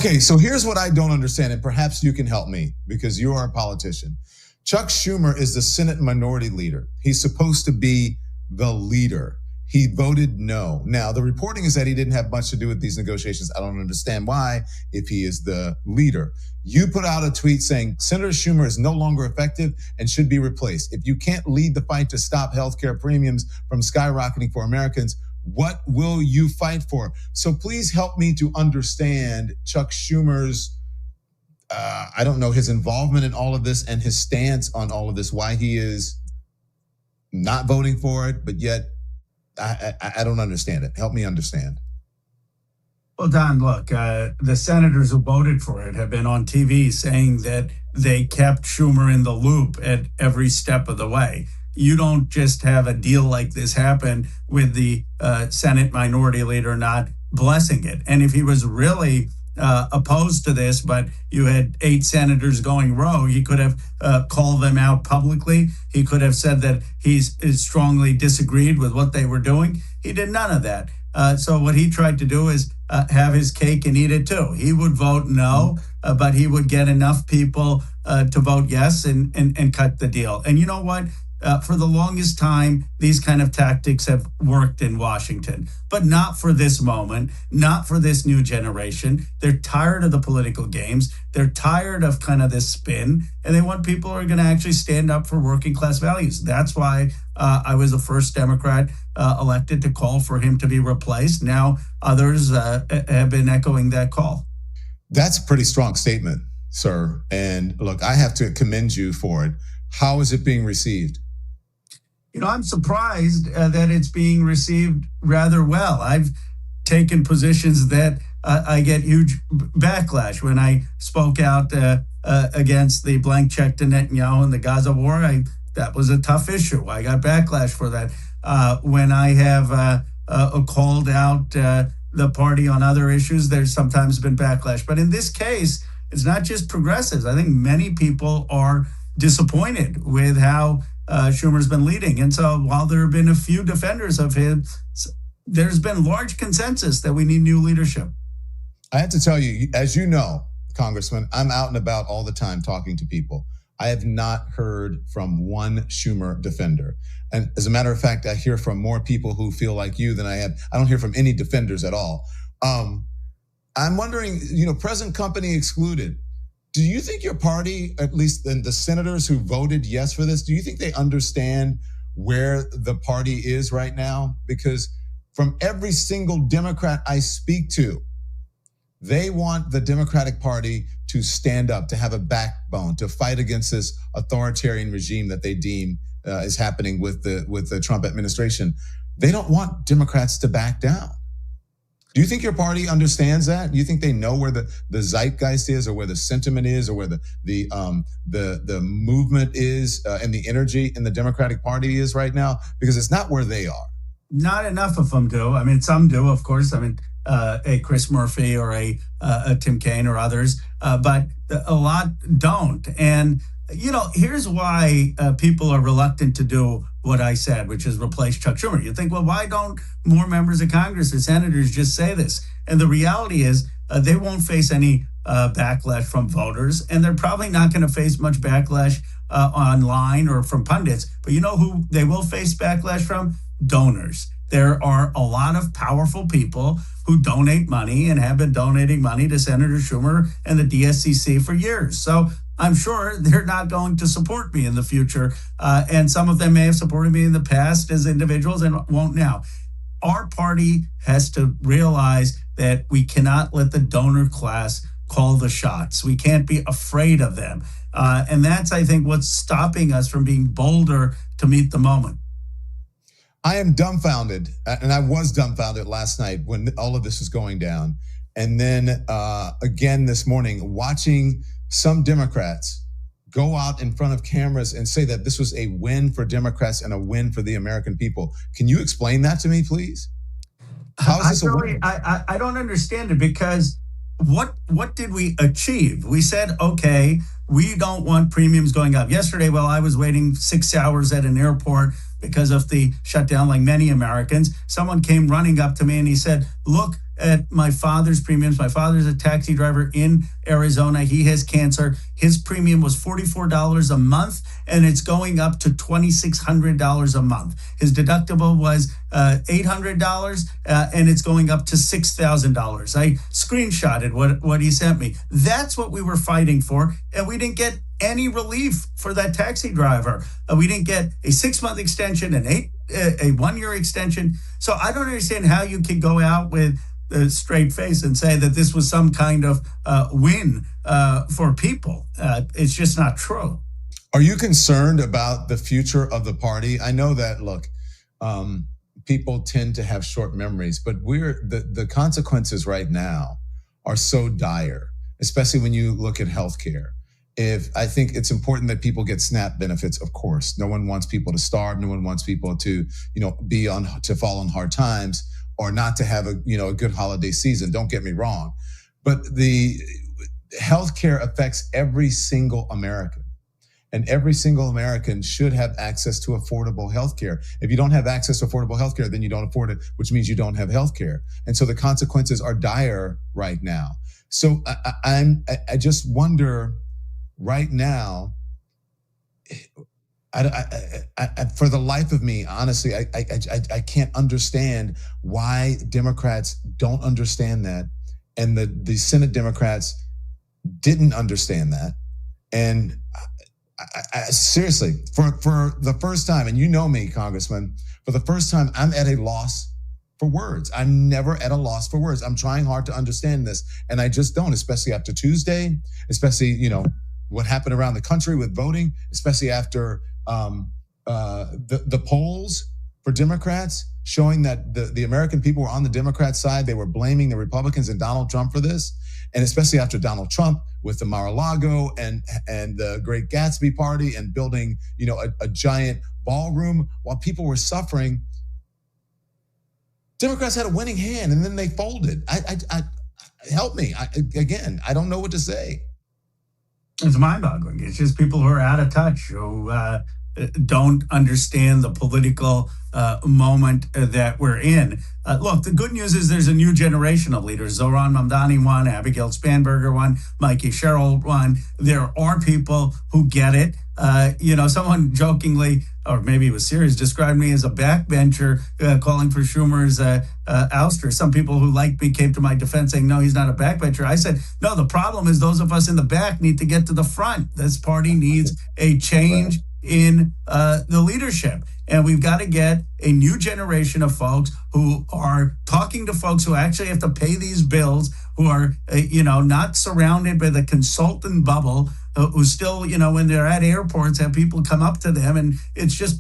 Okay, so here's what I don't understand, and perhaps you can help me because you are a politician. Chuck Schumer is the Senate Minority Leader. He's supposed to be the leader. He voted no. Now, the reporting is that he didn't have much to do with these negotiations. I don't understand why, if he is the leader. You put out a tweet saying Senator Schumer is no longer effective and should be replaced. If you can't lead the fight to stop healthcare premiums from skyrocketing for Americans, what will you fight for? So please help me to understand Chuck Schumer's, I don't know, his involvement in all of this and his stance on all of this, why he is not voting for it, but yet I don't understand it. Help me understand. Well, Don, look, the senators who voted for it have been on TV saying that they kept Schumer in the loop at every step of the way. You don't just have a deal like this happen with the Senate Minority Leader not blessing it. And if he was really opposed to this, but you had 8 senators going rogue, he could have called them out publicly. He could have said that he's strongly disagreed with what they were doing. He did none of that. So what he tried to do is have his cake and eat it too. He would vote no, but he would get enough people to vote yes and cut the deal. And you know what? For the longest time, these kind of tactics have worked in Washington, but not for this moment, not for this new generation. They're tired of the political games. They're tired of kind of this spin, and they want people who are going to actually stand up for working class values. That's why I was the first Democrat elected to call for him to be replaced. Now others have been echoing that call. That's a pretty strong statement, sir. And look, I have to commend you for it. How is it being received? You know, I'm surprised that it's being received rather well. I've taken positions that I get huge backlash. When I spoke out against the blank check to Netanyahu and the Gaza war, that was a tough issue. I got backlash for that. When I have called out the party on other issues, there's sometimes been backlash. But in this case, it's not just progressives. I think many people are disappointed with how Schumer's been leading. And so while there have been a few defenders of him, there's been large consensus that we need new leadership. I have to tell you, as you know, Congressman, I'm out and about all the time talking to people. I have not heard from one Schumer defender. And as a matter of fact, I hear from more people who feel like you than I have. I don't hear from any defenders at all. I'm wondering, present company excluded, do you think your party, at least the senators who voted yes for this, do you think they understand where the party is right now? Because from every single Democrat I speak to, they want the Democratic Party to stand up, to have a backbone, to fight against this authoritarian regime that they deem is happening with the Trump administration. They don't want Democrats to back down. Do you think your party understands that? Do you think they know where the zeitgeist is, or where the sentiment is, or where the movement is, and the energy in the Democratic Party is right now? Because it's not where they are. Not enough of them do. I mean, some do, of course. I mean, a Chris Murphy or a Tim Kaine or others, but a lot don't. And here's why people are reluctant to do what I said, which is replace Chuck Schumer. You think, well, why don't more members of Congress or senators just say this? And the reality is they won't face any backlash from voters, and they're probably not going to face much backlash online or from pundits. But you know who they will face backlash from? Donors. There are a lot of powerful people who donate money and have been donating money to Senator Schumer and the DSCC for years. So I'm sure they're not going to support me in the future. And some of them may have supported me in the past as individuals and won't now. Our party has to realize that we cannot let the donor class call the shots. We can't be afraid of them. And that's, I think, what's stopping us from being bolder to meet the moment. I am dumbfounded, and I was dumbfounded last night when all of this was going down. And then again this morning, watching some Democrats go out in front of cameras and say that this was a win for Democrats and a win for the American people. Can you explain that to me, please? How is this a win? I don't understand it, because what did we achieve? We said, okay, we don't want premiums going up. Yesterday, while I was waiting 6 hours at an airport because of the shutdown, like many Americans, someone came running up to me and he said, look, at my father's premiums. My father's a taxi driver in Arizona. He has cancer. His premium was $44 a month, and it's going up to $2,600 a month. His deductible was $800, and it's going up to $6,000. I screenshotted what he sent me. That's what we were fighting for, and we didn't get any relief for that taxi driver. We didn't get a 6-month extension, a 1-year extension. So I don't understand how you can go out with a straight face and say that this was some kind of win for people. It's just not true. Are you concerned about the future of the party? I know that, look, people tend to have short memories, but the consequences right now are so dire, especially when you look at healthcare. I think it's important that people get SNAP benefits, of course. No one wants people to starve. No one wants people to, to fall on hard times or not to have a good holiday season. Don't get me wrong. But the healthcare affects every single American. And every single American should have access to affordable healthcare. If you don't have access to affordable healthcare, then you don't afford it, which means you don't have healthcare. And so the consequences are dire right now. So I just wonder right now, for the life of me, honestly, I can't understand why Democrats don't understand that, and the Senate Democrats didn't understand that. And I seriously, for the first time, and you know me, Congressman, for the first time, I'm at a loss for words. I'm never at a loss for words. I'm trying hard to understand this, and I just don't, especially after Tuesday, especially, what happened around the country with voting, especially after the polls for Democrats showing that the American people were on the Democrat side. They were blaming the Republicans and Donald Trump for this. And especially after Donald Trump with the Mar-a-Lago and the Great Gatsby party and building, a giant ballroom while people were suffering. Democrats had a winning hand and then they folded. Help me. I don't know what to say. It's mind-boggling. It's just people who are out of touch, who don't understand the political moment that we're in. Look, the good news is there's a new generation of leaders. Zohran Mamdani won, Abigail Spanberger won, Mikey Sherrill won. There are people who get it. Someone jokingly, or maybe it was serious, described me as a backbencher calling for Schumer's ouster. Some people who liked me came to my defense saying, no, he's not a backbencher. I said, no, the problem is those of us in the back need to get to the front. This party needs a change in the leadership. And we've got to get a new generation of folks who are talking to folks who actually have to pay these bills, who are, not surrounded by the consultant bubble, who still, when they're at airports, have people come up to them. And it's just